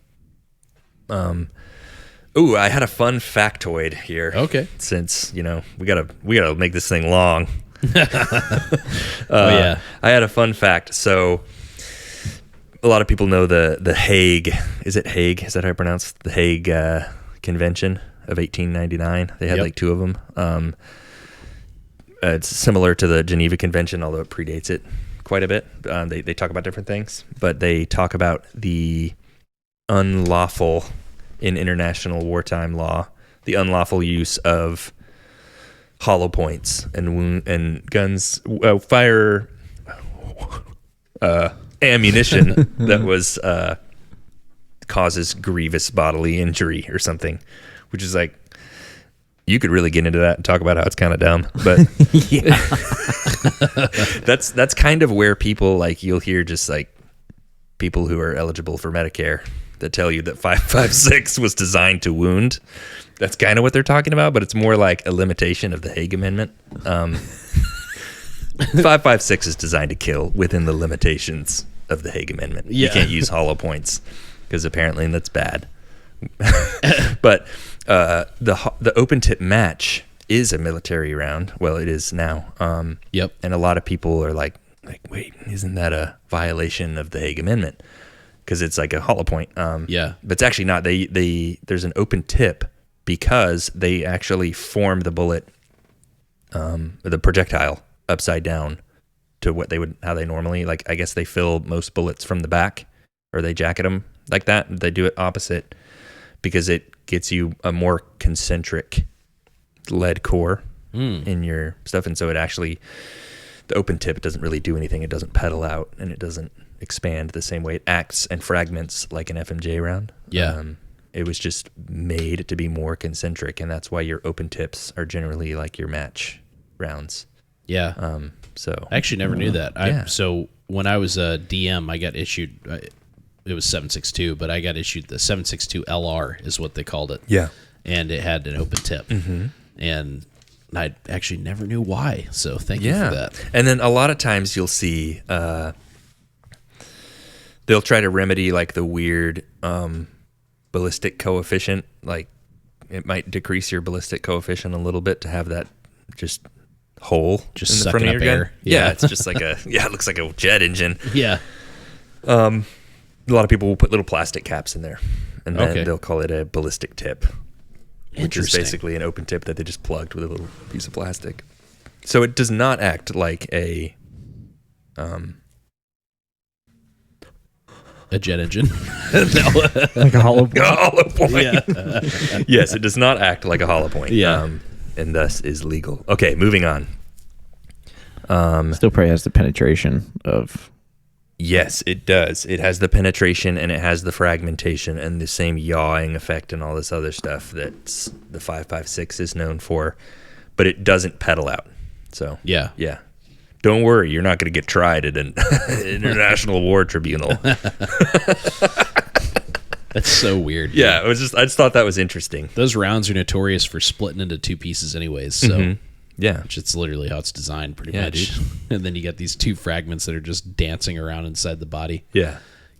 Ooh, I had a fun factoid here. Okay. Since, we gotta make this thing long. Yeah. I had a fun fact. So a lot of people know the Hague. Is it Hague? Is that how I pronounce the Hague Convention of 1899? They had like two of them. It's similar to the Geneva Convention, although it predates it quite a bit. They talk about different things, but they talk about the unlawful in international wartime law, the unlawful use of hollow points and guns, fire, ammunition that was causes grievous bodily injury or something, which is like, you could really get into that and talk about how it's kind of dumb, but that's kind of where people, like, you'll hear just like people who are eligible for Medicare that tell you that 5.56 was designed to wound. That's kind of what they're talking about, but it's more like a limitation of the Hague Amendment. 5.56 is designed to kill within the limitations of the Hague Amendment. Yeah. You can't use hollow points because apparently that's bad. But the open tip match is a military round. Well, it is now. Yep. And a lot of people are like, wait, isn't that a violation of the Hague Amendment? Because it's like a hollow point. Yeah. But it's actually not. There's an open tip because they actually form the bullet, the projectile, upside down to how they normally, like, I guess they fill most bullets from the back, or they jacket them like that. They do it opposite because it gets you a more concentric lead core in your stuff. And so it actually, the open tip doesn't really do anything. It doesn't pedal out, and it doesn't expand the same way. It acts and fragments like an FMJ round. Yeah. It was just made to be more concentric, and that's why your open tips are generally like your match rounds. Yeah. So I actually never knew that. Yeah. So when I was a DM, I got issued, it was 7.62, but I got issued the 7.62 LR is what they called it. Yeah. And it had an open tip. Mm-hmm. And I actually never knew why. So thank you for that. And then a lot of times you'll see they'll try to remedy like the weird ballistic coefficient, like it might decrease your ballistic coefficient a little bit to have that just hole Just in the sucking front of up your air. gun. Yeah. Yeah, it's just like it looks like a jet engine. Yeah. A lot of people will put little plastic caps in there, and then Okay. they'll call it a ballistic tip, which is Interesting. basically an open tip that they just plugged with a little piece of plastic. So it does not act like a jet engine. Like a hollow point. hollow point. Yeah. Yes, it does not act like a hollow point. Yeah. And thus is legal. Okay, moving on. Still probably has the penetration of. Yes, it does. It has the penetration and it has the fragmentation and the same yawing effect and all this other stuff that the 5.56 is known for, but it doesn't pedal out. So Yeah. yeah. Don't worry, you're not going to get tried at an international war tribunal. That's so weird. Yeah, I just thought that was interesting. Those rounds are notorious for splitting into two pieces anyways, so Mhm. Yeah. which it's literally how it's designed pretty Yeah, much. dude. And then you got these two fragments that are just dancing around inside the body, Yeah.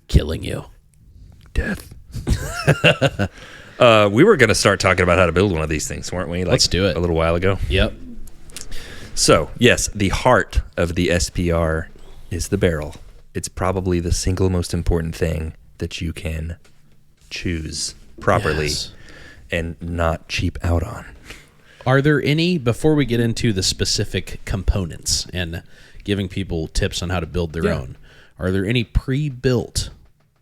killing you. Death. We were going to start talking about how to build one of these things, weren't we? Let's do it. A little while ago. Yep. So, yes, the heart of the SPR is the barrel. It's probably the single most important thing that you can choose properly Yes. and not cheap out on. Are there any, before we get into the specific components and giving people tips on how to build their own, are there any pre-built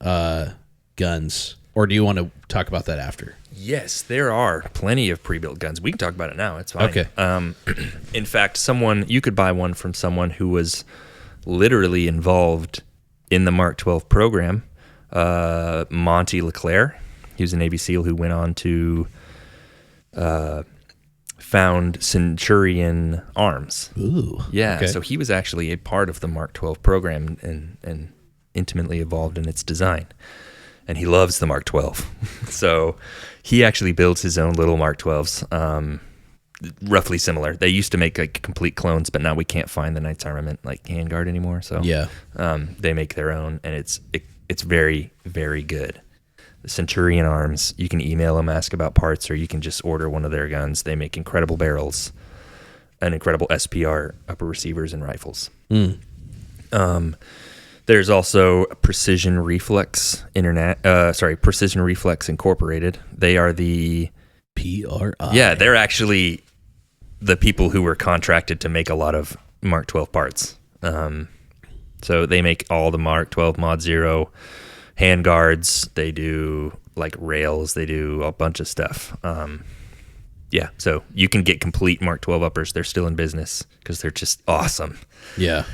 guns, or do you want to talk about that after? Yes, there are plenty of pre-built guns. We can talk about it now. It's fine. Okay. In fact, you could buy one from someone who was literally involved in the Mark 12 program. Monty LeClaire, he was a Navy SEAL who went on to found Centurion Arms. Ooh. Yeah, Okay. so he was actually a part of the Mark 12 program and intimately involved in its design. And he loves the Mark 12. So he actually builds his own little Mark 12s, roughly similar. They used to make like complete clones, but now we can't find the Knights Armament like handguard anymore. So Yeah. they make their own, and it's very, very good. The Centurion Arms, you can email them, ask about parts, or you can just order one of their guns. They make incredible barrels and incredible SPR upper receivers and rifles. There's also Precision Reflex Precision Reflex Incorporated. They are the PRI. yeah, they're actually the people who were contracted to make a lot of Mark 12 parts. So they make all the Mark 12 Mod 0 handguards. They do like rails. They do a bunch of stuff. Yeah, so you can get complete Mark 12 uppers. They're still in business because they're just awesome. Yeah.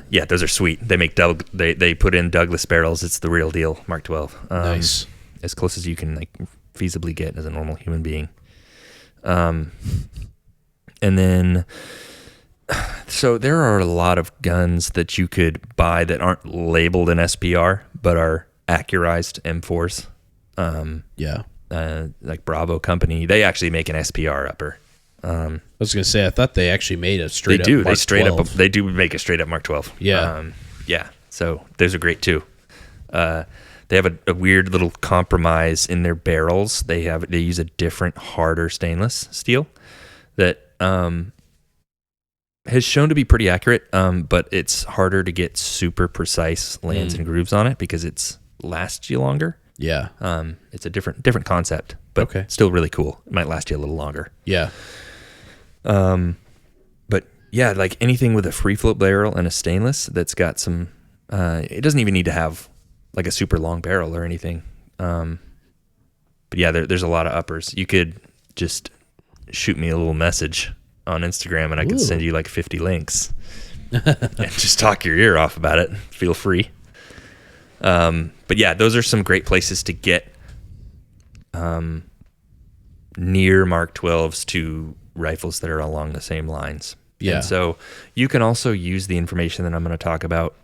Yeah, those are sweet. They make they put in Douglas barrels. It's the real deal, Mark 12. Nice. As close as you can like feasibly get as a normal human being. And then, so there are a lot of guns that you could buy that aren't labeled an SPR, but are accurized M4s. Yeah. Like Bravo Company, they actually make an SPR upper. I was going to say, I thought they actually made a They straight do. up They Mark straight 12. up. They do make a straight up Mark 12. Yeah. Yeah. So those are great too. They have a weird little compromise in their barrels. They use a different, harder stainless steel that has shown to be pretty accurate. But it's harder to get super precise lands and grooves on it because it's lasts you longer. Yeah. It's a different concept, but Okay. still really cool. It might last you a little longer. Yeah. But yeah, like anything with a free float barrel and a stainless that's got some, it doesn't even need to have like a super long barrel or anything. But yeah, there's a lot of uppers. You could just shoot me a little message on Instagram and I could Ooh. send you like 50 links and just talk your ear off about it. Feel free. But yeah, those are some great places to get, near Mark 12s to rifles that are along the same lines. Yeah. And so you can also use the information that I'm going to talk about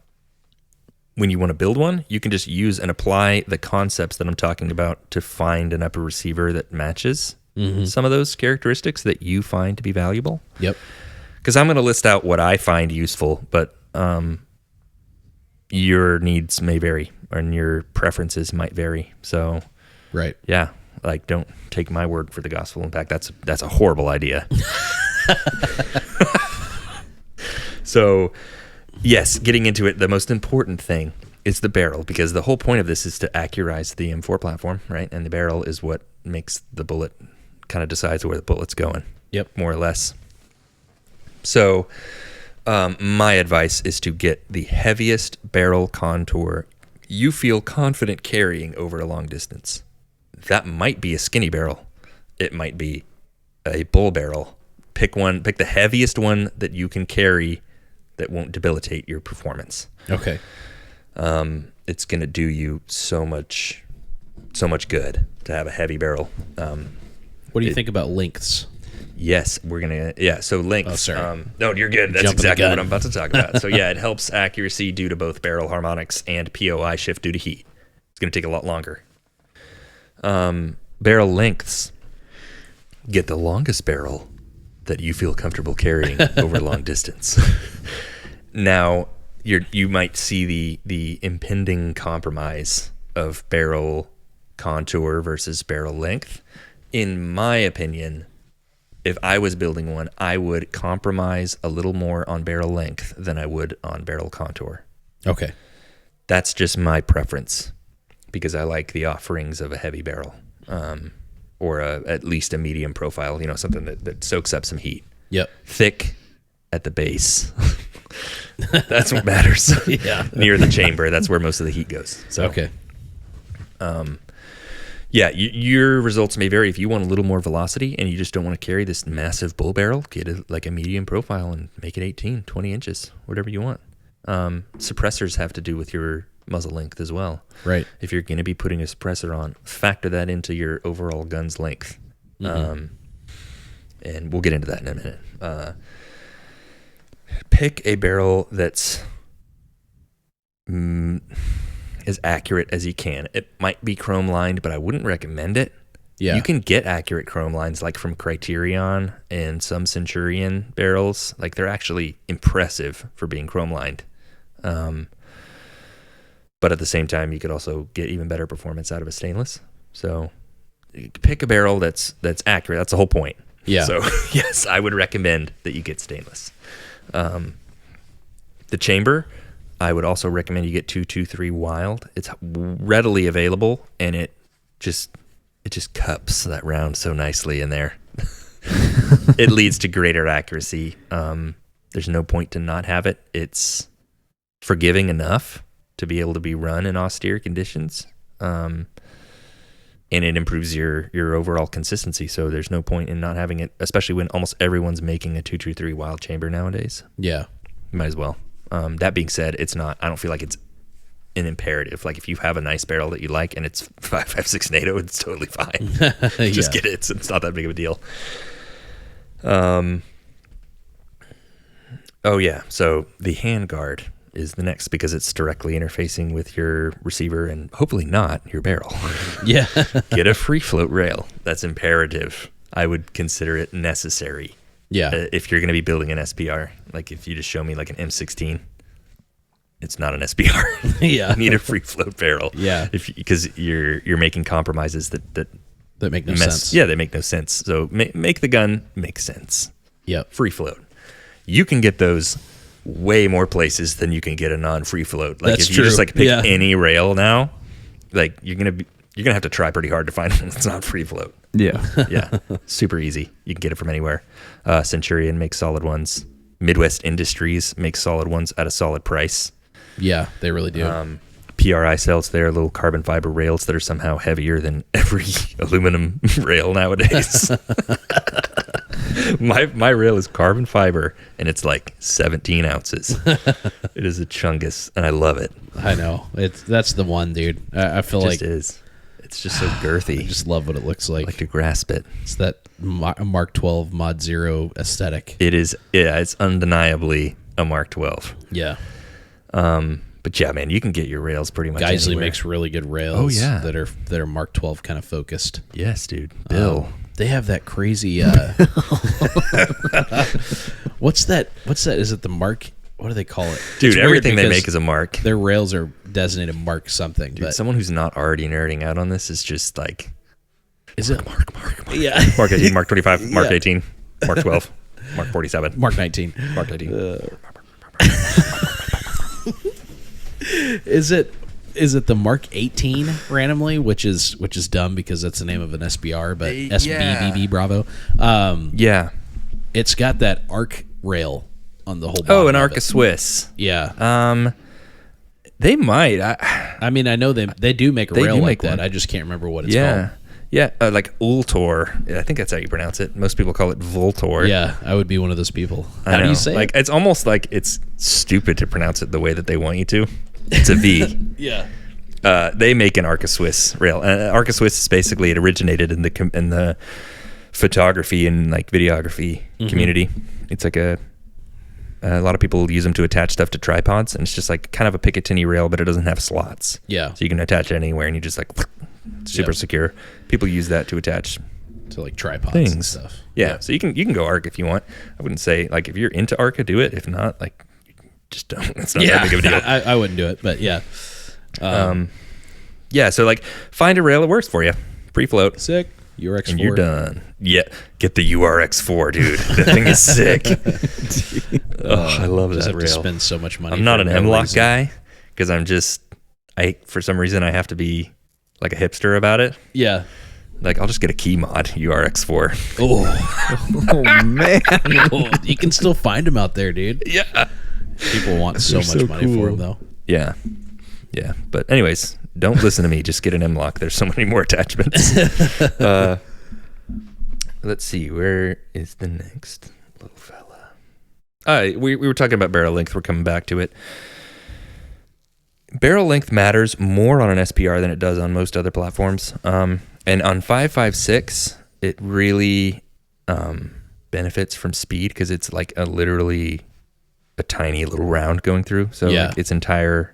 when you want to build one. You can just use and apply the concepts that I'm talking about to find an upper receiver that matches some of those characteristics that you find to be valuable. Yep. Because I'm going to list out what I find useful, but your needs may vary and your preferences might vary. So Right. yeah, Like, don't take my word for the gospel. In fact, that's a horrible idea. So, yes, getting into it, the most important thing is the barrel, because the whole point of this is to accurize the M4 platform, right? And the barrel is what makes the bullet, kind of decides where the bullet's going. Yep. More or less. So, my advice is to get the heaviest barrel contour you feel confident carrying over a long distance. That might be a skinny barrel. It might be a bull barrel. Pick the heaviest one that you can carry that won't debilitate your performance. Okay. It's going to do you so much good to have a heavy barrel. What do you think about lengths? Yes, we're going to, so lengths. Oh, sorry. No, you're good. That's Jumping the exactly gun. what I'm about to talk about. So yeah, it helps accuracy due to both barrel harmonics and POI shift due to heat. It's going to take a lot longer. Barrel lengths. Get the longest barrel that you feel comfortable carrying over long distance. Now, you might see the impending compromise of barrel contour versus barrel length. In my opinion, if I was building one, I would compromise a little more on barrel length than I would on barrel contour. Okay. That's just my preference, because I like the offerings of a heavy barrel, or at least a medium profile, something that soaks up some heat. Yep. Thick at the base. That's what matters. Yeah. Near the chamber, that's where most of the heat goes. So, Okay. Yeah, your results may vary. If you want a little more velocity and you just don't want to carry this massive bull barrel, get a medium profile and make it 18, 20 inches, whatever you want. Suppressors have to do with your muzzle length as well. Right. If you're going to be putting a suppressor on, factor that into your overall gun's length. And we'll get into that in a minute. Pick a barrel that's as accurate as you can. It might be chrome lined, but I wouldn't recommend it. Yeah. You can get accurate chrome lines like from Criterion and some Centurion barrels. Like, they're actually impressive for being chrome lined. But at the same time, you could also get even better performance out of a stainless. So pick a barrel that's accurate. That's the whole point. Yeah. So yes, I would recommend that you get stainless. The chamber, I would also recommend you get 223 Wild. It's readily available, and it just cups that round so nicely in there. It leads to greater accuracy. There's no point to not have it. It's forgiving enough to be able to be run in austere conditions, and it improves your overall consistency. So there's no point in not having it, especially when almost everyone's making a 223 Wild chamber nowadays. Yeah. You might as well. That being said, I don't feel like it's an imperative. Like, if you have a nice barrel that you like and it's 5.56 NATO, it's totally fine. Just get it. It's not that big of a deal. Oh yeah. So the handguard is the next, because it's directly interfacing with your receiver and hopefully not your barrel. Yeah. Get a free float rail. That's imperative. I would consider it necessary. Yeah. If you're going to be building an SPR, like if you just show me like an M16, it's not an SPR. Yeah. You need a free float barrel. Yeah. Because you're making compromises that make no sense. Yeah, they make no sense. So make the gun make sense. Yep. Free float. You can get those way more places than you can get a non-free float. Like, That's if you just true. like pick any rail now, like you're gonna have to try pretty hard to find one that's not free float. Yeah. Yeah, super easy. You can get it from anywhere. Centurion makes solid ones. Midwest Industries makes solid ones at a solid price. Yeah, they really do. PRI sells their little carbon fiber rails that are somehow heavier than every aluminum rail nowadays. My rail is carbon fiber, and it's like 17 ounces. It is a chungus, and I love it. I know. That's the one, dude. I feel It like just is. It's just so girthy. I just love what it looks like. I like to grasp it. It's that Mark 12 Mod Zero aesthetic. It is. Yeah, it's undeniably a Mark 12. Yeah. But yeah, man, you can get your rails pretty much Geisley anywhere. makes really good rails. Oh, yeah. that are Mark 12 kind of focused. Yes, dude. Bill. They have that crazy. What's that? Is it the Mark? What do they call it? Dude, It's weird everything they because make is a Mark. Their rails are designated Mark something. Dude, but someone who's not already nerding out on this is just like, Is it Mark? Yeah. Mark 18, Mark 25, Mark Yeah. 18, Mark 12, Mark 47, Mark 19. Mark 19. Is it the Mark 18 randomly, which is dumb because that's the name of an SBR, but SBBB Bravo. Yeah. It's got that arc rail on the whole bottom. Oh, an of Arca it. Swiss. Yeah. They might. I mean, I know they do make a They rail do like make that. one. I just can't remember what it's Yeah. called. Yeah, like Ultor. I think that's how you pronounce it. Most people call it Voltor. Yeah, I would be one of those people. I How do know. you say like, it? It's almost like it's stupid to pronounce it the way that they want you to. It's a V. Yeah. They make an Arca Swiss rail. Arca Swiss is basically, it originated in the photography and like videography community. It's like a lot of people use them to attach stuff to tripods, and it's just like kind of a Picatinny rail, but it doesn't have slots. Yeah. So you can attach it anywhere, and you just like super secure. People use that to attach To like tripods and things. stuff. Yeah. So you can go Arc if you want. I wouldn't say like if you're into Arca, do it. If not, like just don't. It's not that big of a deal. I wouldn't do it, but yeah. Yeah. So like find a rail that works for you. Pre-float. Sick. URX4. And you're done. Yeah, get the URX4, dude. That thing is sick. I love Just that have rail. to spend so much money. I'm not for an no M-Lock reason. guy because for some reason I have to be like a hipster about it. Yeah. Like I'll just get a key mod URX4. Oh, Oh man. oh, you can still find them out there, dude. Yeah. People want so much so money for cool. them, though. Yeah. Yeah. But anyways, don't listen to me. Just get an M-Lock. There's so many more attachments. Let's see. Where is the next little fella? We were talking about barrel length. We're coming back to it. Barrel length matters more on an SPR than it does on most other platforms. And on 5.56, it really benefits from speed because it's like literally a tiny little round going through. So like its entire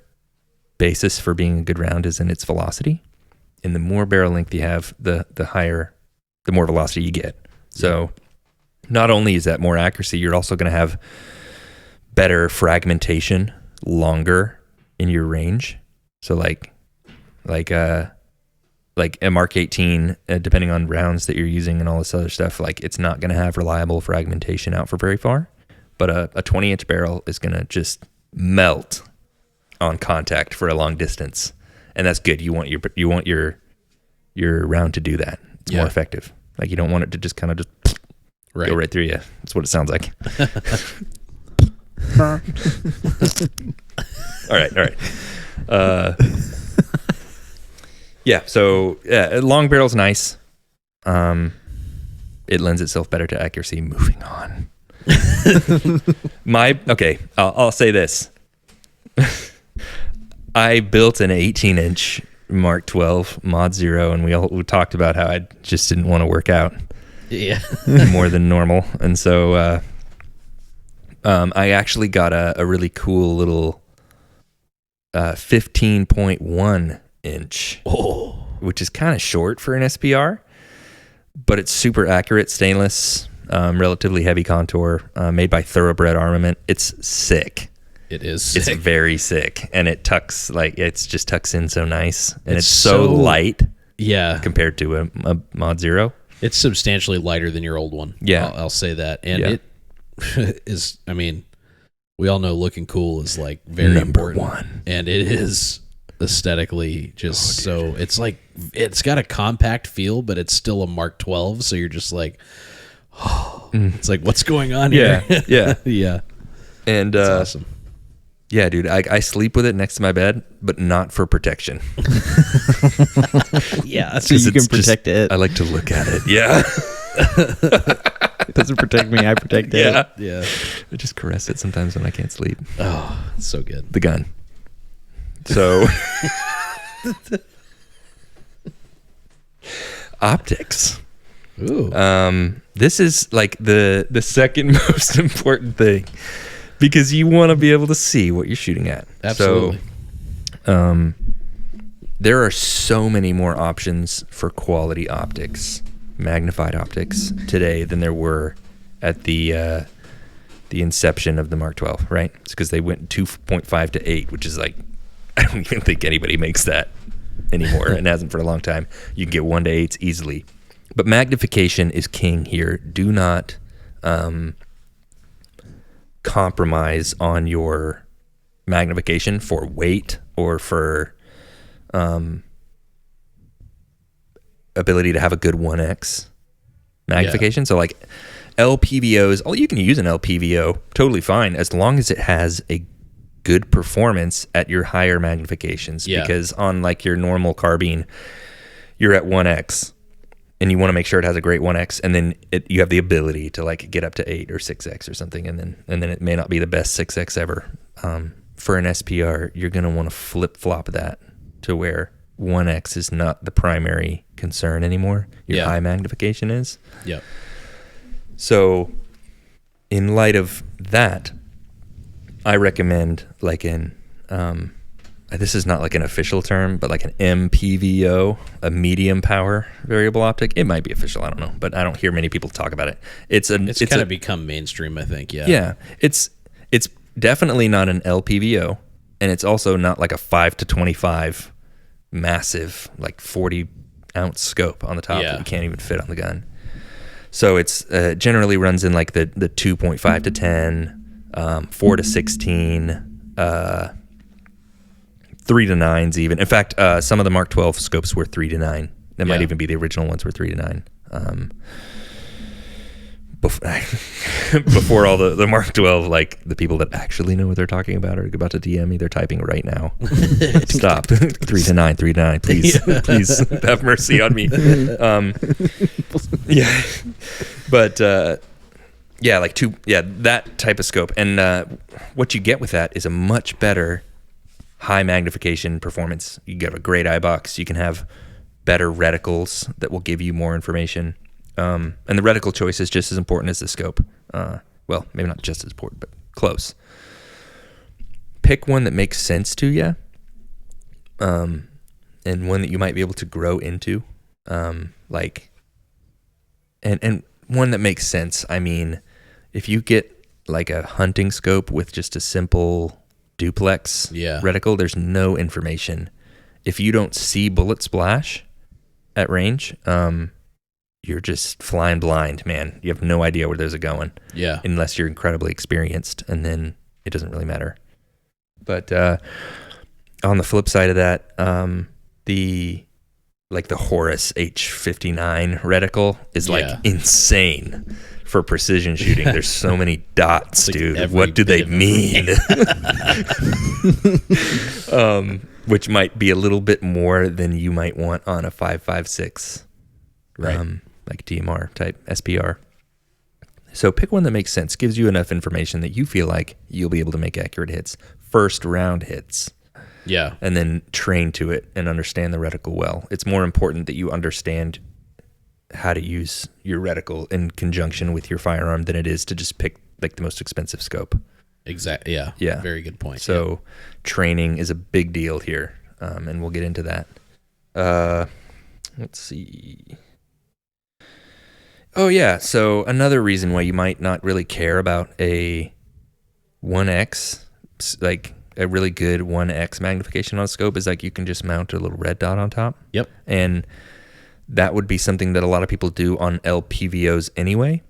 basis for being a good round is in its velocity. And the more barrel length you have, the more velocity you get. So not only is that more accuracy, you're also going to have better fragmentation longer in your range. So like a Mark 18, depending on rounds that you're using and all this other stuff, like it's not going to have reliable fragmentation out for very far. But a 20-inch barrel is going to just melt on contact for a long distance, and that's good. You want your round to do that. It's more effective. Like you don't want it to just kind of just go right through you. That's what it sounds like. All right. Yeah. So long barrel's nice. It lends itself better to accuracy. Moving on. I'll say this. I built an 18-inch Mark 12 Mod 0, and we talked about how I just didn't want to work out more than normal. And so I actually got a really cool little 15.1 inch, which is kind of short for an SPR, but it's super accurate, stainless, relatively heavy contour, made by Thoroughbred Armament. It's sick. It is sick. It's very sick, and it tucks in so nice, and it's so light. Yeah, compared to a Mod 0. It's substantially lighter than your old one. Yeah, I'll say that, and it is. I mean, we all know looking cool is like very Number important, one, and it is aesthetically just so. It's like it's got a compact feel, but it's still a Mark 12. So you're just like, it's like what's going on here? Yeah. And that's awesome. Yeah, dude, I sleep with it next to my bed, but not for protection. Yeah, so you can protect it. I like to look at it. Yeah. It doesn't protect me, I protect it. Yeah. I just caress it sometimes when I can't sleep. Oh, it's so good. The gun. So optics. Ooh. This is like the second most important thing. Because you want to be able to see what you're shooting at. Absolutely. So, there are so many more options for quality optics, magnified optics today than there were at the inception of the Mark 12, right? It's because they went 2.5 to 8, which is like, I don't even think anybody makes that anymore and hasn't for a long time. You can get 1 to 8s easily. But magnification is king here. Do not compromise on your magnification for weight or for ability to have a good 1x magnification. So like LPVOs, you can use an LPVO totally fine as long as it has a good performance at your higher magnifications. Because on like your normal carbine, you're at 1x and you want to make sure it has a great 1x, and then you have the ability to like get up to 8 or 6x or something, and then it may not be the best 6x ever. For an SPR, you're going to want to flip-flop that to where 1x is not the primary concern anymore. Your high magnification is. Yep. So in light of that, I recommend like this is not like an official term, but like an MPVO, a medium power variable optic. It might be official, I don't know, but I don't hear many people talk about it. It's kind of become mainstream, I think. Yeah. Yeah. It's definitely not an LPVO, and it's also not like a 5-25 massive, like 40-ounce scope on the top that you can't even fit on the gun. So it's generally runs in like the 2.5 to 10, 4 to 16, 3 to 9s even. In fact, some of the Mark 12 scopes were 3 to 9. That might even be the original ones were 3 to 9. Before all the Mark 12, like the people that actually know what they're talking about are about to DM me. They're typing right now. Stop. 3 to 9, 3 to 9. Please, please have mercy on me. Yeah. But that type of scope. And what you get with that is a much better high magnification performance. You get a great eye box. You can have better reticles that will give you more information. And the reticle choice is just as important as the scope. Well, maybe not just as important, but close. Pick one that makes sense to you, and one that you might be able to grow into. And one that makes sense. I mean, if you get like a hunting scope with just a simple duplex reticle, there's no information. If you don't see bullet splash at range, you're just flying blind, man. You have no idea where those are going. Yeah. Unless you're incredibly experienced, and then it doesn't really matter. But on the flip side of that, the Horus H59 reticle is like insane for precision shooting. There's so many dots, dude. What do they mean? Which might be a little bit more than you might want on a 5.56. Right. Like DMR type SPR. So pick one that makes sense, gives you enough information that you feel like you'll be able to make accurate hits, first round hits. Yeah. And then train to it and understand the reticle well. It's more important that you understand how to use your reticle in conjunction with your firearm than it is to just pick like the most expensive scope. Exactly. Yeah. Yeah. Very good point. So training is a big deal here. And we'll get into that. Let's see. Oh, yeah. So another reason why you might not really care about a 1X, like a really good 1X magnification on a scope, is like you can just mount a little red dot on top. Yep. And that would be something that a lot of people do on LPVOs anyway,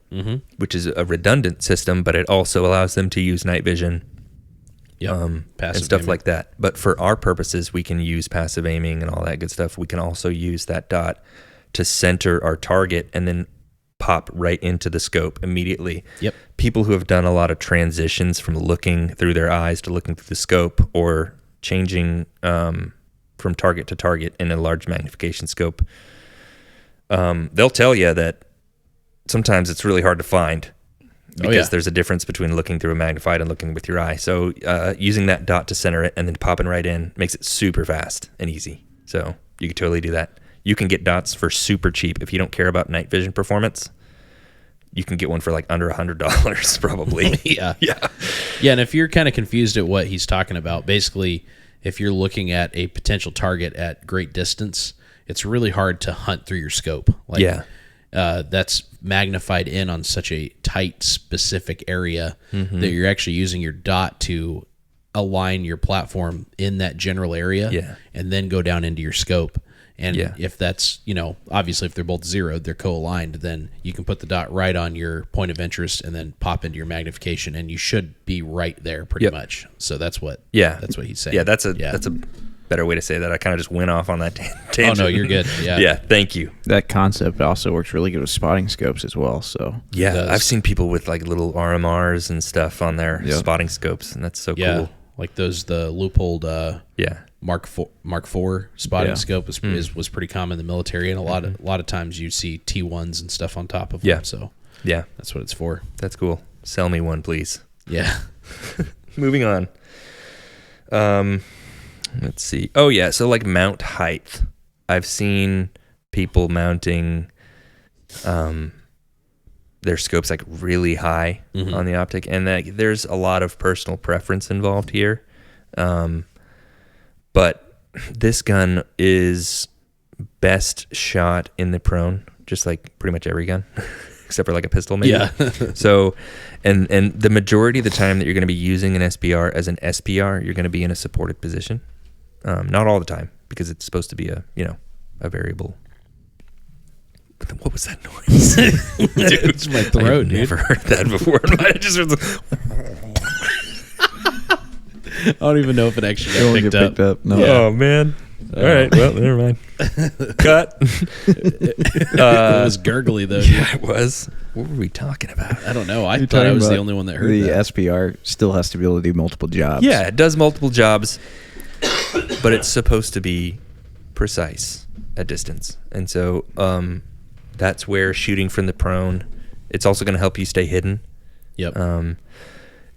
which is a redundant system, but it also allows them to use night vision and stuff like that. But for our purposes, we can use passive aiming and all that good stuff. We can also use that dot to center our target and then pop right into the scope immediately. Yep. People who have done a lot of transitions from looking through their eyes to looking through the scope, or changing from target to target in a large magnification scope, they'll tell you that sometimes it's really hard to find because there's a difference between looking through a magnified and looking with your eye. So using that dot to center it and then popping right in makes it super fast and easy. So you can totally do that. You can get dots for super cheap. If you don't care about night vision performance, you can get one for like under $100 probably. Yeah. And if you're kind of confused at what he's talking about, basically, if you're looking at a potential target at great distance, it's really hard to hunt through your scope. Like, that's magnified in on such a tight, specific area that you're actually using your dot to align your platform in that general area and then go down into your scope. And Yeah. if that's, obviously if they're both zeroed, they're co-aligned, then you can put the dot right on your point of interest and then pop into your magnification, and you should be right there pretty much. So that's what he's saying. Yeah, that's a better way to say that. I kind of just went off on that tangent. Oh no, you're good. Yeah. Yeah, thank you. That concept also works really good with spotting scopes as well. So Yeah, I've seen people with like little RMRs and stuff on their spotting scopes, and that's so cool. Like the Leupold Mark IV spotting scope was pretty common in the military, and a lot of times you see T1s and stuff on top of them. So yeah, that's what it's for. That's cool. Sell me one, please. Yeah. Moving on. Let's see. Oh yeah, so like mount height. I've seen people mounting their scopes like really high on the optic, and there's a lot of personal preference involved here. But this gun is best shot in the prone, just like pretty much every gun, except for like a pistol maybe. Yeah. So, and the majority of the time that you're going to be using an SPR as an SPR, you're going to be in a supported position. Not all the time, because it's supposed to be a variable. What was that noise? Dude, It's my throat, dude. Never heard that before. I just heard I don't even know if it actually got picked up. No. Yeah. Oh man. All right. Well, never mind. Cut. It was gurgly though. Dude. Yeah, it was. What were we talking about? I don't know. I You're thought I talking was the about only one that heard the that. SPR still has to be able to do multiple jobs. Yeah, it does multiple jobs, but it's supposed to be precise at distance, and so that's where shooting from the prone. It's also going to help you stay hidden. Yep.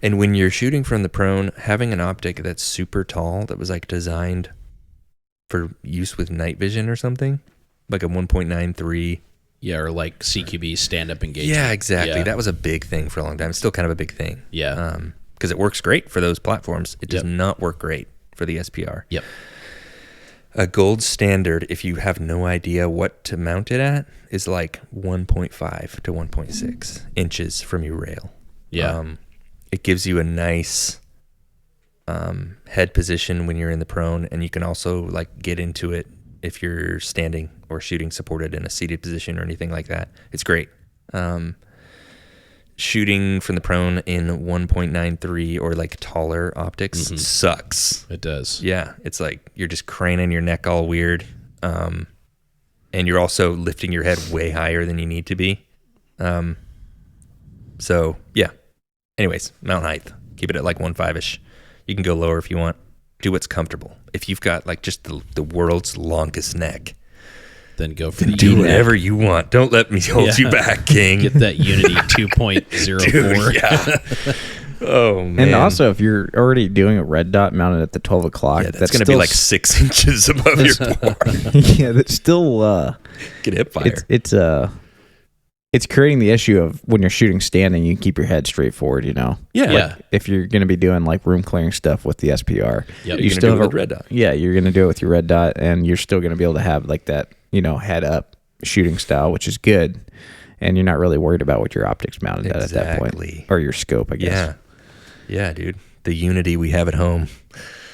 And when you're shooting from the prone, having an optic that's super tall, that was like designed for use with night vision or something, like a 1.93. Yeah, or like CQB stand-up engagement. Yeah, exactly. Yeah. That was a big thing for a long time. It's still kind of a big thing. Yeah. Because it works great for those platforms. It does not work great for the SPR. Yep. A gold standard, if you have no idea what to mount it at, is like 1.5 to 1.6 inches from your rail. Yeah. It gives you a nice head position when you're in the prone, and you can also like get into it if you're standing or shooting supported in a seated position or anything like that. It's great. Shooting from the prone in 1.93 or like taller optics sucks. It does. Yeah, it's like you're just craning your neck all weird, and you're also lifting your head way higher than you need to be. So yeah. Anyways, mount height. Keep it at like 1.5-ish. You can go lower if you want. Do what's comfortable. If you've got like just the world's longest neck, Then go for the do unit. whatever you want. Don't let me hold you back, King. Get that Unity 2.04. Dude, yeah. Oh man. And also, if you're already doing a red dot mounted at the 12 o'clock, yeah, that's going to be like 6 inches above your floor. yeah, that's still Get hip fire. it's creating the issue of when you're shooting standing, you can keep your head straight forward. Yeah. Yeah. If you're going to be doing like room clearing stuff with the SPR, Yep. You're still gonna do it have with red dot. Yeah, you're going to do it with your red dot, and you're still going to be able to have like that, head up shooting style, which is good. And you're not really worried about what your optics mounted at that point, Exactly. or your scope, I guess. Yeah. Yeah, dude. The Unity we have at home.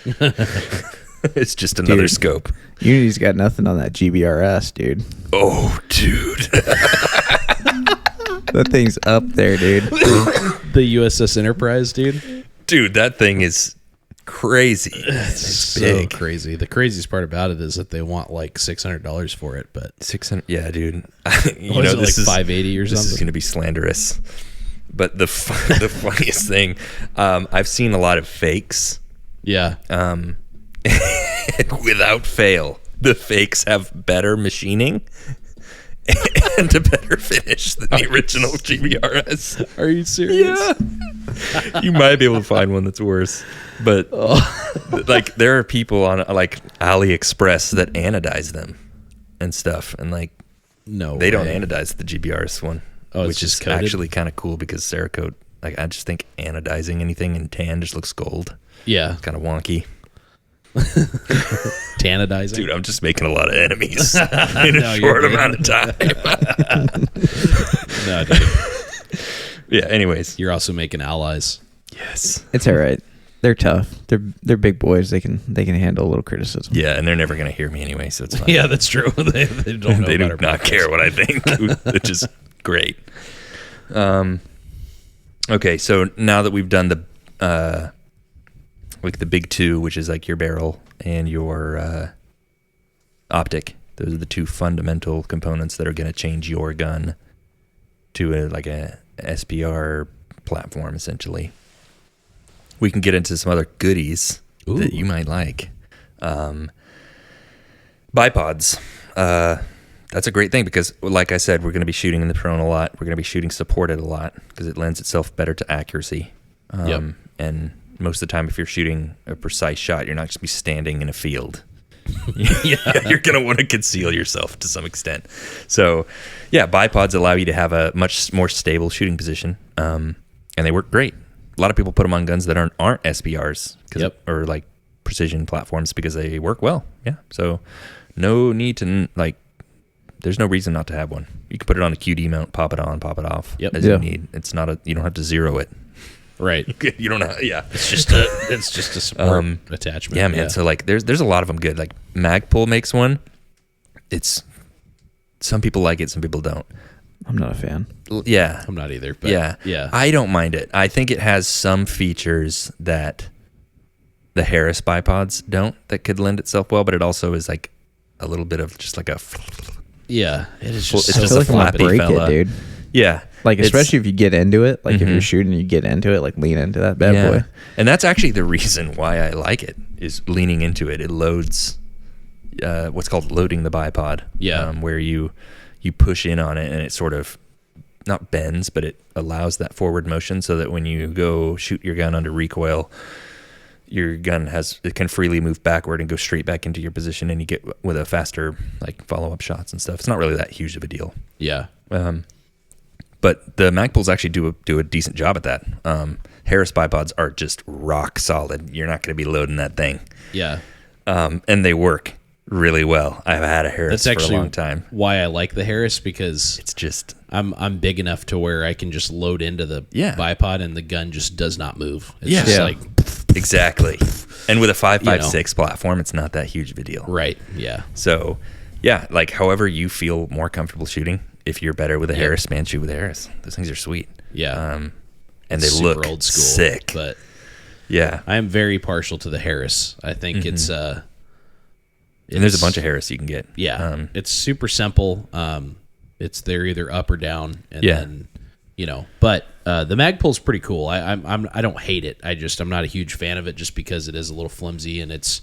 It's just another scope. Unity's got nothing on that GBRS, dude. Oh, dude. That thing's up there, dude. The USS Enterprise, dude. Dude, that thing is crazy. It's So big. crazy. The craziest part about it is that they want like $600 for it, but 600. Yeah, dude. was it like 580 or This is something? going to be slanderous. But the funniest thing, I've seen a lot of fakes. Yeah. Without fail, the fakes have better machining and a better finish than the original GBRS. Are you serious? Yeah. You might be able to find one that's worse. But like there are people on like AliExpress that anodize them and stuff, and like No, they don't way. anodize the GBRS one, Oh, it's which is just coated? actually kind of cool because Cerakote, like I just think anodizing anything in tan just looks gold. Yeah. Kind of wonky. Tanadizing. Dude, I'm just making a lot of enemies in a No, you're short good. amount of time. No, dude. Yeah, anyways. You're also making allies. Yes. It's all right. They're tough. They're big boys. They can handle a little criticism. Yeah, and they're never going to hear me anyway, so it's fine. Yeah, that's true. They don't know They do about our not podcast. care what I think, which is great. Okay, so now that we've done the like the big two, which is like your barrel and your optic, those are the two fundamental components that are going to change your gun to a SPR platform, essentially. We can get into some other goodies that you might like. Bipods. That's a great thing because, like I said, we're going to be shooting in the prone a lot. We're going to be shooting supported a lot because it lends itself better to accuracy. And most of the time, if you're shooting a precise shot, you're not just be standing in a field. You're going to want to conceal yourself to some extent. So, yeah, bipods allow you to have a much more stable shooting position, and they work great. A lot of people put them on guns that aren't SBRs or like precision platforms because they work well. Yeah, so no need to there's no reason not to have one. You can put it on a QD mount, pop it on, pop it off as you need. It's not you don't have to zero it. Right. You don't know. Yeah. It's just a support attachment. Yeah, man. So like there's a lot of them good. Like Magpul makes one. It's some people like it, some people don't. I'm not a fan. Yeah. I'm not either. But yeah. I don't mind it. I think it has some features that the Harris bipods don't that could lend itself well, but it also is like a little bit of just like a it is just it's so just a flappy break fella. it, dude. Yeah. Like, especially if you get into it, like if you're shooting, you get into it, like lean into that bad boy. And that's actually the reason why I like it, is leaning into it. It loads what's called loading the bipod. Yeah. Where you push in on it and it sort of not bends, but it allows that forward motion so that when you go shoot your gun under recoil, your gun can freely move backward and go straight back into your position, and you get with a faster like follow-up shots and stuff. It's not really that huge of a deal. Yeah. But the Magpuls actually do a decent job at that. Harris bipods are just rock solid. You're not going to be loading that thing. Yeah. And they work really well. I've had a Harris That's for a long time. Why I like the Harris, because It's just I'm big enough to where I can just load into the bipod and the gun just does not move. It's just like exactly. And with a 5.56 platform, it's not that huge of a deal. Right. Yeah. So, yeah, like however you feel more comfortable shooting. If you're better with a Harris, man, shoot with a Harris. Those things are sweet. Yeah. And they Super look old school, sick. But yeah, I am very partial to the Harris. I think it's and there's a bunch of Harris you can get. Yeah. It's super simple. They're either up or down, and then but the Magpul's pretty cool. I don't hate it. I'm not a huge fan of it just because it is a little flimsy, and it's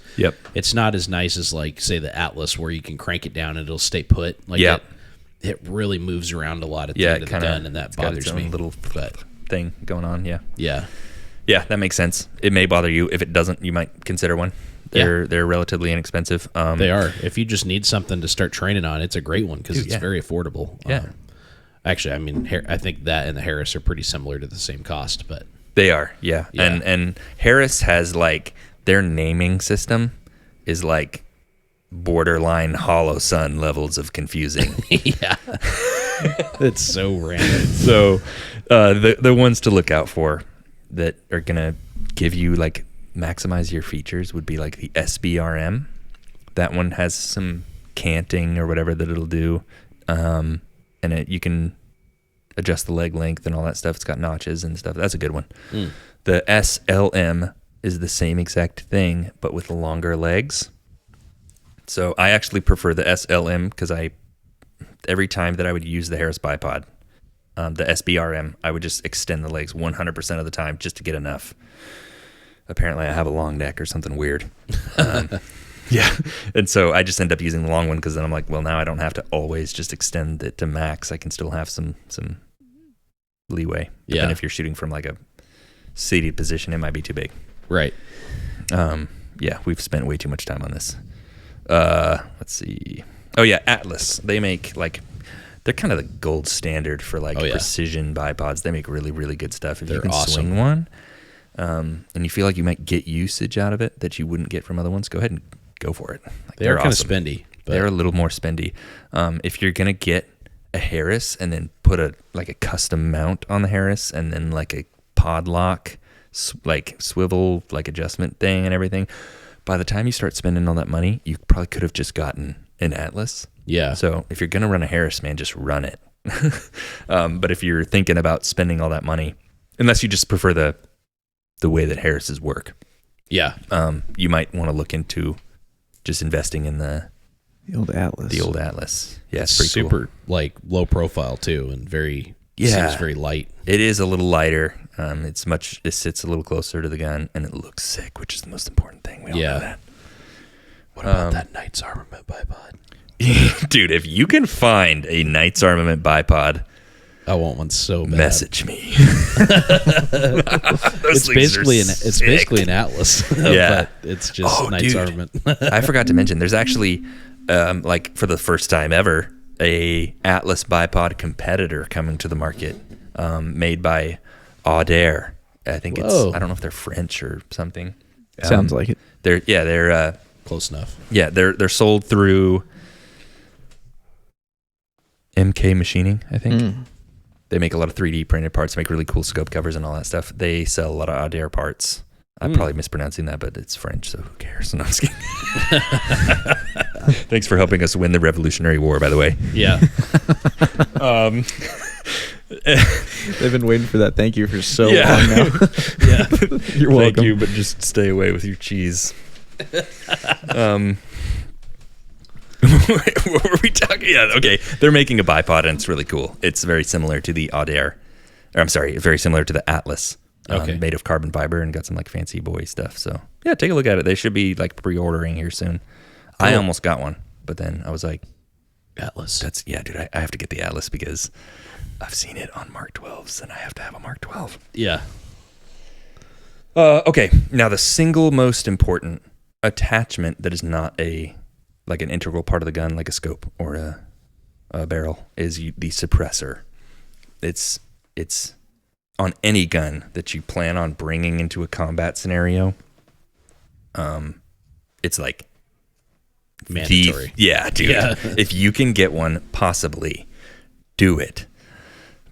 not as nice as like say the Atlas where you can crank it down and it'll stay put. Like it really moves around a lot at the end of the gun, and that bothers me. Little thing going on. Yeah, that makes sense. It may bother you. If it doesn't, you might consider one. They're relatively inexpensive. They are. If you just need something to start training on, it's a great one because it's very affordable. Yeah. Actually, I mean, I think that and the Harris are pretty similar to the same cost, but they are. Yeah. And Harris has like their naming system is like borderline Hollow Sun levels of confusing. Yeah. It's so random. So the ones to look out for that are gonna give you like maximize your features would be like the SBRM. That one has some canting or whatever that it'll do, and you can adjust the leg length and all that stuff. It's got notches and stuff. That's a good one. The SLM is the same exact thing but with longer legs. So I actually prefer the SLM because every time that I would use the Harris bipod, the SBRM, I would just extend the legs 100% of the time just to get enough. Apparently I have a long neck or something weird. Yeah. And so I just end up using the long one because then I'm like, well, now I don't have to always just extend it to max. I can still have some leeway. Yeah. And if you're shooting from like a seated position, it might be too big. Right. Yeah, we've spent way too much time on this. Let's see. Oh yeah, Atlas. They make they're kind of the gold standard for precision bipods. They make really, really good stuff. If you can swing one, and you feel like you might get usage out of it that you wouldn't get from other ones, go ahead and go for it. They're kind of spendy. But they're a little more spendy. If you're gonna get a Harris and then put a custom mount on the Harris and then like a pod lock like swivel like adjustment thing and everything. By the time you start spending all that money, you probably could have just gotten an Atlas. Yeah. So if you're gonna run a Harris, man, just run it. But if you're thinking about spending all that money, unless you just prefer the way that Harris's work, Yeah. you might want to look into just investing in the old Atlas. Yeah, it's pretty super cool. like low profile too, and seems very light. It is a little lighter. It sits a little closer to the gun, and it looks sick, which is the most important thing. We all know that. What about that Knight's Armament bipod? Dude, if you can find a Knight's Armament bipod, I want one so bad. message me. It's basically an Atlas. Yeah. But it's just Knight's Armament. I forgot to mention, there's actually, like for the first time ever, a Atlas bipod competitor coming to the market, made by Audaire. I think Whoa. I don't know if they're French or something. Sounds like it. They're Close enough. yeah, they're sold through MK Machining, I think. They make a lot of 3D printed parts, make really cool scope covers and all that stuff. They sell a lot of Audaire parts. I'm probably mispronouncing that, but it's French, so who cares? No, I'm just kidding. Thanks for helping us win the Revolutionary War, by the way. Yeah. They've been waiting for that. Thank you for so Yeah. long now. Yeah. You're welcome. Thank you, but just stay away with your cheese. What were we talking? Yeah, okay. They're making a bipod, and it's really cool. It's very similar to the Audaire. Or, I'm sorry, very similar to the Atlas. Made of carbon fiber and got some like fancy boy stuff. So yeah, take a look at it. They should be like pre-ordering here soon. Cool. I almost got one, but then I was like, Atlas. Dude, I have to get the Atlas because I've seen it on Mark 12s, and I have to have a Mark 12. Yeah. Okay, now the single most important attachment that is not an integral part of the gun, like a scope or a barrel, is the suppressor. It's on any gun that you plan on bringing into a combat scenario. It's like mandatory. Yeah, dude. Yeah. If you can get one, possibly do it,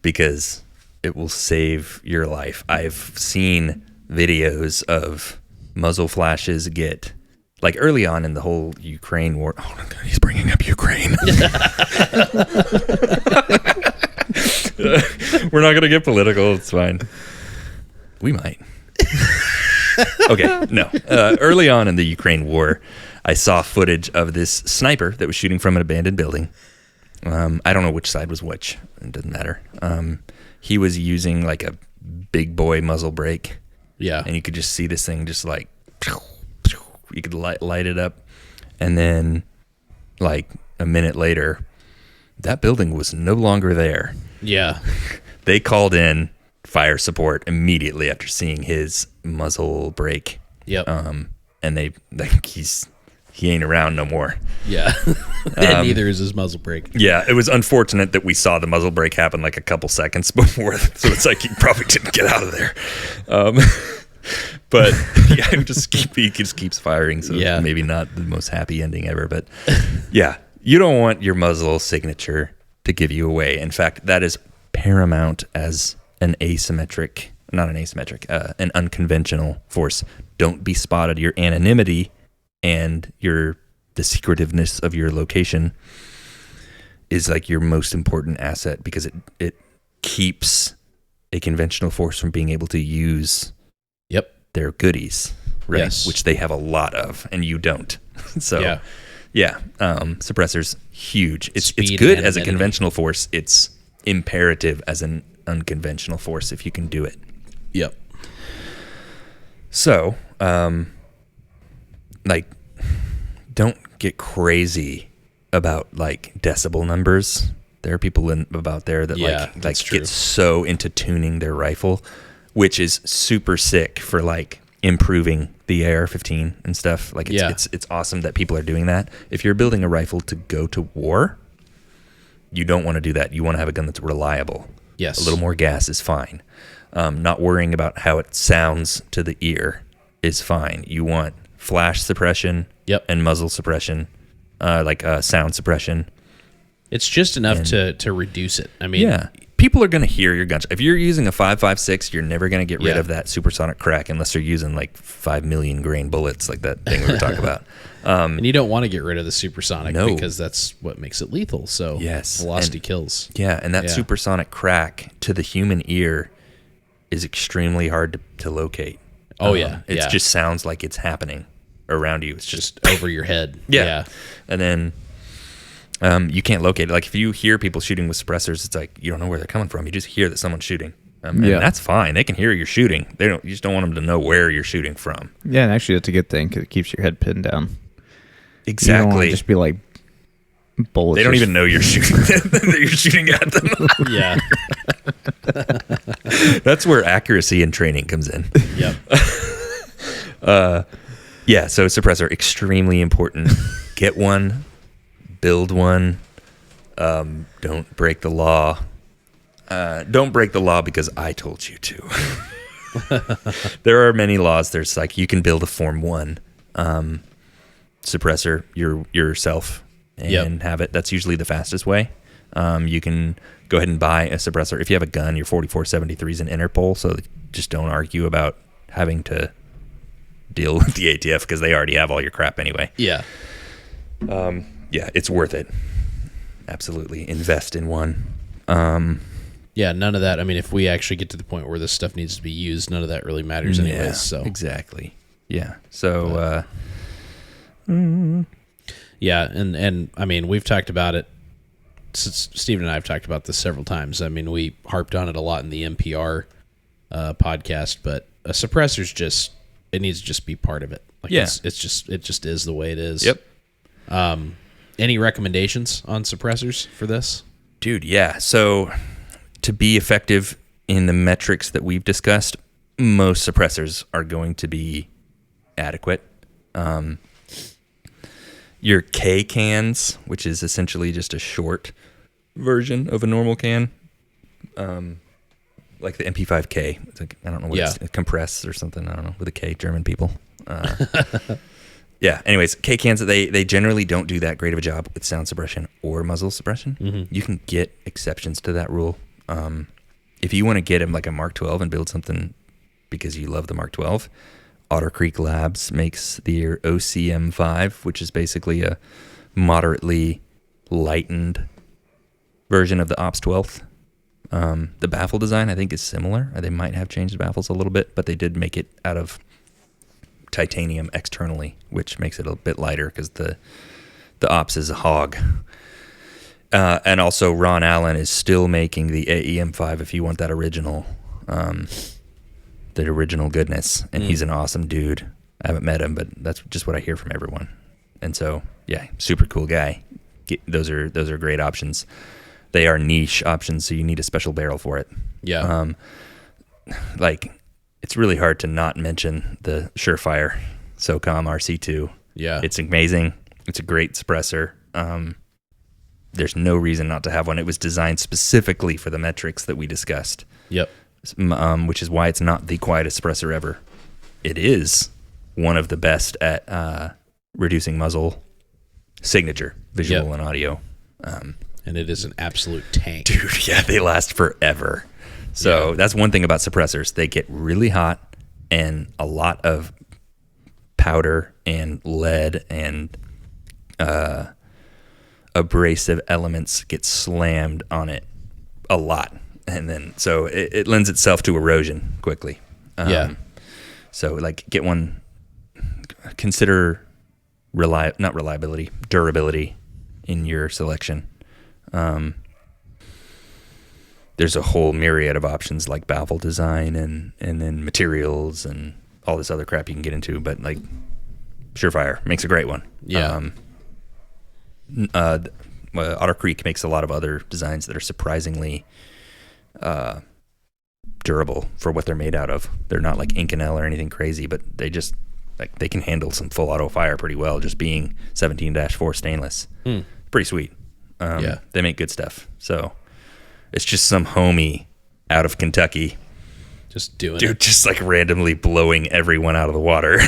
because it will save your life. I've seen videos of muzzle flashes get, like early on in the whole Ukraine war. Oh my God, he's bringing up Ukraine. We're not going to get political. It's fine. We might. Okay, no. Early on in the Ukraine war, I saw footage of this sniper that was shooting from an abandoned building. I don't know which side was which. It doesn't matter. He was using like a big boy muzzle brake. Yeah. And you could just see this thing just like, you could light it up. And then like a minute later, that building was no longer there. Yeah. They called in fire support immediately after seeing his muzzle brake. Yep. And they like he ain't around no more. Yeah. And neither is his muzzle brake. Yeah, it was unfortunate that we saw the muzzle brake happen like a couple seconds before, so it's like he probably didn't get out of there. But yeah, he just keeps firing, so yeah. Maybe not the most happy ending ever. But yeah, you don't want your muzzle signature to give you away. In fact, that is paramount as an unconventional force. Don't be spotted. Your anonymity and the secretiveness of your location is like your most important asset, because it keeps a conventional force from being able to use their goodies, right? Yes. Which they have a lot of, and you don't. So yeah, suppressors, huge. It's good as a conventional force. It's imperative as an unconventional force if you can do it. Yep. So, like, don't get crazy about like decibel numbers. There are people about there that like get so into tuning their rifle, which is super sick for like improving the AR-15 and stuff. Like it's awesome that people are doing that. If you're building a rifle to go to war, you don't want to do that. You want to have a gun that's reliable. Yes. A little more gas is fine. Not worrying about how it sounds to the ear is fine. You want flash suppression and muzzle suppression, sound suppression. It's just enough to reduce it. I mean, people are going to hear your gunshot. If you're using a 5.56, you're never going to get rid of that supersonic crack unless you're using like 5 million grain bullets, like that thing we were talking about. And you don't want to get rid of the supersonic No. because that's what makes it lethal. So velocity kills. Yeah, and that supersonic crack to the human ear is extremely hard to locate. Oh, yeah. It just sounds like it's happening around you. It's just over your head. Yeah. And then you can't locate it. Like if you hear people shooting with suppressors, it's like you don't know where they're coming from. You just hear that someone's shooting. And that's fine. They can hear you're shooting. You just don't want them to know where you're shooting from. Yeah, and actually that's a good thing because it keeps your head pinned down. Exactly. You don't want to just be like bullets. They don't even know you're shooting that you're shooting at them. Yeah. That's where accuracy and training comes in. Yep. Yeah, so suppressor, extremely important. Get one, build one. Don't break the law. Don't break the law because I told you to. There are many laws. There's like you can build a Form 1 suppressor yourself and have it. That's usually the fastest way. You can go ahead and buy a suppressor. If you have a gun, your 4473 is an Interpol, so just don't argue about having to deal with the ATF because they already have all your crap anyway. Yeah. Yeah, it's worth it. Absolutely. Invest in one. Yeah, none of that. I mean, if we actually get to the point where this stuff needs to be used, none of that really matters anyways. So exactly. Yeah. So, yeah, and I mean, we've talked about it. Steve and I have talked about this several times. I mean, we harped on it a lot in the NPR podcast, but a suppressor's just, it needs to just be part of it. Like it just is the way it is. Yep. Any recommendations on suppressors for this? Dude, yeah. So to be effective in the metrics that we've discussed, most suppressors are going to be adequate. Your K cans, which is essentially just a short version of a normal can, like the MP5K. It's like, I don't know what it's compress or something. I don't know, with a K, German people. Yeah. Anyways, K cans, they generally don't do that great of a job with sound suppression or muzzle suppression. Mm-hmm. You can get exceptions to that rule. If you want to get them like a Mark 12 and build something because you love the Mark 12, Otter Creek Labs makes their OCM5, which is basically a moderately lightened version of the Ops 12th. The baffle design, I think, is similar. They might have changed the baffles a little bit, but they did make it out of titanium externally, which makes it a bit lighter because the Ops is a hog. And also Ron Allen is still making the AEM5 if you want that original, the original goodness. And he's an awesome dude. I haven't met him, but that's just what I hear from everyone. And so, yeah, super cool guy. Those are great options. They are niche options, so you need a special barrel for it. Yeah. Like, it's really hard to not mention the Surefire SOCOM RC2. Yeah. It's amazing. It's a great suppressor. There's no reason not to have one. It was designed specifically for the metrics that we discussed. Yep. Which is why it's not the quietest suppressor ever. It is one of the best at reducing muzzle signature, visual and audio. And it is an absolute tank. Dude, yeah, they last forever. So that's one thing about suppressors. They get really hot, and a lot of powder and lead and abrasive elements get slammed on it a lot. And then, so it lends itself to erosion quickly. So, like, get one, consider not reliability, durability in your selection. There's a whole myriad of options like baffle design and then materials and all this other crap you can get into, but like Surefire makes a great one. Yeah. Otter Creek makes a lot of other designs that are surprisingly durable for what they're made out of. They're not like Inconel or anything crazy, but they just like they can handle some full auto fire pretty well, just being 17-4 stainless. Pretty sweet. They make good stuff. So it's just some homie out of Kentucky just doing it. Just like randomly blowing everyone out of the water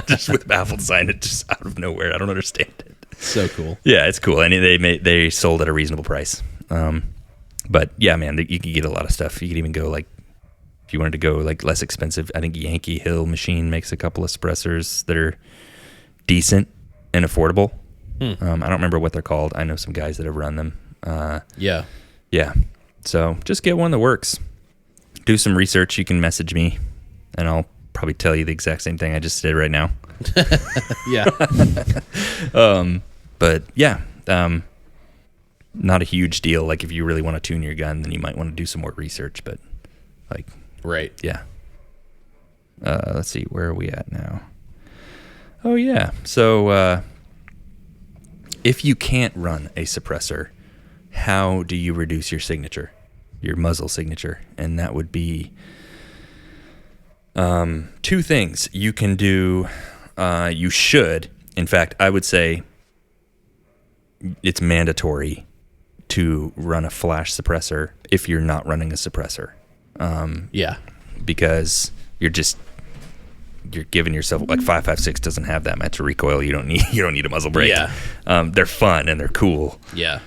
just with baffle design. It just out of nowhere. I don't understand it. So cool. Yeah, it's cool. And they sold at a reasonable price. But yeah, man, you can get a lot of stuff. You could even go like, if you wanted to go like less expensive, I think Yankee Hill Machine makes a couple of suppressors that are decent and affordable. I don't remember what they're called. I know some guys that have run them. Yeah. So just get one that works. Do some research. You can message me, and I'll probably tell you the exact same thing I just did right now. Yeah. But yeah, not a huge deal. Like if you really want to tune your gun, then you might want to do some more research. But like, right. Yeah. Let's see, where are we at now? Oh yeah. So if you can't run a suppressor, how do you reduce your signature, your muzzle signature? And that would be two things you can do. You should, in fact, I would say it's mandatory to run a flash suppressor if you're not running a suppressor. Yeah. Because you're giving yourself, like 5.56 doesn't have that much recoil. You don't need a muzzle brake. Yeah. They're fun and they're cool. Yeah.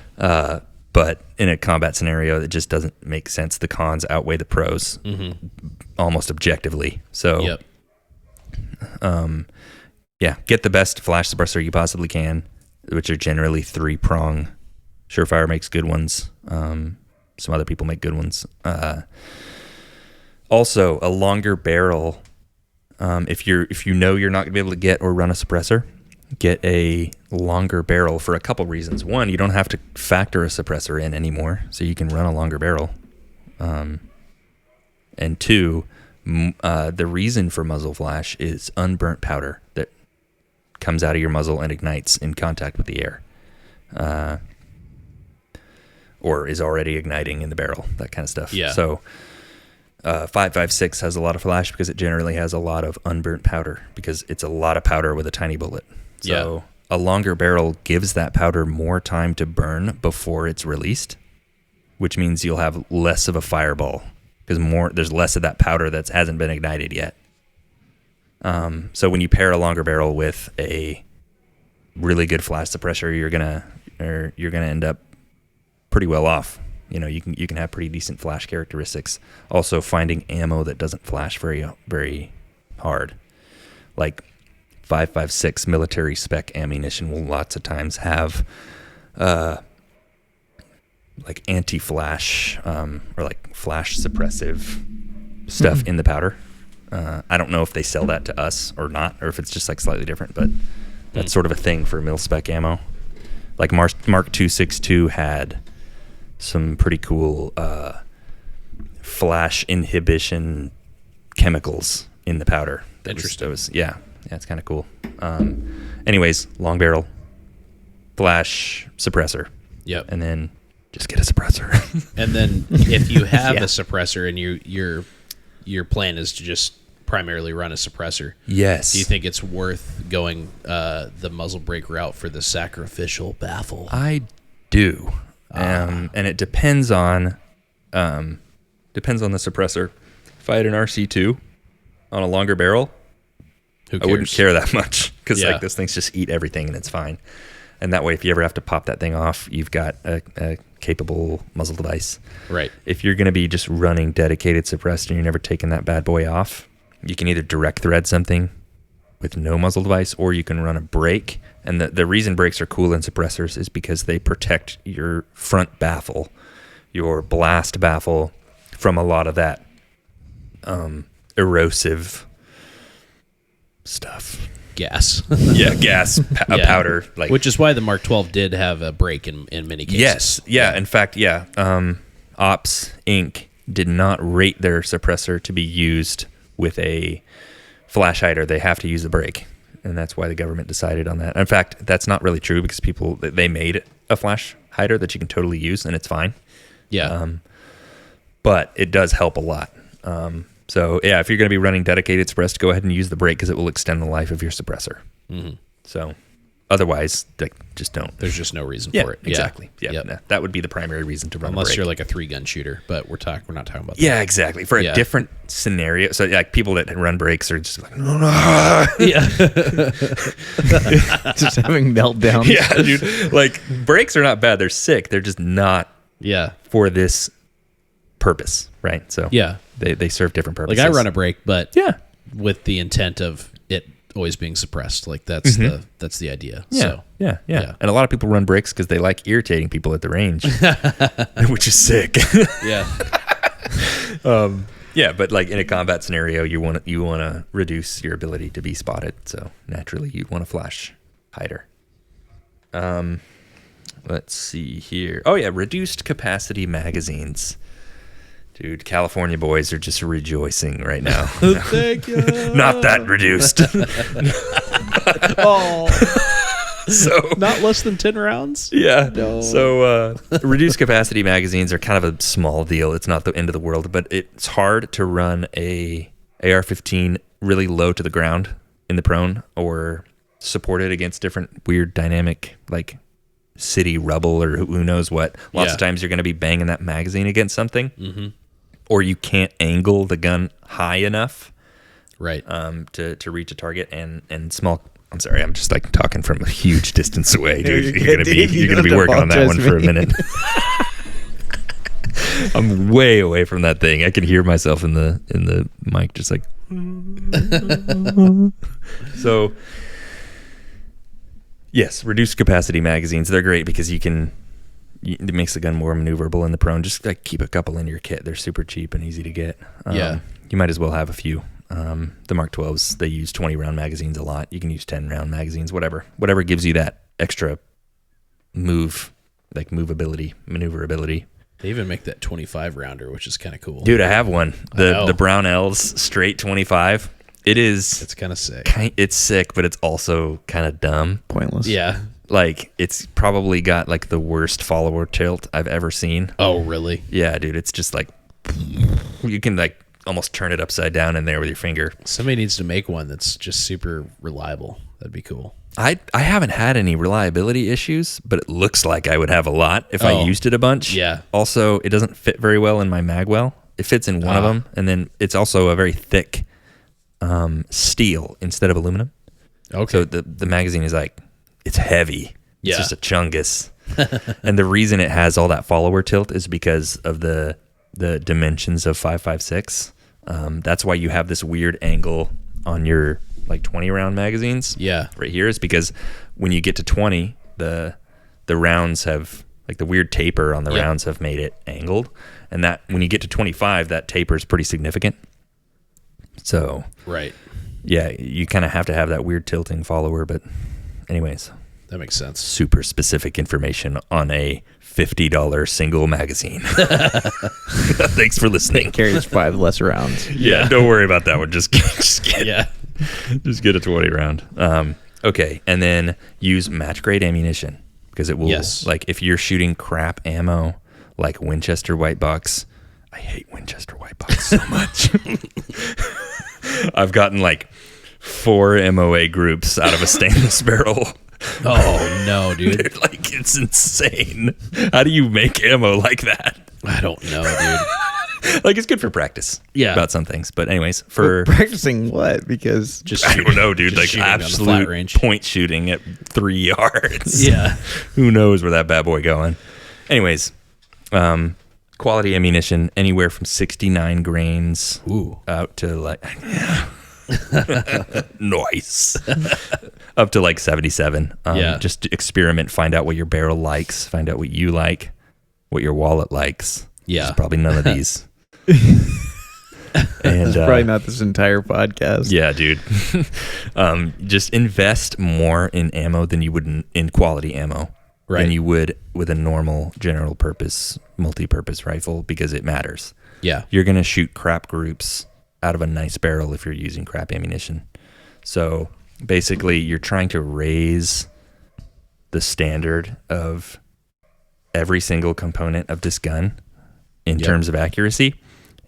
But in a combat scenario, it just doesn't make sense. The cons outweigh the pros almost objectively. So, Yep. Yeah, get the best flash suppressor you possibly can, which are generally 3-prong. Surefire makes good ones. Some other people make good ones. Also, a longer barrel. If you know you're not going to be able to get or run a suppressor, get a longer barrel for a couple reasons. One, you don't have to factor a suppressor in anymore, so you can run a longer barrel. And two, the reason for muzzle flash is unburnt powder that comes out of your muzzle and ignites in contact with the air, or is already igniting in the barrel, that kind of stuff. Yeah. So 5.56 has a lot of flash because it generally has a lot of unburnt powder because it's a lot of powder with a tiny bullet. So a longer barrel gives that powder more time to burn before it's released, which means you'll have less of a fireball because there's less of that powder that hasn't been ignited yet. So when you pair a longer barrel with a really good flash suppressor, you're gonna end up pretty well off. You know, you can have pretty decent flash characteristics. Also, finding ammo that doesn't flash very very hard, like 5.56 military spec ammunition will lots of times have like anti-flash or like flash suppressive stuff in the powder. I don't know if they sell that to us or not, or if it's just like slightly different, but that's sort of a thing for mil spec ammo. Like Mark 262 had some pretty cool flash inhibition chemicals in the powder. Interesting. Yeah, it's kind of cool. Anyways, long barrel, flash suppressor. Yep. And then just get a suppressor. And then if you have a suppressor and your plan is to just primarily run a suppressor, Yes. do you think it's worth going the muzzle brake route for the sacrificial baffle? I do. And it depends on the suppressor. If I had an RC2 on a longer barrel, Who I cares? wouldn't care that much because Yeah. like those things just eat everything and it's fine. And that way, if you ever have to pop that thing off, you've got a capable muzzle device. Right. If you're going to be just running dedicated suppressor and you're never taking that bad boy off, you can either direct thread something with no muzzle device, or you can run a brake. And the reason brakes are cool in suppressors is because they protect your front baffle, your blast baffle, from a lot of that erosive stuff. Gas. Yeah, gas, powder. Like, which is why the Mark 12 did have a brake in many cases. yes, yeah. In fact, yeah. Ops Inc. did not rate their suppressor to be used with a flash hider. They have to use a brake, and that's why the government decided on that. In fact, that's not really true because they made a flash hider that you can totally use, and it's fine. Yeah. But it does help a lot. So yeah, if you're going to be running dedicated suppressor, go ahead and use the brake because it will extend the life of your suppressor. Mm-hmm. So otherwise, just don't. There's just no reason Yeah, for it. exactly. Yeah, Yep. no, that would be the primary reason to run a Unless brake. you're like a 3-gun shooter, but we're not talking about that. Yeah, exactly. For a Yeah. different scenario. So like people that run brakes are just like, Yeah. Just having meltdowns. yeah, dude. Like brakes are not bad. They're sick. They're just not Yeah. for this purpose, right? So Yeah. they serve different purposes. Like I run a brake, but Yeah. with the intent of it always being suppressed. Like that's the idea. Yeah, So yeah. yeah. And a lot of people run brakes because they like irritating people at the range, which is sick. yeah. Yeah, but like in a combat scenario, you want to reduce your ability to be spotted. So naturally, you'd want a flash hider. Let's see here. Oh yeah, reduced capacity magazines. Dude, California boys are just rejoicing right now. Thank you. Not that reduced. Oh. So Not less than 10 rounds? yeah. No. So reduced capacity magazines are kind of a small deal. It's not the end of the world, but it's hard to run a AR-15 really low to the ground in the prone or support it against different weird dynamic like city rubble or who knows what. Lots of times you're going to be banging that magazine against something, or you can't angle the gun high enough, Right. to reach a target. And small. I'm sorry, I'm just like talking from a huge distance away, dude. You're gonna be working on that one for a minute. I'm way away from that thing. I can hear myself in the mic, just like. So. Yes, reduced capacity magazines. They're great because it makes the gun more maneuverable in the prone. Just like keep a couple in your kit. They're super cheap and easy to get. Yeah. You might as well have a few. The Mark 12s, they use 20 round magazines a lot. You can use 10 round magazines, whatever gives you that extra movability, maneuverability. They even make that 25 rounder, which is kind of cool. Dude, I have one. know. The Brown L's straight 25. It is. It's kind of sick. It's sick, but it's also kind of dumb. Pointless. Yeah. Like, it's probably got like the worst follower tilt I've ever seen. Oh, really? Yeah, dude. It's just like you can like almost turn it upside down in there with your finger. Somebody needs to make one that's just super reliable. That'd be cool. I haven't had any reliability issues, but it looks like I would have a lot if I used it a bunch. Yeah. Also, it doesn't fit very well in my magwell. It fits in one of them, and then it's also a very thick steel instead of aluminum. Okay. So the magazine is like, it's heavy. Yeah. It's just a chungus. And the reason it has all that follower tilt is because of the dimensions of 5.56. That's why you have this weird angle on your like 20 round magazines. Yeah. Right here is because when you get to 20, the rounds have like the weird taper on the rounds have made it angled. And that when you get to 25, that taper is pretty significant. So Right. yeah, you kind of have to have that weird tilting follower, but anyways, That makes sense. super specific information on a $50 single magazine. Thanks for listening. It carries 5 less rounds. Yeah, don't worry about that one. Just get Yeah. just get a 20 round. Okay, and then use match grade ammunition because it will like if you're shooting crap ammo like Winchester white box. I hate Winchester white box so much. I've gotten like 4 MOA groups out of a stainless barrel. Oh, no, dude. Like, it's insane. How do you make ammo like that? I don't know, dude. Like, it's good for practice. Yeah. About some things. But anyways, for... Practicing what? Because Just I don't know, dude. just Like, shooting on the flat absolute range. point shooting at 3 yards. Yeah. Who knows where that bad boy going? Anyways, quality ammunition, anywhere from 69 grains out to like... Nice. Up to like 77. Just to experiment, find out what your barrel likes, find out what you like, what your wallet likes. Yeah. There's probably none of these. And probably not this entire podcast. Yeah, dude. Just invest more in ammo than you would in quality ammo than you would with a normal general purpose, multi-purpose rifle because it matters. Yeah. You're going to shoot crap groups out of a nice barrel if you're using crap ammunition. So basically you're trying to raise the standard of every single component of this gun in terms of accuracy.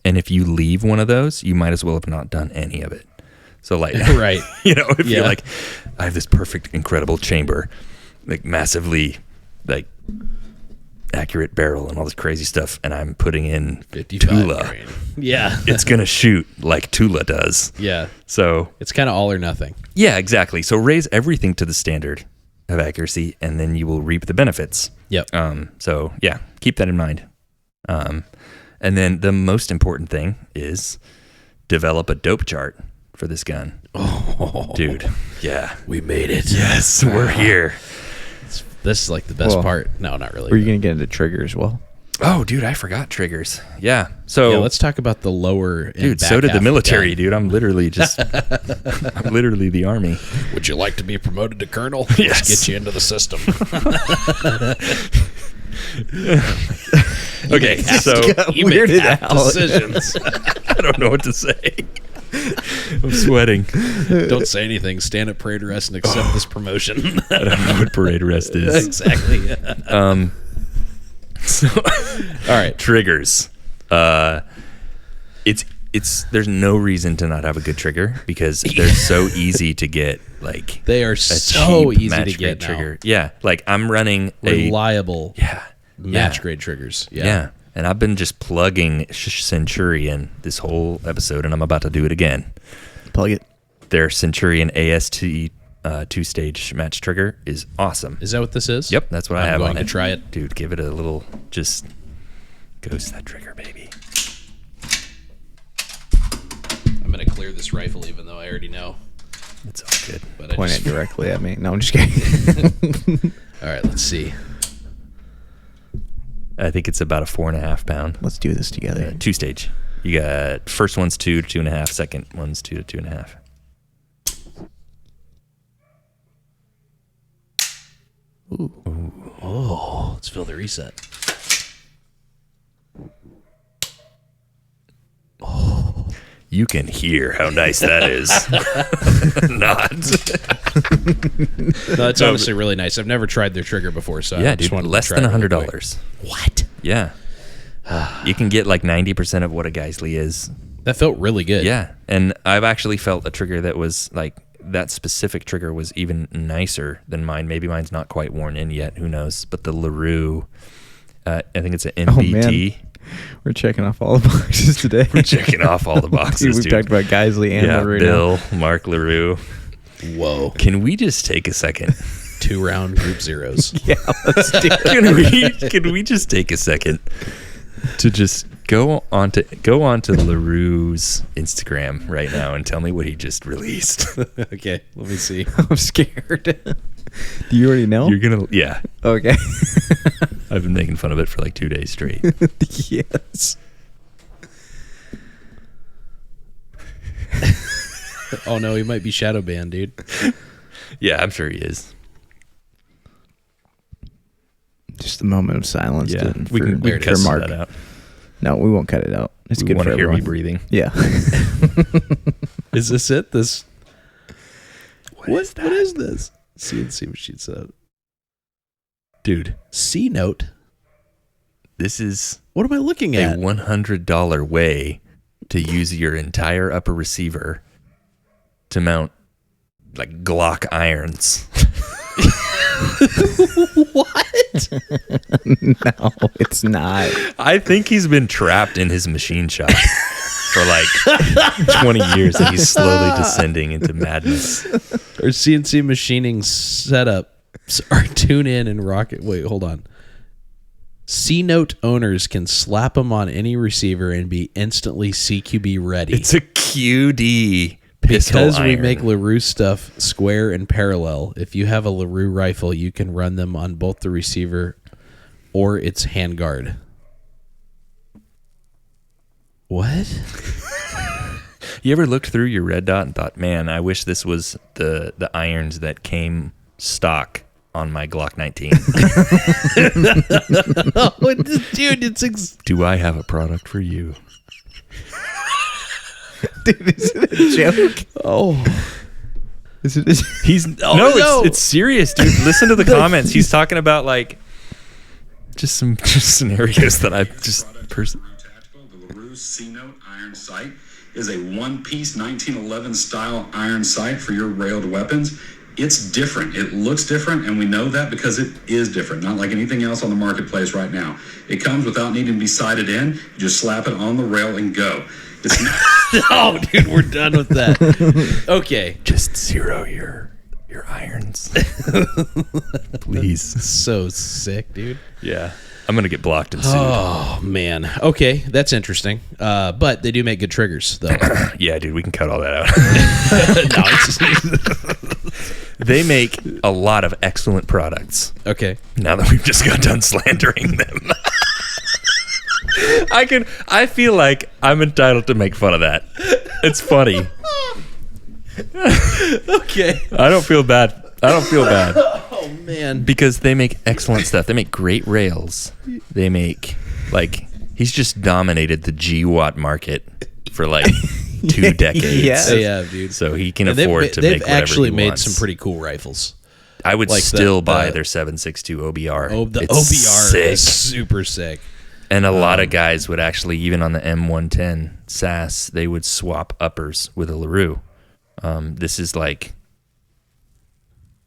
And if you leave one of those, you might as well have not done any of it. So like, Right. You know, if you're like, I have this perfect, incredible chamber, like massively like accurate barrel and all this crazy stuff, and I'm putting in 55 Tula. grain. Yeah. It's going to shoot like Tula does. Yeah. So It's kind of all or nothing. yeah, exactly. So raise everything to the standard of accuracy, and then you will reap the benefits. Yep. So yeah, keep that in mind. And then the most important thing is develop a dope chart for this gun. Oh, dude. Yeah. We made it. Yes, we're here. This is like the best part. No, not really. Were you going to get into trigger as well? Oh, dude, I forgot triggers. Yeah. So yeah, let's talk about the lower and dude, back so did half the military, of the dude. I'm literally just I'm literally the army. gun. Would you like to be promoted to colonel? Yes. Let's get you into the system. Okay, so You make half decisions. I don't know what to say. I'm sweating. Don't say anything. Stand at parade arrest and accept this promotion. I don't know what parade arrest is. Exactly. So, All right. triggers. It's there's no reason to not have a good trigger because they're so easy to get. Like They are a so cheap easy to match get grade trigger. Yeah, like I'm running Reliable yeah match grade triggers. Yeah. And I've been just plugging Centurion this whole episode, and I'm about to do it again. Plug it. Their Centurion AST 2-stage match trigger is awesome. Is that what this is? Yep, that's what I have I'm on going it. to try it. Dude, give it a little, just ghost that trigger, baby. I'm going to clear this rifle even though I already know. It's all good. But Point it directly at me. No, I'm just kidding. All right, let's see. I think it's about a 4.5 pound. Let's do this together. 2-stage. You got first one's 2 to 2.5, second one's 2 to 2.5. Ooh. Oh, let's feel the reset. You can hear how nice that is. Not. No, it's honestly really nice. I've never tried their trigger before, so Yeah, I just dude, wanted to less try than it really $100. quick. What? Yeah. You can get like 90% of what a Geisley is. That felt really good. Yeah. And I've actually felt a trigger that was like, that specific trigger was even nicer than mine. Maybe mine's not quite worn in yet. Who knows? But the LaRue, I think it's an MBT. We're checking off all the boxes today. We're checking off all the boxes, We've dude. talked about Geisley and Yeah, LaRue. Bill, Mark LaRue. Whoa. Can we just take a second? 2-round group zeros. Yeah, let's do it. Can we just take a second to just go onto LaRue's Instagram right now and tell me what he just released? Okay, let me see. I'm scared. Do you already know? You're gonna, yeah. Okay. I've been making fun of it for like 2 days straight. Yes. Oh no, he might be shadow banned, dude. Yeah, I'm sure he is. Just a moment of silence. Yeah, to, we can there it cut is. Mark. that out. No, we won't cut it out. It's We good want for to hear everyone. me breathing. Yeah. Is this it? This What is that? What is this? CNC machine set. Dude, C note. this is What am I looking a at? $100 way to use your entire upper receiver to mount like Glock irons. What? No, it's not. I think he's been trapped in his machine shop for like 20 years and he's slowly descending into madness. Our CNC machining setups are tune in and rocket. Wait, hold on. C note owners can slap them on any receiver and be instantly CQB ready. It's a QD pistol Because we iron. make LaRue stuff square and parallel, if you have a LaRue rifle, you can run them on both the receiver or its handguard. What? You ever looked through your red dot and thought, man, I wish this was the irons that came stock on my Glock 19. Oh, dude, it's Do I have a product for you? Dude, is it a joke? oh. Is it? He's no. It's serious, dude. Listen to the comments. He's talking about like just scenarios that I've just The LaRue C-Note iron sight is a one-piece 1911 style iron sight for your railed weapons. It's different. It looks different, and we know that because it is different, not like anything else on the marketplace right now. It comes without needing to be sighted in. You just slap it on the rail and go. It's not Oh, dude, we're done with that. Okay. just zero your your irons. Please. So sick, dude. Yeah. I'm going to get blocked and sued. Oh, man. Okay, that's interesting. But they do make good triggers, though. Yeah, dude, we can cut all that out. No, They make a lot of excellent products. okay. Now that we've just got done slandering them. I feel like I'm entitled to make fun of that. It's funny. Okay. I don't feel bad. Oh, man. Because they make excellent stuff. They make great rails. They make, like, he's just dominated the G-Watt market for, like, 2 decades. Yeah. They have, dude. So he can And afford to make they've whatever actually he made wants. some pretty cool rifles. I would like still buy the their 7.62 OBR. Oh, the It's OBR sick. is super sick. And a lot of guys would actually, even on the M110 SAS, they would swap uppers with a LaRue. This is like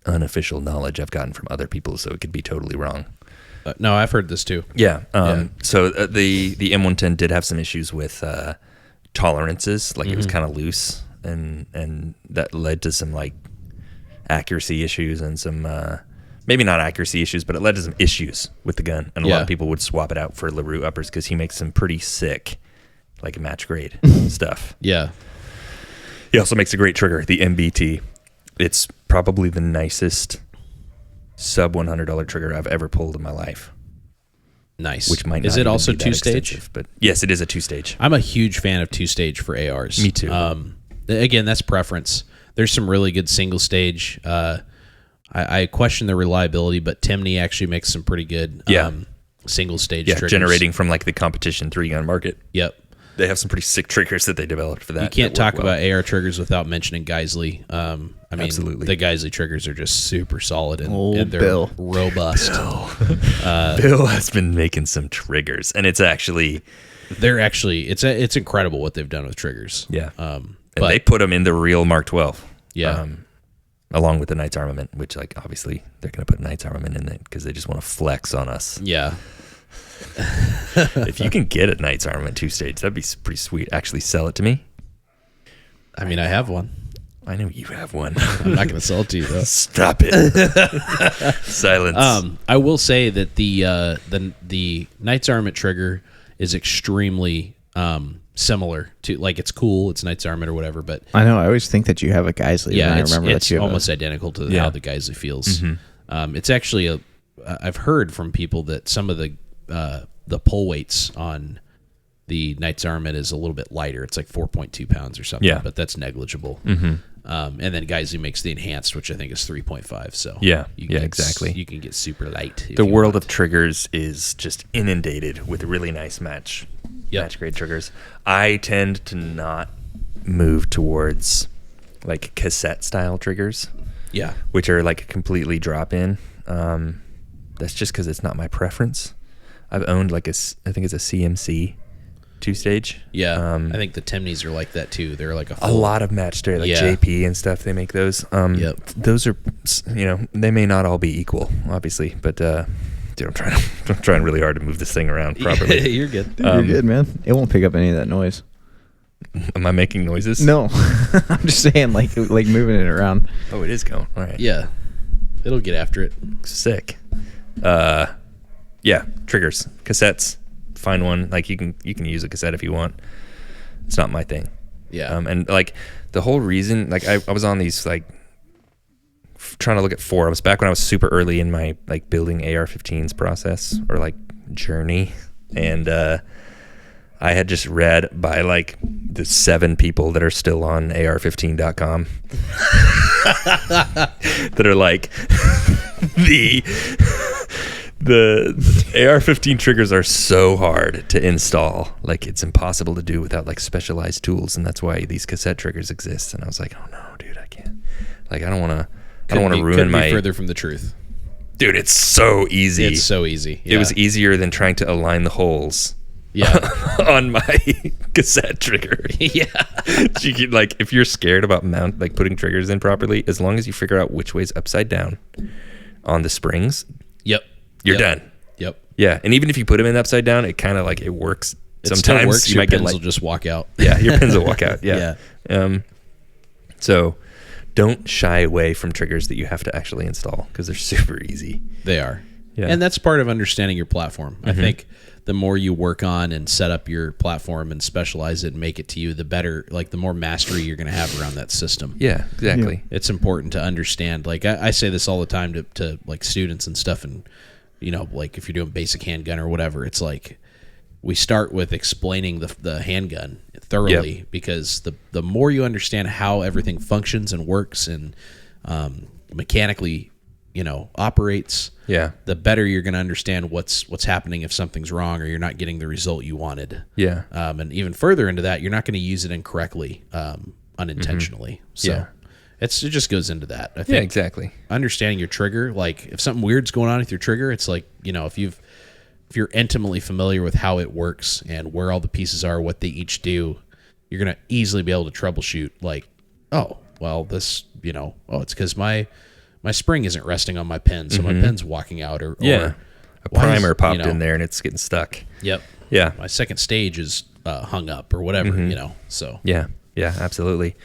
unofficial knowledge I've gotten from other people, so it could be totally wrong. No, I've heard this too. Yeah. Yeah. So the M110 did have some issues with tolerances, like it was kind of loose, and that led to some like accuracy issues and some maybe not accuracy issues, but it led to some issues with the gun, and a lot of people would swap it out for LaRue uppers because he makes some pretty sick, like match grade stuff. Yeah. He also makes a great trigger, the MBT. It's probably the nicest sub $100 trigger I've ever pulled in my life. Nice. Which might not Is it even also be that 2-stage? extensive, but yes, it is a 2-stage. I'm a huge fan of 2-stage for ARs. Me too. Again, that's preference. There's some really good single stage. I question the reliability, but Timney actually makes some pretty good single stage triggers. Generating from like the competition 3-gun market. Yep. They have some pretty sick triggers that they developed for that. You can't that work talk about AR triggers without mentioning Geisley. I mean, Absolutely. the Geisley triggers are just super solid and, Old they're Bill. robust. Bill has been making some triggers, and it's actually They're actually it's incredible what they've done with triggers. and but they put them in the real Mark 12. Yeah. Along with the Knights Armament, which like obviously they're going to put Knights Armament in it because they just want to flex on us. yeah. If you can get a Knights Armament 2-stage, that'd be pretty sweet. Actually, sell it to me. I mean, I have one. I know you have one. I'm not going to sell it to you though. Stop it. Silence. I will say that the Knights Armament trigger is extremely similar to, like, it's cool, it's Knights Armament or whatever, but I know. I always think that you have a Geisley. yeah, and I it's remember that you have almost identical to Yeah. how the Geisley feels. It's actually I've heard from people that some of the pull weights on the Knights Armament is a little bit lighter. It's like 4.2 pounds or something, Yeah. but that's negligible. And then Geisley makes the enhanced, which I think is 3.5. So Yeah. you Yeah, can exactly. You can get super light. if The you world want. of triggers is just inundated with really nice match grade triggers. I tend to not move towards like cassette style triggers, yeah. which are like completely drop in. That's just because it's not my preference. I've owned like I think it's a CMC 2-stage. Yeah, I think the Timneys are like that too. They're like A full, lot of match straight, like Yeah. JP and stuff. They make those. Yep. Those are, they may not all be equal, obviously, but dude, I'm trying really hard to move this thing around properly. You're good. You're good, man. It won't pick up any of that noise. Am I making noises? No, I'm just saying, like moving it around. Oh, it is going. All right. Yeah, it'll get after it. Sick. Yeah, triggers, cassettes. Find one. Like you can use a cassette if you want. It's not my thing. Yeah. And like the whole reason, like I was on these like trying to look at forums back when I was super early in my like building AR-15s process or like journey, and I had just read by like the 7 people that are still on AR15.com that are like the AR-15 triggers are so hard to install, like it's impossible to do without like specialized tools, and that's why these cassette triggers exist. And I was like, oh no, dude, I can't. Like I don't want to ruin couldn't my. be further from the truth. Dude, it's so easy. It's so easy. It was easier than trying to align the holes. Yeah. On my cassette trigger. Yeah. You can, like, if you're scared about putting triggers in properly, as long as you figure out which way's upside down on the springs, Yep. you're done. Yep. Yeah, and even if you put them in upside down, it kind of like it works. It Sometimes still works. you Your might get pins like will just walk out. yeah, your pins will walk out. Yeah. Yeah. So don't shy away from triggers that you have to actually install because they're super easy. They are. Yeah. And that's part of understanding your platform. I think the more you work on and set up your platform and specialize it and make it to you, the better, like the more mastery you're going to have around that system. Yeah, exactly. Yeah. It's important to understand. Like I say this all the time to like students and stuff. And, you know, like if you're doing basic handgun or whatever, it's like we start with explaining the handgun thoroughly because the more you understand how everything functions and works and mechanically, you know, operates, the better you're going to understand what's happening if something's wrong or you're not getting the result you wanted. Yeah. And even further into that, you're not going to use it incorrectly, unintentionally. So it just goes into that. I think exactly. Understanding your trigger, like if something weird's going on with your trigger, it's like, you know, if you're intimately familiar with how it works and where all the pieces are, what they each do, you're going to easily be able to troubleshoot like, oh, well, this, you know, it's because my spring isn't resting on my pin, so my pin's walking out. Or a primer popped in there and it's getting stuck. Yep. Yeah. My second stage is hung up or whatever, you know. So yeah, absolutely.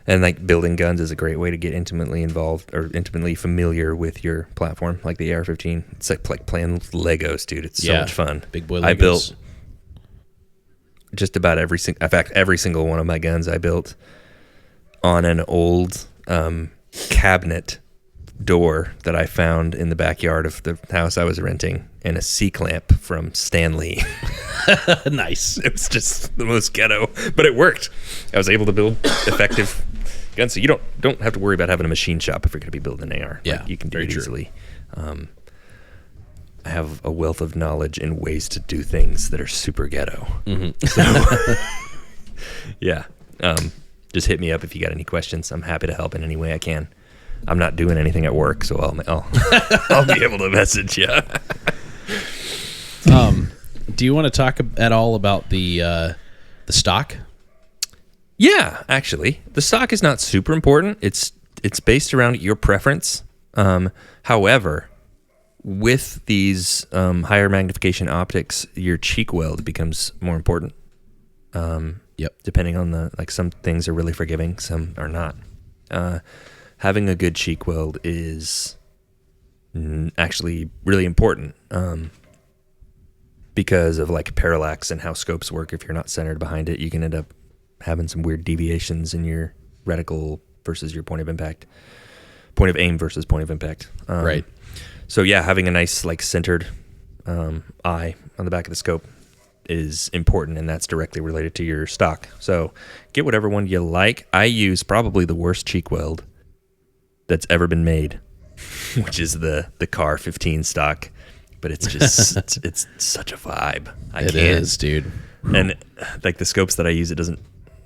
And like building guns is a great way to get intimately involved or intimately familiar with your platform, like the AR-15. It's like playing Legos, dude. It's so much fun. Big boy Legos. I built just about every single one of my guns I built on an old cabinet door that I found in the backyard of the house I was renting, and a C-clamp from Stanley. Nice. It was just the most ghetto, but it worked. I was able to build effective guns, so you don't have to worry about having a machine shop if you're going to be building an AR. Yeah, like, you can do very it true. easily. I have a wealth of knowledge in ways to do things that are super ghetto. So, yeah. Just hit me up if you got any questions. I'm happy to help in any way I can. I'm not doing anything at work, so I'll be able to message you. Do you want to talk at all about the stock? Yeah, actually, the stock is not super important. It's based around your preference. However, with these higher magnification optics, your cheek weld becomes more important. Depending on some things are really forgiving, some are not. Having a good cheek weld is actually really important because of like parallax and how scopes work. If you're not centered behind it, you can end up having some weird deviations in your reticle versus your point of aim versus point of impact. Right. So yeah, having a nice like centered eye on the back of the scope is important, and that's directly related to your stock. So get whatever one you like. I use probably the worst cheek weld that's ever been made, which is the Car 15 stock, but it's just it's such a vibe. It is, dude. And like the scopes that I use, it doesn't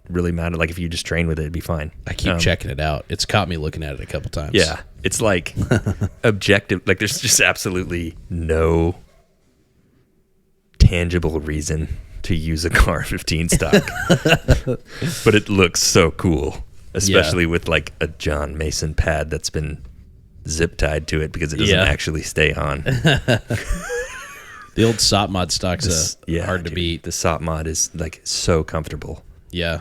really matter. Like if you just train with it, it'd be fine. I keep checking it out. It's caught me looking at it a couple times. Yeah, it's like objective. Like there's just absolutely no tangible reason to use a Car 15 stock, but it looks so cool, especially with like a John Mason pad that's been zip tied to it because it doesn't actually stay on. The old SOP mod stock's hard to beat. The SOP mod is like so comfortable. Yeah.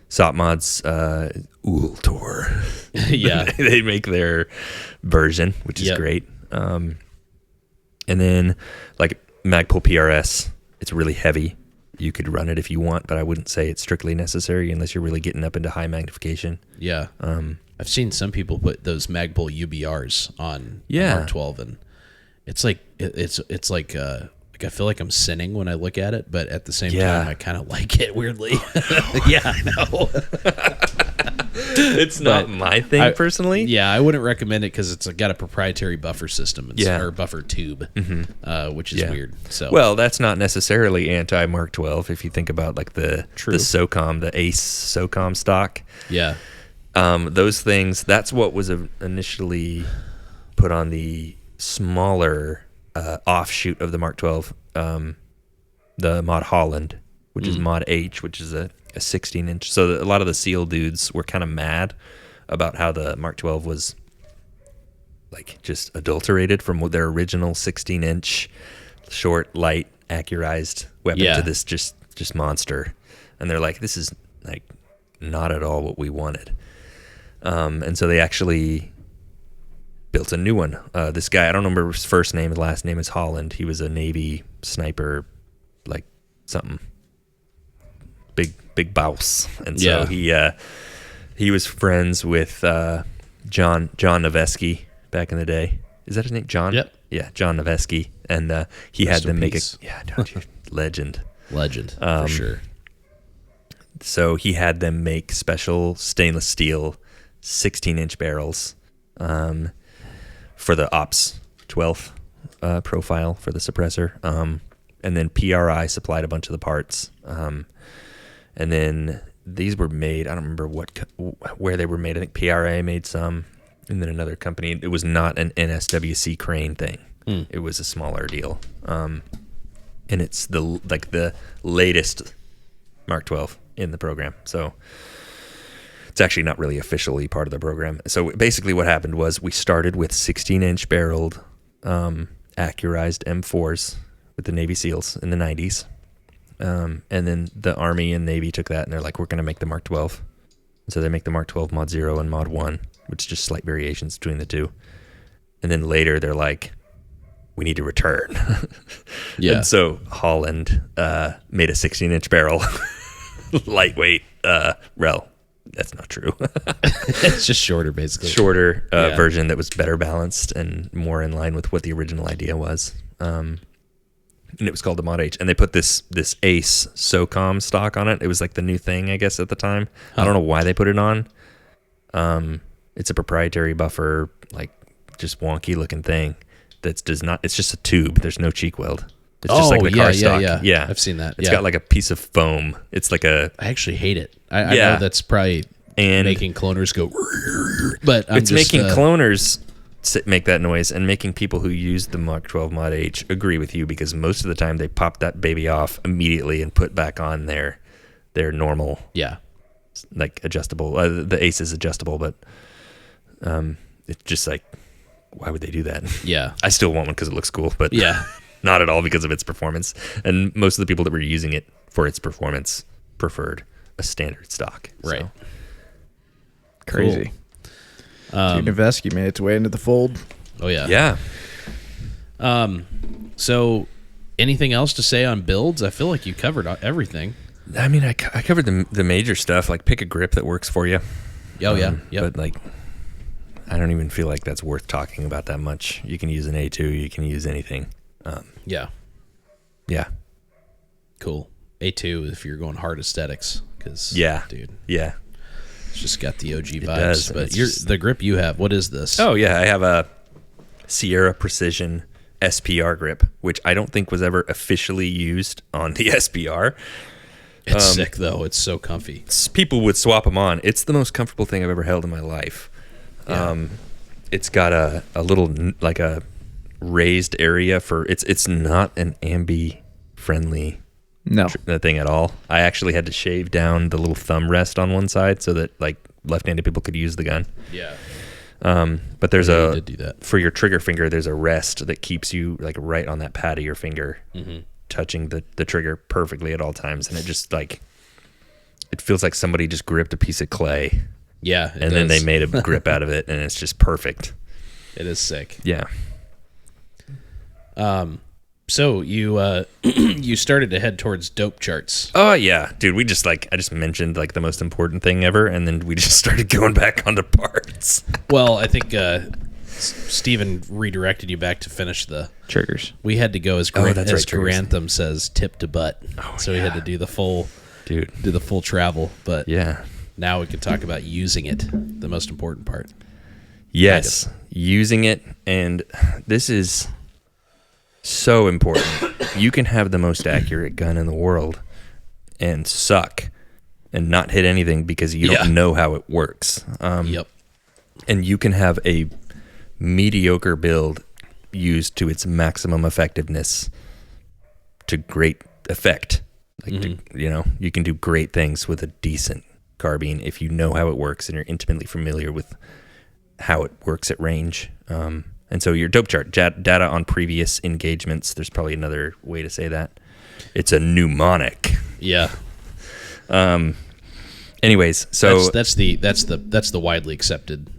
SOP mods, Ultor. Yeah. They make their version, which is great. And then like Magpul PRS, it's really heavy. You could run it if you want, but I wouldn't say it's strictly necessary unless you're really getting up into high magnification. Yeah. I've seen some people put those Magpul UBRs on Mark 12, and it's like it's like I feel like I'm sinning when I look at it, but at the same time I kind of like it weirdly. Yeah, I know. It's not my thing personally. Yeah, I wouldn't recommend it because it's got a proprietary buffer system, or buffer tube, which is weird. So, well, that's not necessarily anti Mark 12 if you think about like the SOCOM, the Ace SOCOM stock. Yeah, those things. That's what was initially put on the smaller offshoot of the Mark 12, the Mod Holland, which is Mod H, which is a 16-inch. So a lot of the SEAL dudes were kind of mad about how the Mark 12 was like just adulterated from their original 16-inch short, light, accurized weapon to this just monster. And they're like, this is like not at all what we wanted. And so they actually built a new one. This guy, I don't remember his first name. His last name is Holland. He was a Navy sniper, like something big bouse. And so he was friends with John Noveski back in the day. Is that his name? John? Yep. Yeah, John Noveski. And he had them make legend. Legend, for sure. So he had them make special stainless steel 16-inch barrels for the Ops 12 profile for the suppressor. And then PRI supplied a bunch of the parts. And then these were made, I don't remember where they were made. I think PRA made some, and then another company. It was not an NSWC crane thing. It was a smaller deal. And it's the latest Mark 12 in the program. So it's actually not really officially part of the program. So basically what happened was we started with 16-inch barreled accurized M4s with the Navy SEALs in the 90s. And then the Army and Navy took that and they're like, we're going to make the Mark 12. And so they make the Mark 12 Mod 0 and Mod 1, which is just slight variations between the two. And then later they're like, we need to return. Yeah. And so Holland made a 16-inch barrel, lightweight rel. That's not true. It's just shorter, basically. Shorter version that was better balanced and more in line with what the original idea was. And it was called the Mod H. And they put this Ace SOCOM stock on it. It was like the new thing, I guess, at the time. I don't know why they put it on. It's a proprietary buffer, like just wonky looking thing that does not. It's just a tube. There's no cheek weld. It's just like the car stock. Yeah. I've seen that. It's got like a piece of foam. It's like a. I actually hate it. I know that's probably making cloners go, but it's making cloners make that noise, and making people who use the Mark 12 Mod H agree with you, because most of the time they pop that baby off immediately and put back on their normal, like adjustable. The Ace is adjustable, but it's just like, why would they do that? Yeah, I still want one because it looks cool, but not at all because of its performance. And most of the people that were using it for its performance preferred a standard stock. Right. So. Crazy. Cool. Noveski made its way into the fold. Oh yeah. Yeah. So anything else to say on builds? I feel like you covered everything. I mean, I covered the major stuff, like pick a grip that works for you. Oh yeah. But like, I don't even feel like that's worth talking about that much. You can use an A2. You can use anything. Yeah. Cool. A2 if you're going hard aesthetics, because dude. Yeah. It's just got the OG vibes. Does, but the grip you have, what is this? Oh yeah, I have a Sierra Precision SPR grip, which I don't think was ever officially used on the SPR. It's sick though. It's so comfy. People would swap them on. It's the most comfortable thing I've ever held in my life. Yeah. It's got a little like a raised area for it's not an ambi friendly thing at all. I actually had to shave down the little thumb rest on one side so that like left-handed people could use the gun. Yeah. But there's you did do that. for your trigger finger, there's a rest that keeps you like right on that pad of your finger, touching the trigger perfectly at all times. And it just like, it feels like somebody just gripped a piece of clay. Yeah. And then they made a grip out of it, and it's just perfect. It is sick. Yeah. So you you started to head towards dope charts. Oh yeah, dude. I just mentioned like the most important thing ever, and then we just started going back onto parts. Well, I think Steven redirected you back to finish the triggers. We had to go as Grantham says, tip to butt. So we had to do the full travel. But now we can talk about using it, the most important part. Yes, using it, and this is so important. You can have the most accurate gun in the world and suck and not hit anything because you don't know how it works. And you can have a mediocre build used to its maximum effectiveness to great effect. Like you can do great things with a decent carbine if you know how it works and you're intimately familiar with how it works at range. And so your dope chart, data on previous engagements, there's probably another way to say that. It's a mnemonic. Yeah. And Anyways, so that's the widely accepted.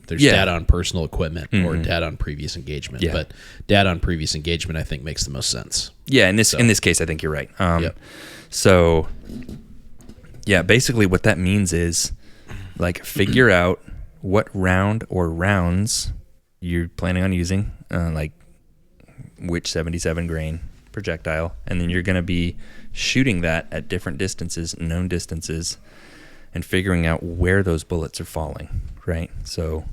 There's Yeah. data on personal equipment or data on previous engagement, Yeah. but data on previous engagement I think makes the most sense. yeah, in this case, I think you're right. Yep. So, yeah, basically what that means is, like, figure out what round or rounds you're planning on using, like which 77 grain projectile, and then you're going to be shooting that at different distances, known distances, and figuring out where those bullets are falling, right? So,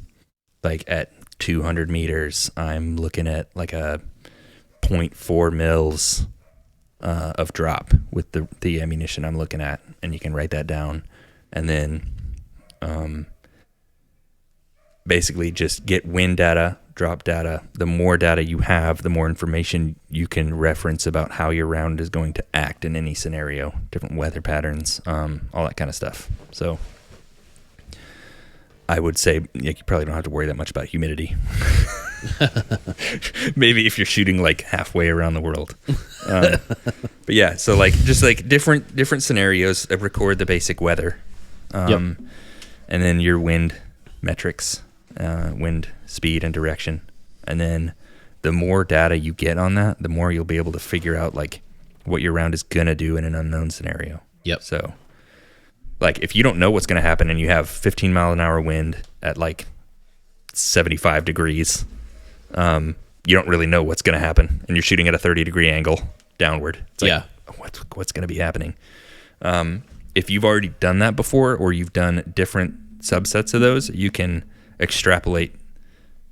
like at 200 meters, I'm looking at like a 0.4 mils of drop with the ammunition I'm looking at, and you can write that down, and then basically just get wind data, drop data. The more data you have, the more information you can reference about how your round is going to act in any scenario, different weather patterns, all that kind of stuff. So I would say you probably don't have to worry that much about humidity. Maybe if you're shooting like halfway around the world. But yeah, so like just like different scenarios, record the basic weather, and then your wind metrics, wind speed and direction, and then the more data you get on that, the more you'll be able to figure out like what your round is gonna do in an unknown scenario. Yep. So like if you don't know what's gonna happen and you have 15 mile an hour wind at like 75 degrees, you don't really know what's gonna happen, and you're shooting at a 30-degree angle downward. It's like, what's gonna be happening? If you've already done that before, or you've done different subsets of those, you can extrapolate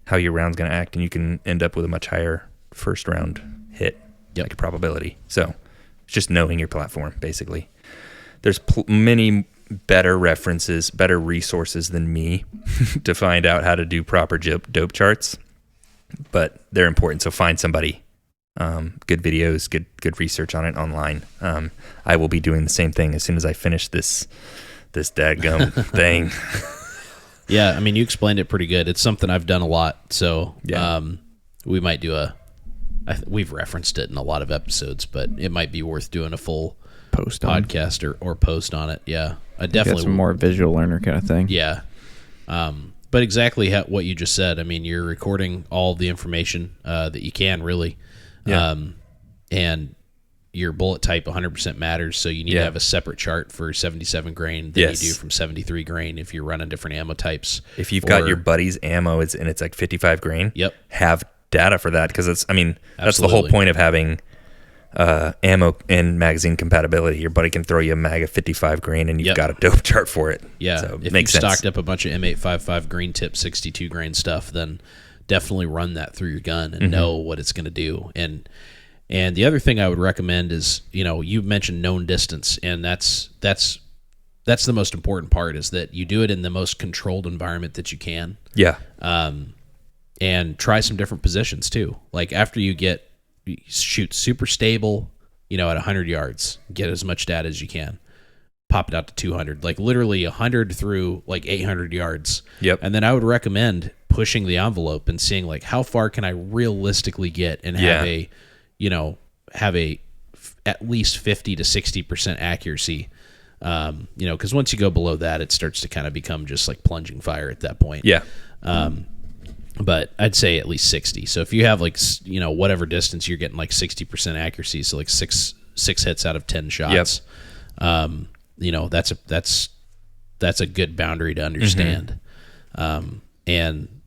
how your round's going to act, and you can end up with a much higher first round hit, like probability. So it's just knowing your platform, basically. There's many better references, better resources than me to find out how to do proper dope charts, but they're important. So find somebody, good videos, good research on it online. I will be doing the same thing as soon as I finish this dadgum thing. Yeah, I mean, you explained it pretty good. It's something I've done a lot, so we might do we've referenced it in a lot of episodes, but it might be worth doing a full Post podcast or post on it. Yeah, I definitely some more visual learner kind of thing. Yeah, but exactly what you just said. I mean, you're recording all the information that you can, really, and your bullet type 100% matters, so you need to have a separate chart for 77 grain than you do from 73 grain if you're running different ammo types. If you've got your buddy's ammo and it's like 55 grain, have data for that, because that's the whole point of having ammo and magazine compatibility. Your buddy can throw you a mag of 55 grain, and you've got a dope chart for it. Yeah, so if you've stocked up a bunch of M855 green tip 62 grain stuff, then definitely run that through your gun and know what it's going to do. And the other thing I would recommend is, you mentioned known distance, and that's the most important part, is that you do it in the most controlled environment that you can. Yeah. And try some different positions too. Like after you shoot super stable, at 100 yards, get as much data as you can. Pop it out to 200, like literally 100 through like 800 yards. Yep. And then I would recommend pushing the envelope and seeing like how far can I realistically get and have at least 50 to 60% accuracy. Because once you go below that, it starts to kind of become just like plunging fire at that point. Yeah. But I'd say at least 60. So if you have like, whatever distance, you're getting like 60% accuracy. So like six hits out of 10 shots. Yep. That's a good boundary to understand. And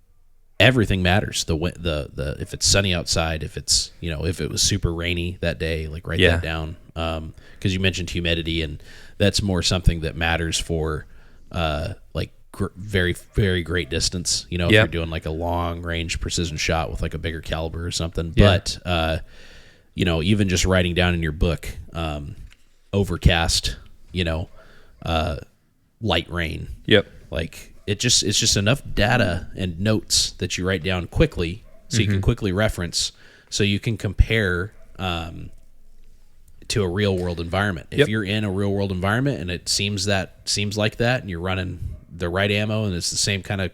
everything matters. The if it's sunny outside, if it's if it was super rainy that day, like write that down. Because you mentioned humidity, and that's more something that matters for like very, very great distance. If you're doing like a long range precision shot with like a bigger caliber or something. But even just writing down in your book, overcast, light rain. Yep. Like it's just enough data and notes that you write down quickly, so you can quickly reference, so you can compare to a real world environment. If you're in a real world environment and it seems like that, and you're running the right ammo and it's the same kind of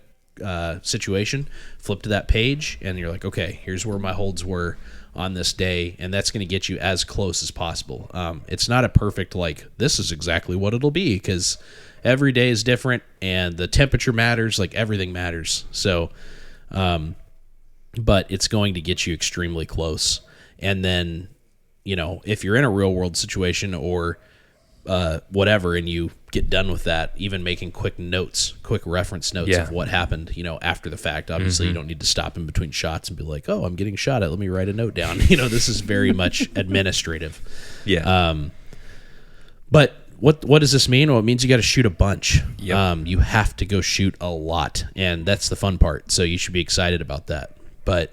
situation, flip to that page and you're like, okay, here's where my holds were on this day, and that's going to get you as close as possible. It's not a perfect, like, this is exactly what it'll be, because every day is different, and the temperature matters, like, everything matters. So, but it's going to get you extremely close. And then, you know, if you're in a real-world situation or whatever, and you get done with that, even making quick reference notes of what happened, you know, after the fact. Obviously, you don't need to stop in between shots and be like, oh, I'm getting shot at, let me write a note down. You know, this is very much administrative. But what does this mean? Well, it means you got to shoot a bunch. You have to go shoot a lot, and that's the fun part. So you should be excited about that. But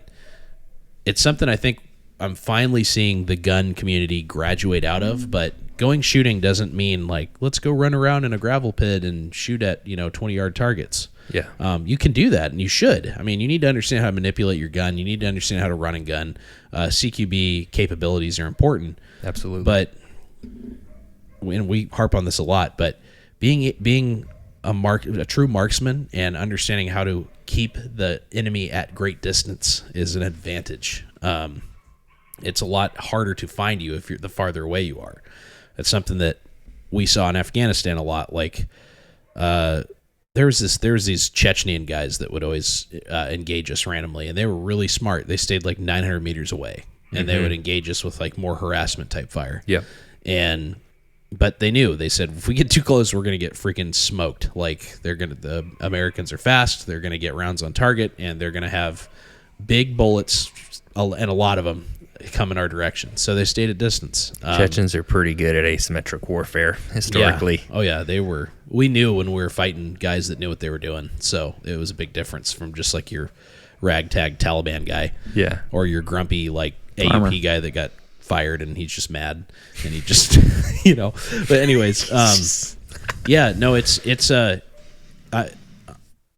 it's something I think I'm finally seeing the gun community graduate out of. But going shooting doesn't mean like, let's go run around in a gravel pit and shoot at, 20-yard targets. You can do that, and you should. I mean, you need to understand how to manipulate your gun. You need to understand how to run and gun. CQB capabilities are important. Absolutely. But and we harp on this a lot, but being a true marksman and understanding how to keep the enemy at great distance is an advantage. It's a lot harder to find you if you're the farther away you are. That's something that we saw in Afghanistan a lot. Like, there was these Chechnyan guys that would always engage us randomly, and they were really smart. They stayed like 900 meters away, and they would engage us with like more harassment type fire. But they knew. They said, if we get too close, we're going to get freaking smoked. Like, the Americans are fast, they're going to get rounds on target, and they're going to have big bullets, and a lot of them come in our direction. So they stayed at distance. Chechens are pretty good at asymmetric warfare, historically. Yeah. Oh, yeah, they were. We knew when we were fighting guys that knew what they were doing. So it was a big difference from just like your ragtag Taliban guy. Yeah. Or your grumpy, like, AUP guy that got fired and he's just mad and he just but anyways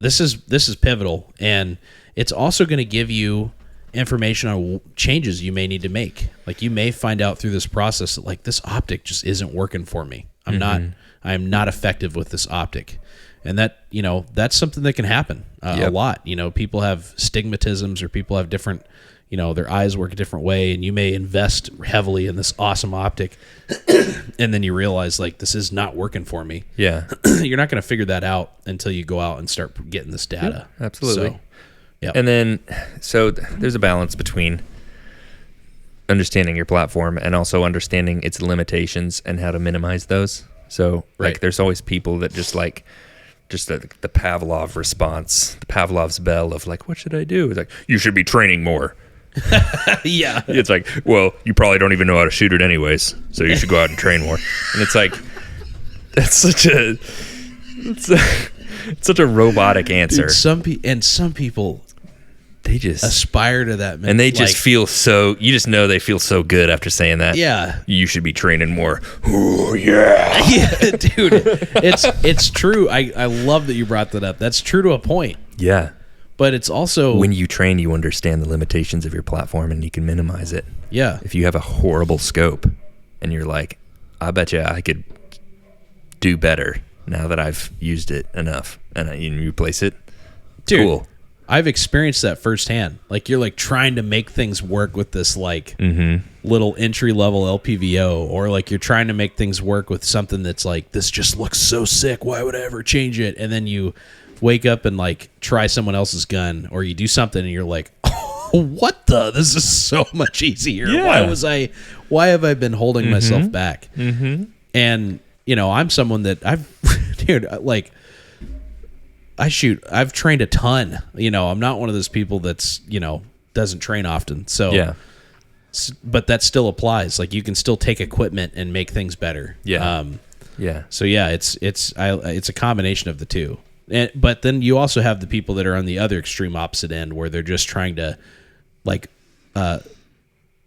this is pivotal, and it's also going to give you information on changes you may need to make. Like, you may find out through this process that like, this optic just isn't working for me. I am not effective with this optic, and that that's something that can happen a lot. People have stigmatisms, or people have different their eyes work a different way, and you may invest heavily in this awesome optic and then you realize, like, this is not working for me. Yeah. You're not going to figure that out until you go out and start getting this data. Yeah, absolutely. So, and then, there's a balance between understanding your platform and also understanding its limitations and how to minimize those. So, like, there's always people that just the Pavlov response, the Pavlov's bell of like, what should I do? It's like, you should be training more. Yeah. It's like, well, you probably don't even know how to shoot it anyways, so you should go out and train more. And it's like, that's such a robotic answer. Dude, some people, they just aspire to that, man. And they just feel so, you just know they feel so good after saying that. Yeah. You should be training more. Oh, yeah. Yeah, dude. It's true. I love that you brought that up. That's true to a point. Yeah. But it's also, when you train, you understand the limitations of your platform and you can minimize it. Yeah. If you have a horrible scope and you're like, I bet you I could do better now that I've used it enough, and you replace it. It's cool. I've experienced that firsthand. Like, you're like trying to make things work with this like little entry level LPVO, or like you're trying to make things work with something that's like, this just looks so sick, why would I ever change it? And then you wake up and like try someone else's gun, or you do something and you're like, oh, what the? This is so much easier. Yeah. Why have I been holding myself back? And I'm someone that I've trained a ton. I'm not one of those people that's, doesn't train often. So, yeah. But that still applies. Like, you can still take equipment and make things better. Yeah. So yeah, it's a combination of the two. But then you also have the people that are on the other extreme opposite end, where they're just trying to like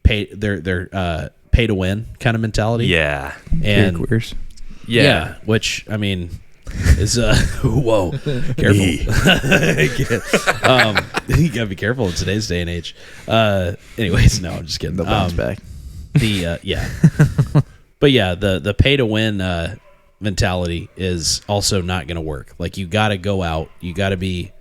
pay to win kind of mentality. Yeah. And queers. Yeah, which I mean is whoa, careful. You gotta be careful in today's day and age. Anyways, no, I'm just kidding. The bounce back. But yeah, the pay to win mentality is also not going to work. Like, you got to go out, you got to be,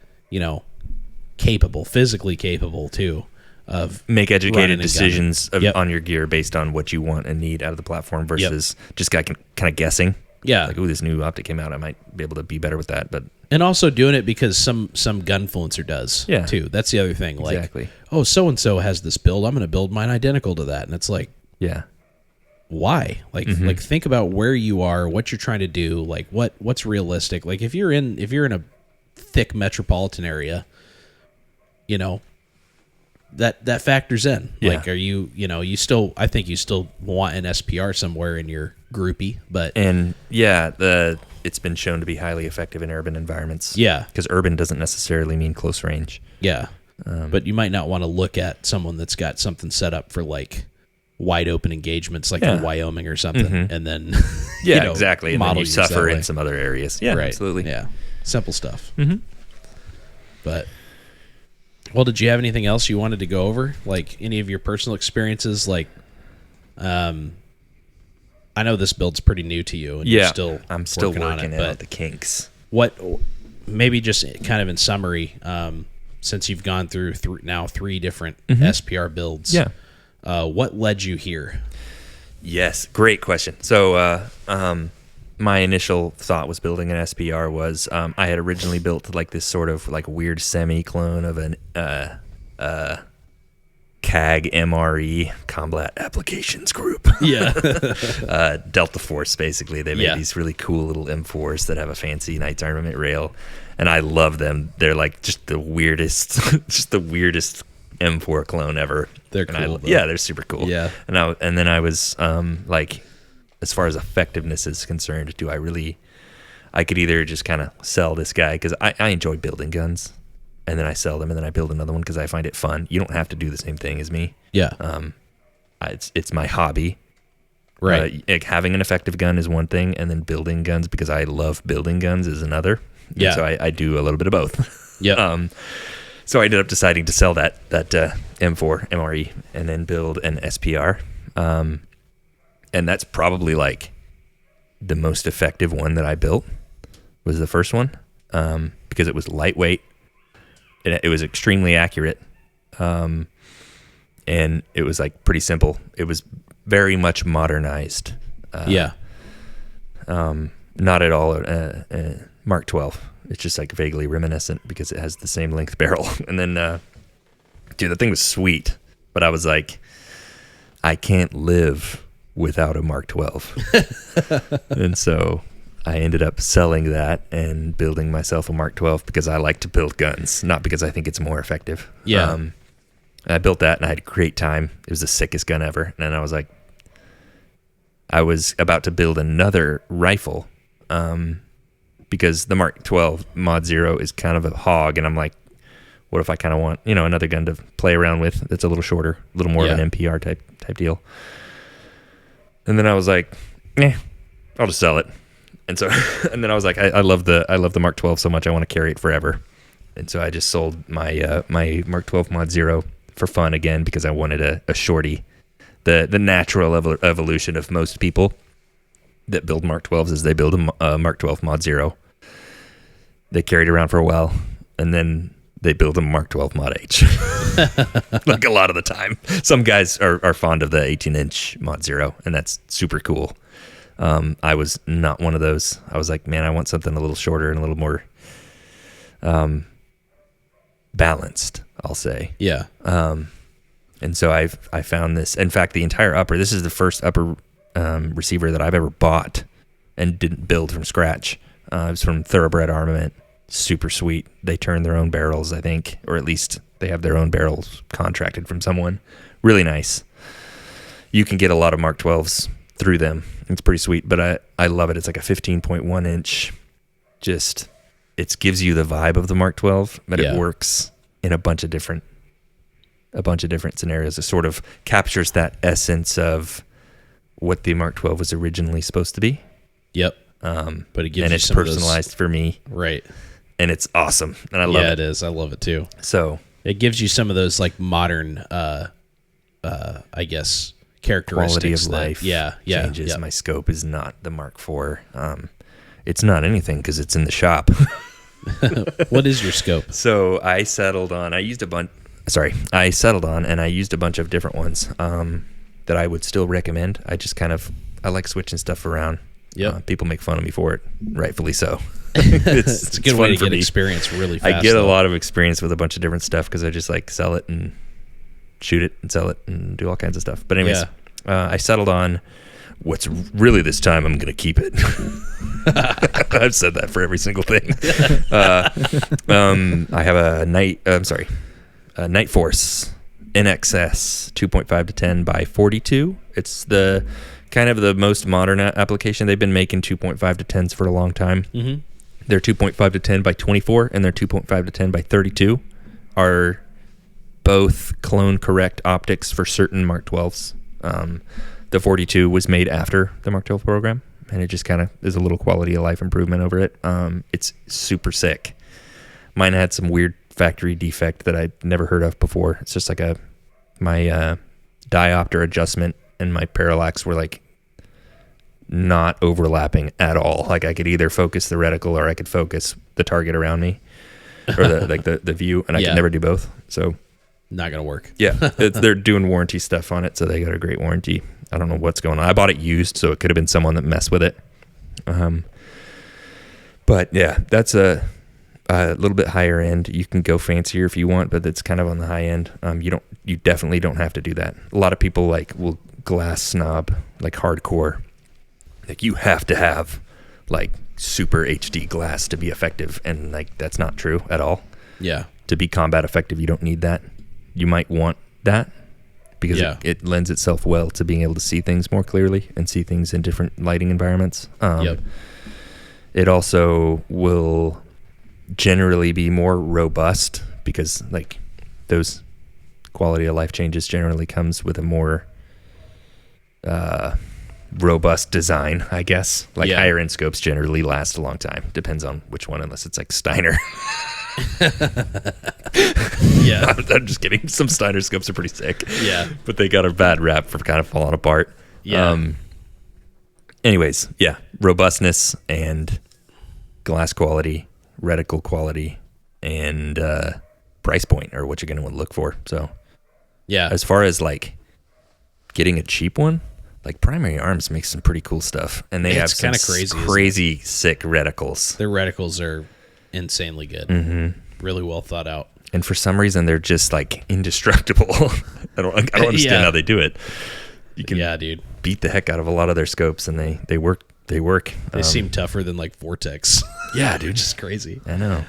capable, physically capable too. make running educated and decisions gunning. Yep. on your gear based on what you want and need out of the platform versus just kind of guessing. Yeah. Like, ooh, this new optic came out. I might be able to be better with that. But And also doing it because some gunfluencer does too. That's the other thing. Like, Exactly. oh, so-and-so has this build. I'm going to build mine identical to that. And it's like, yeah. why? Like, like think about where you are, what you're trying to do, like what's realistic. Like if you're in a thick metropolitan area, you know, that factors in. Yeah. Like, are you I think you still want an SPR somewhere in your groupie, but And it's been shown to be highly effective in urban environments. yeah, Because urban doesn't necessarily mean close range. yeah. But you might not want to look at someone that's got something set up for like wide open engagements, like in Wyoming or something, and then Yeah, exactly. And then model you yours that suffer way. in some other areas. Yeah, Right. absolutely. Yeah, simple stuff. But well, did you have anything else you wanted to go over? Like any of your personal experiences? Like, I know this build's pretty new to you, and I'm still working on it. out But the kinks. what, maybe just kind of in summary, since you've gone through now 3 different SPR builds, what led you here? Yes, great question. So, my initial thought was building an SPR was I had originally built like this sort of like weird semi-clone of an CAG MRE Combat Applications Group. Yeah. Delta Force, basically. They made these really cool little M4s that have a fancy Knights Armament rail, and I love them. They're like just the weirdest, M4 clone ever. They're cool. Yeah, they're super cool. Yeah. And then I was like, as far as effectiveness is concerned, I could either just kind of sell this guy because I enjoy building guns, and then I sell them, and then I build another one because I find it fun. You don't have to do the same thing as me. Yeah. It's my hobby. Right. Like having an effective gun is one thing, and then building guns because I love building guns is another. Yeah. And so I do a little bit of both. Yeah. So I ended up deciding to sell that M4 MRE and then build an SPR. And that's probably like the most effective one that I built was the first one, because it was lightweight. It was extremely accurate. And it was like pretty simple. It was very much modernized. Not at all Mark 12. It's just like vaguely reminiscent because it has the same length barrel. And then, dude, the thing was sweet, but I was like, I can't live without a Mark 12. And so I ended up selling that and building myself a Mark 12 because I like to build guns, not because I think it's more effective. Yeah. I built that and I had a great time. It was the sickest gun ever. And then I was like, I was about to build another rifle, because the Mark 12 Mod 0 is kind of a hog, and I'm like, what if I kind of want, another gun to play around with that's a little shorter, a little more of an MPR type deal. And then I was like, I'll just sell it. And so, and then I was like, I love the Mark 12 so much, I want to carry it forever. And so I just sold my my Mark 12 Mod 0 for fun again because I wanted a shorty. The natural evolution of most people that build Mark 12s is they build a Mark 12 Mod 0. They carry it around for a while, and then they build a Mark 12 Mod H. Like a lot of the time. Some guys are fond of the 18-inch Mod 0, and that's super cool. I was not one of those. I was like, man, I want something a little shorter and a little more balanced, I'll say. Yeah. And so I found this. In fact, the entire upper, this is the first upper receiver that I've ever bought and didn't build from scratch. It was from Thoroughbred Armament. Super sweet. They turn their own barrels, I think, or at least they have their own barrels contracted from someone. Really nice. You can get a lot of Mark 12s through them. It's pretty sweet, but I love it. It's like a 15.1 inch. Just, it gives you the vibe of the Mark 12, but it works in a bunch of different scenarios. It sort of captures that essence of what the Mark 12 was originally supposed to be. Yep. But it gives and you it's some personalized for me. Right. And it's awesome. And I love it. Yeah, it is. I love it too. So it gives you some of those like modern, I guess, characteristics. Quality of life changes. Yeah. My scope is not the Mark IV. It's not anything because it's in the shop. What is your scope? So I settled on, I used a bunch I settled on, and I used a bunch of different ones that I would still recommend. I like switching stuff around. Yeah, people make fun of me for it, rightfully so. It's a good way to get me. experience really fast. I get a lot of experience with a bunch of different stuff because I just like sell it and shoot it and sell it and do all kinds of stuff. But anyways, I settled on what's really this time I'm going to keep it. I've said that for every single thing. I have a Night Force NXS 2.5 to 10 by 42. It's the kind of the most modern application. They've been making 2.5 to 10s for a long time. Mm-hmm. Their 2.5 to 10 by 24 and their 2.5 to 10 by 32 are both clone correct optics for certain Mark 12s. The 42 was made after the Mark 12 program, and it just kind of is a little quality of life improvement over it. It's super sick. Mine had some weird factory defect that I'd never heard of before. It's just like my diopter adjustment and my parallax were like not overlapping at all. Like I could either focus the reticle or I could focus the target around me or the view, and I could never do both. So not gonna work. Yeah, they're doing warranty stuff on it, so they got a great warranty. I don't know what's going on. I bought it used, so it could have been someone that messed with it. But yeah, that's a little bit higher end. You can go fancier if you want, but it's kind of on the high end. You definitely don't have to do that. A lot of people will glass snob, like hardcore. Like you have to have like super HD glass to be effective, and like that's not true at all. Yeah. To be combat effective, you don't need that. You might want that because it lends itself well to being able to see things more clearly and see things in different lighting environments. It also will generally be more robust because like those quality of life changes generally comes with a more robust design, I guess. Like higher end scopes generally last a long time. Depends on which one, unless it's like Steiner. Yeah. I'm just kidding. Some Steiner scopes are pretty sick. Yeah. But they got a bad rap for kind of falling apart. Yeah. Anyways, yeah. Robustness and glass quality, reticle quality, and price point are what you're going to look for. So, yeah. As far as like getting a cheap one, like Primary Arms makes some pretty cool stuff, and they have some crazy sick reticles. Their reticles are insanely good. Mm-hmm. Really well thought out. And for some reason, they're just like indestructible. I don't understand how they do it. You can dude, beat the heck out of a lot of their scopes, and they work. They seem tougher than like Vortex. Yeah, dude, just crazy. I know.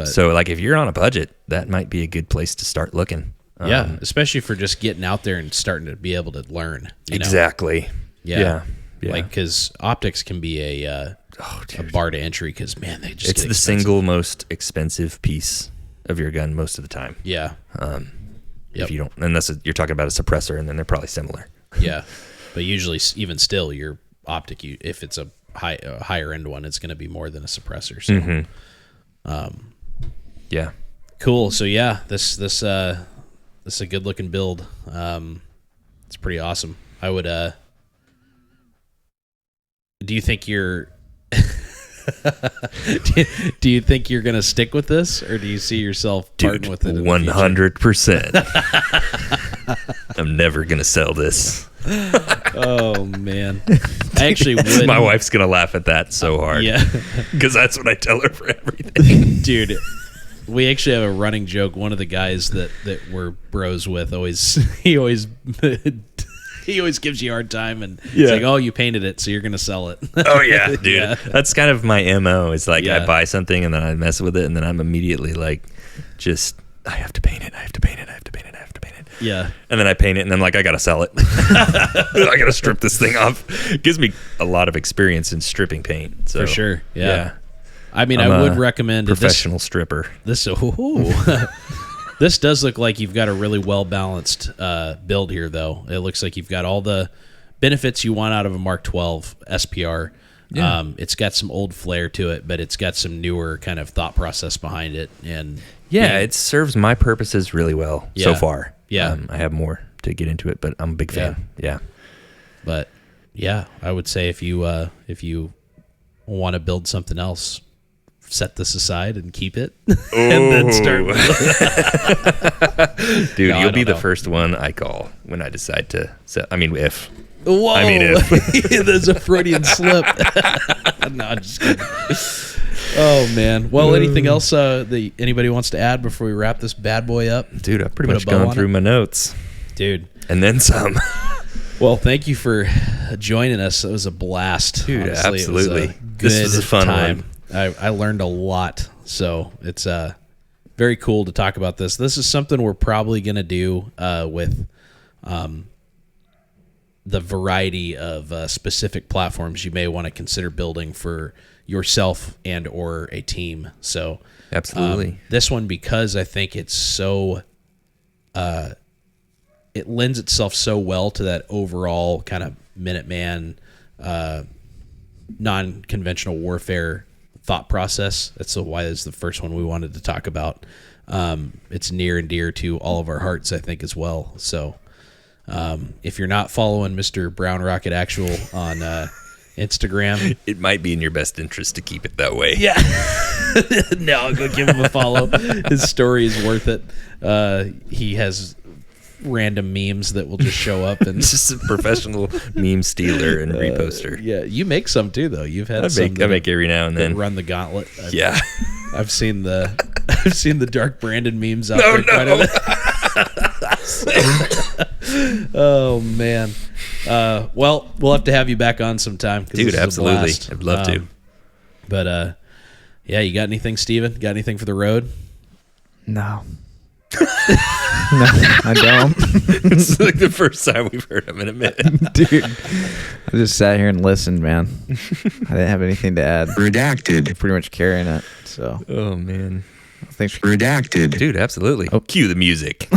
So like if you're on a budget, that might be a good place to start looking. Especially for just getting out there and starting to be able to learn. Exactly. Yeah. Like because optics can be a bar to entry because man, it's the single most expensive piece of your gun most of the time. Yeah. If you don't, unless you're talking about a suppressor, and then they're probably similar. Yeah, but usually, even still, your optic, if it's a higher end one, it's going to be more than a suppressor. So, yeah, cool. So yeah, this is a good looking build. It's pretty awesome. I would. Do you think you're? do you think you're going to stick with this, or do you see yourself parting with it? 100%. I'm never going to sell this. Oh man, I actually would. My wife's going to laugh at that so hard. Yeah, because that's what I tell her for everything. Dude, we actually have a running joke. One of the guys that we're bros with he always gives you a hard time, and it's like, oh, you painted it, so you're gonna sell it. Oh yeah, dude. Yeah. That's kind of my MO. It's like I buy something and then I mess with it, and then I'm immediately like, I have to paint it. Yeah. And then I paint it, and I'm like, I gotta sell it. I gotta strip this thing off. It gives me a lot of experience in stripping paint. So, for sure. Yeah. I mean, I would recommend professional stripper. This does look like you've got a really well-balanced build here, though. It looks like you've got all the benefits you want out of a Mark 12 SPR. Yeah. It's got some old flair to it, but it's got some newer kind of thought process behind it. And it serves my purposes really well so far. Yeah. I have more to get into it, but I'm a big fan. Yeah. But, yeah, I would say if you want to build something else, set this aside and keep it and then start. Dude, No, you'll be the know. first one I call when I decide to set. I mean, if. Whoa! I mean, There's a Freudian slip. No, I'm just kidding. Oh man. Well, anything else that anybody wants to add before we wrap this bad boy up? Dude, I've pretty Put much a bow gone on through it? my notes. Dude. And then some. Well, thank you for joining us. It was a blast. Dude, honestly. absolutely. It was This was a fun time. one. I learned a lot. So it's very cool to talk about this. This is something we're probably going to do with the variety of specific platforms you may want to consider building for yourself and or a team. So Absolutely. this one, because I think it's so it lends itself so well to that overall kind of Minuteman non-conventional warfare thought process. That's why it's the first one we wanted to talk about. It's near and dear to all of our hearts, I think, as well. So if you're not following Mr. Brown Rocket Actual on Instagram, It might be in your best interest to keep it that way. yeah, no, go give him a follow. His story is worth it. He has random memes that will just show up and It's just a professional meme stealer and reposter. yeah, you make some too though. You've had I some make every now and that then. run the gauntlet. Yeah. I've seen the Dark Brandon memes out there quite a bit. Oh man. Well, we'll have to have you back on sometime. 'Cause Dude, this is a absolutely. blast. I'd love to. But yeah, you got anything, Steven? Got anything for the road? No. No, I don't. It's like the first time we've heard him in a minute. Dude, I just sat here and listened, man. I didn't have anything to add. Redacted. Pretty much carrying it. So Oh, man. thanks for Redacted. Dude, absolutely. Oh. Cue the music.